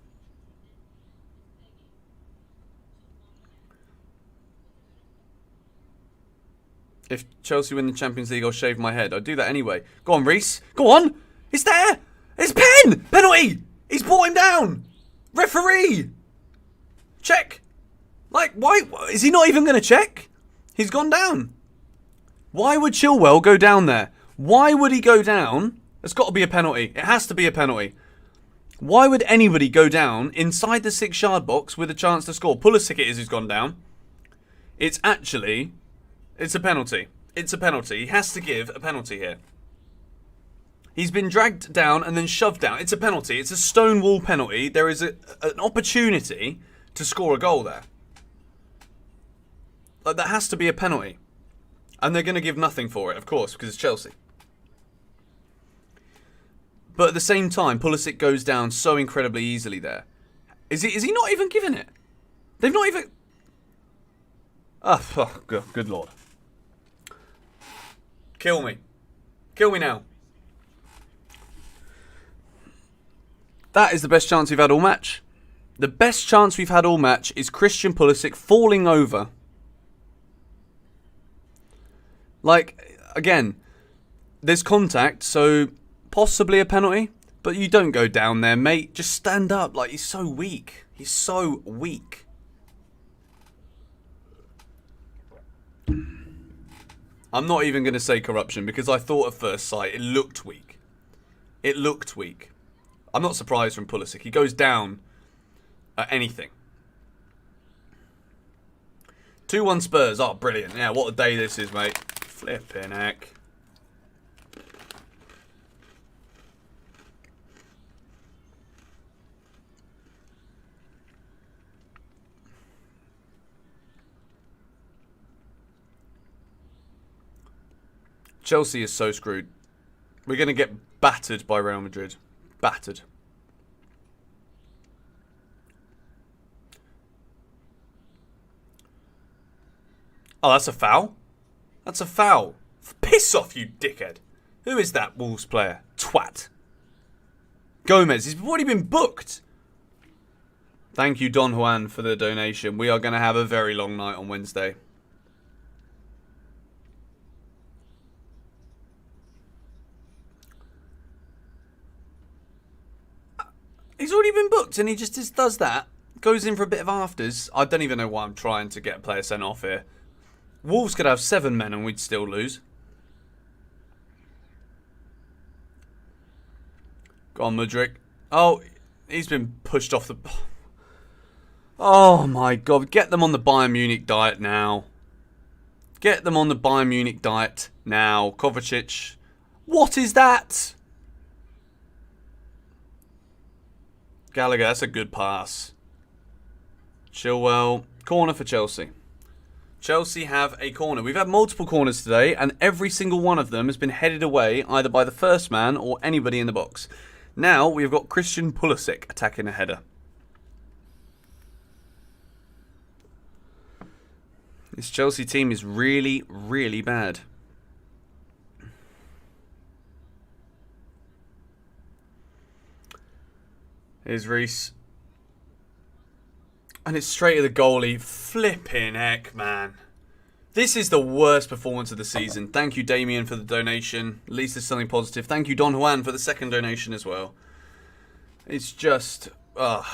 If Chelsea win the Champions League, I'll shave my head. I'll do that anyway. Go on, Reece. Go on. It's there. It's pen. Penalty. He's brought him down. Referee. Check. Like, why? Is he not even going to check? He's gone down. Why would Chilwell go down there? Why would he go down? It's got to be a penalty. It has to be a penalty. Why would anybody go down inside the 6-yard box with a chance to score? Pulisic it is who's gone down. It's a penalty. It's a penalty. He has to give a penalty here. He's been dragged down and then shoved down. It's a penalty. It's a stonewall penalty. There is an opportunity to score a goal there. Like, that has to be a penalty. And they're going to give nothing for it, of course, because it's Chelsea. But at the same time, Pulisic goes down so incredibly easily there. Is he not even giving it? They've not even... Oh, good lord. Kill me. Kill me now. That is the best chance we've had all match. The best chance we've had all match is Christian Pulisic falling over. Like, again, there's contact, so possibly a penalty. But you don't go down there, mate. Just stand up. Like, he's so weak. He's so weak. I'm not even going to say corruption because I thought at first sight it looked weak. It looked weak. I'm not surprised from Pulisic. He goes down at anything. 2-1 Spurs. Oh, brilliant. Yeah, what a day this is, mate. Flipping heck. Chelsea is so screwed. We're going to get battered by Real Madrid. Battered. Oh, that's a foul? That's a foul. Piss off, you dickhead. Who is that Wolves player? Twat. Gomez. He's already been booked. Thank you, Don Juan, for the donation. We are going to have a very long night on Wednesday. He's already been booked and he just does that. Goes in for a bit of afters. I don't even know why I'm trying to get a player sent off here. Wolves could have 7 men and we'd still lose. Go on, Mudryk. Oh, he's been pushed off the... Oh, my God. Get them on the Bayern Munich diet now. Get them on the Bayern Munich diet now. Kovacic. What is that? Gallagher, that's a good pass. Chilwell. Corner for Chelsea. Chelsea have a corner. We've had multiple corners today, and every single one of them has been headed away either by the first man or anybody in the box. Now we've got Christian Pulisic attacking a header. This Chelsea team is really, really bad. Here's Reece. And it's straight to the goalie. Flipping heck, man. This is the worst performance of the season. Thank you, Damien, for the donation. At least there's something positive. Thank you, Don Juan, for the second donation as well. It's just... I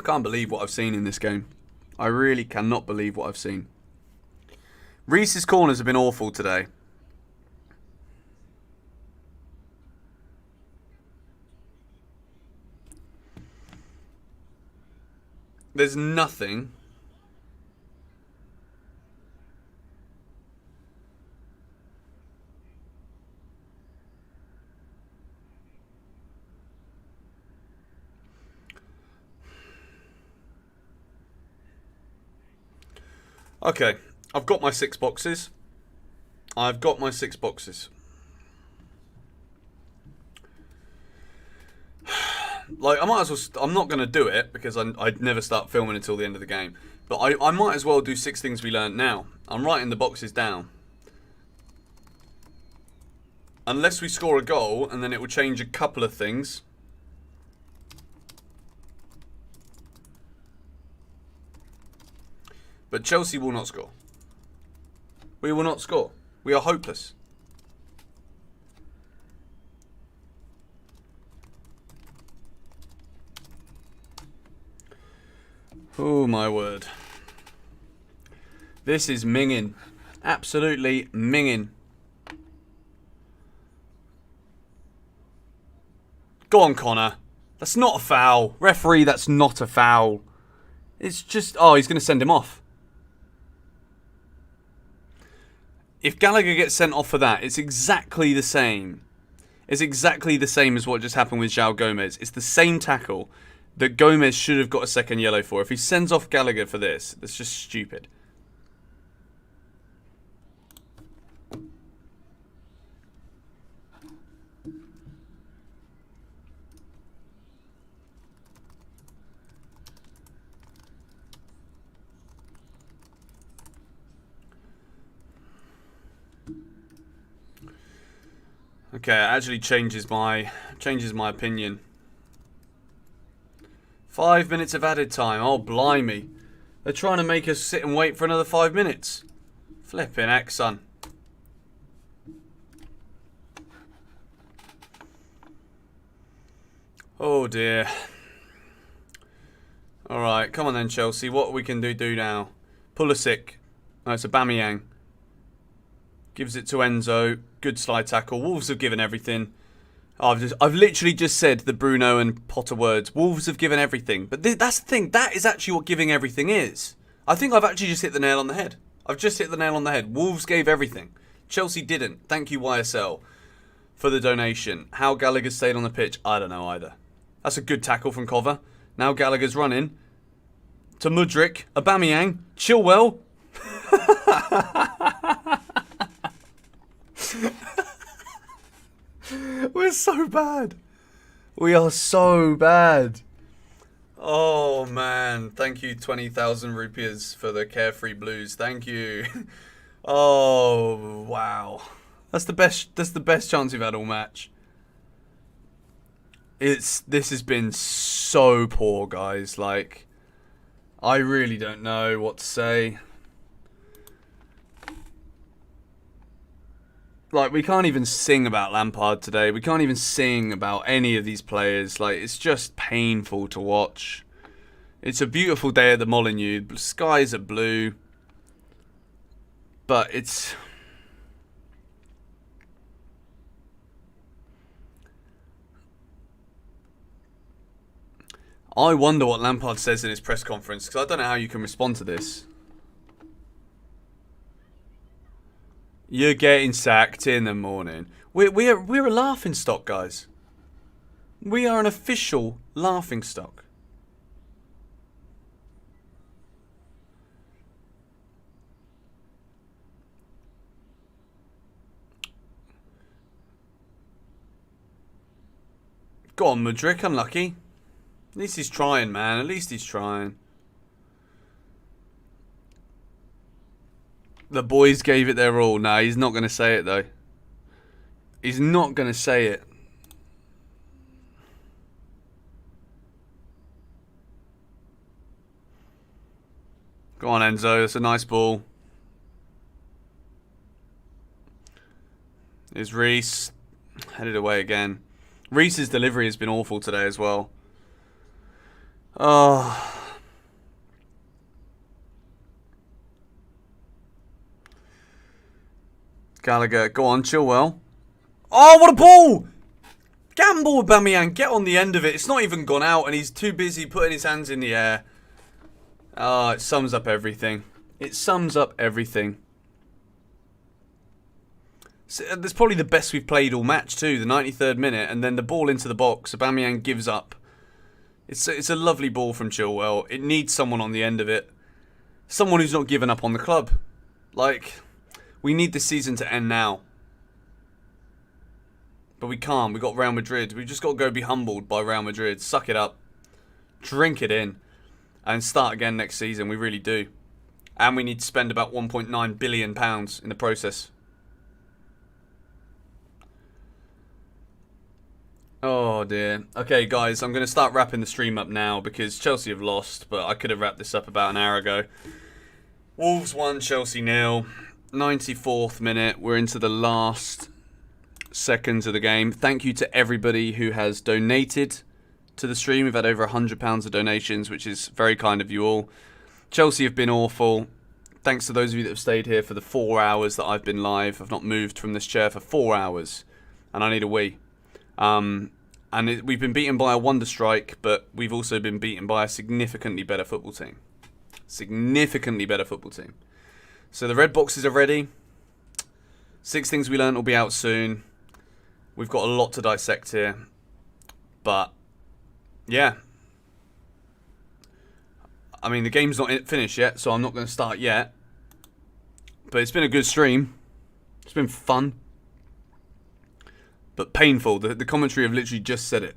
can't believe what I've seen in this game. I really cannot believe what I've seen. Reece's corners have been awful today. There's nothing. Okay, I've got my 6 boxes. I've got my 6 boxes. Like, I might as well... I'm not going to do it because I'd never start filming until the end of the game. But I might as well do 6 things we learned now. I'm writing the boxes down. Unless we score a goal, and then it will change a couple of things. But Chelsea will not score. We will not score. We are hopeless. Oh my word. This is minging. Absolutely minging. Go on, Connor. That's not a foul. Referee, that's not a foul. It's just... Oh, he's going to send him off. If Gallagher gets sent off for that, it's exactly the same. It's exactly the same as what just happened with João Gomez. It's the same tackle that Gomez should have got a second yellow for. If he sends off Gallagher for this, that's just stupid. Okay, it actually changes my opinion. 5 minutes of added time. Oh, blimey. They're trying to make us sit and wait for another 5 minutes. Flipping heck, son. Oh, dear. Alright, come on then, Chelsea. What we can do now? Pulisic. Oh, it's Aubameyang. Gives it to Enzo. Good slide tackle. Wolves have given everything. I've literally just said the Bruno and Potter words. Wolves have given everything. But that's the thing. That is actually what giving everything is. I think I've actually just hit the nail on the head. I've just hit the nail on the head. Wolves gave everything. Chelsea didn't. Thank you, YSL, for the donation. How Gallagher stayed on the pitch, I don't know either. That's a good tackle from Cover. Now Gallagher's running. To Mudryk. Aubameyang. Chilwell. We're so bad. We are so bad. Oh man, thank you 20,000 rupees for the Carefree Blues. Thank you. Oh wow. That's the best chance we've had all match. This has been so poor, guys. Like, I really don't know what to say. Like, we can't even sing about Lampard today. We can't even sing about any of these players. Like, it's just painful to watch. It's a beautiful day at the Molineux. The skies are blue. But it's... I wonder what Lampard says in his press conference, because I don't know how you can respond to this. You're getting sacked in the morning. We're a laughing stock, guys. We are an official laughing stock. Go on, Mudryk, unlucky. At least he's trying, man. At least he's trying. The boys gave it their all. Nah, he's not going to say it, though. He's not going to say it. Go on, Enzo. That's a nice ball. Here's Reece. Headed away again. Reece's delivery has been awful today as well. Oh... Gallagher, go on, Chilwell. Oh, what a ball! Gamble, Aubameyang, get on the end of it. It's not even gone out, and he's too busy putting his hands in the air. Oh, it sums up everything. It sums up everything. So, that's probably the best we've played all match, too. The 93rd minute, and then the ball into the box. Aubameyang gives up. It's a lovely ball from Chilwell. It needs someone on the end of it. Someone who's not given up on the club. Like... We need this season to end now. But we can't. We've got Real Madrid. We've just got to go be humbled by Real Madrid. Suck it up. Drink it in. And start again next season. We really do. And we need to spend about £1.9 billion in the process. Oh dear. Okay guys, I'm going to start wrapping the stream up now because Chelsea have lost. But I could have wrapped this up about an hour ago. Wolves 1, Chelsea 0. 94th minute. We're into the last seconds of the game. Thank you to everybody who has donated to the stream. We've had over £100 of donations, which is very kind of you all. Chelsea have been awful. Thanks to those of you that have stayed here for the 4 hours that I've been live. I've not moved from this chair for 4 hours, and I need a wee. We've been beaten by a wonder strike, but we've also been beaten by a significantly better football team. Significantly better football team. So the red boxes are ready. 6 Things We Learned will be out soon. We've got a lot to dissect here. But, yeah. I mean, the game's not finished yet, so I'm not going to start yet. But it's been a good stream. It's been fun. But painful. The commentary have literally just said it.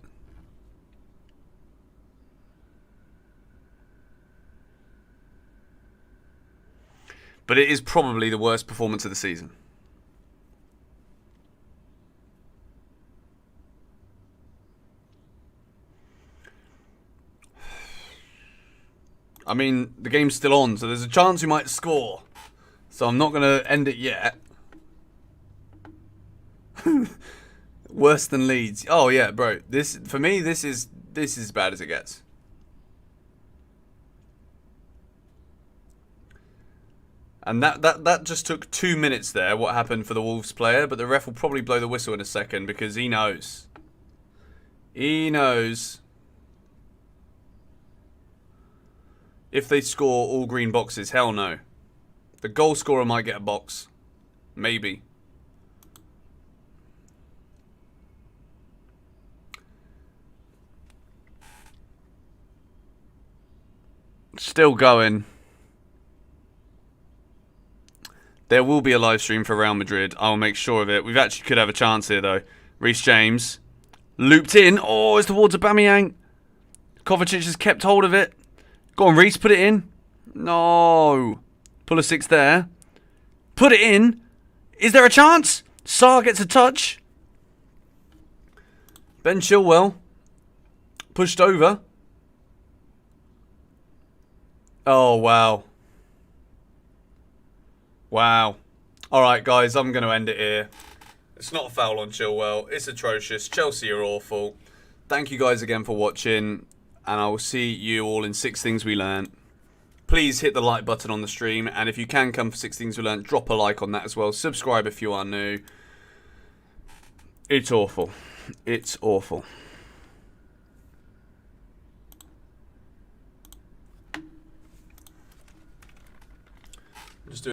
But it is probably the worst performance of the season. I mean, the game's still on, so there's a chance we might score. So I'm not going to end it yet. Worse than Leeds. Oh yeah, bro. For me, this is as bad as it gets. And that just took 2 minutes there, what happened for the Wolves player, but the ref will probably blow the whistle in a second because he knows. He knows. If they score all green boxes, hell no. The goal scorer might get a box. Maybe. Still going. There will be a live stream for Real Madrid. I'll make sure of it. We actually could have a chance here, though. Reece James. Looped in. Oh, it's towards Aubameyang. Kovacic has kept hold of it. Go on, Reece. Put it in. No. Pull a 6 there. Put it in. Is there a chance? Sarr gets a touch. Ben Chilwell. Pushed over. Oh, wow. Wow. Alright, guys, I'm going to end it here. It's not a foul on Chilwell. It's atrocious. Chelsea are awful. Thank you guys again for watching. And I will see you all in 6 Things We Learned. Please hit the like button on the stream. And if you can come for 6 Things We Learned, drop a like on that as well. Subscribe if you are new. It's awful. It's awful.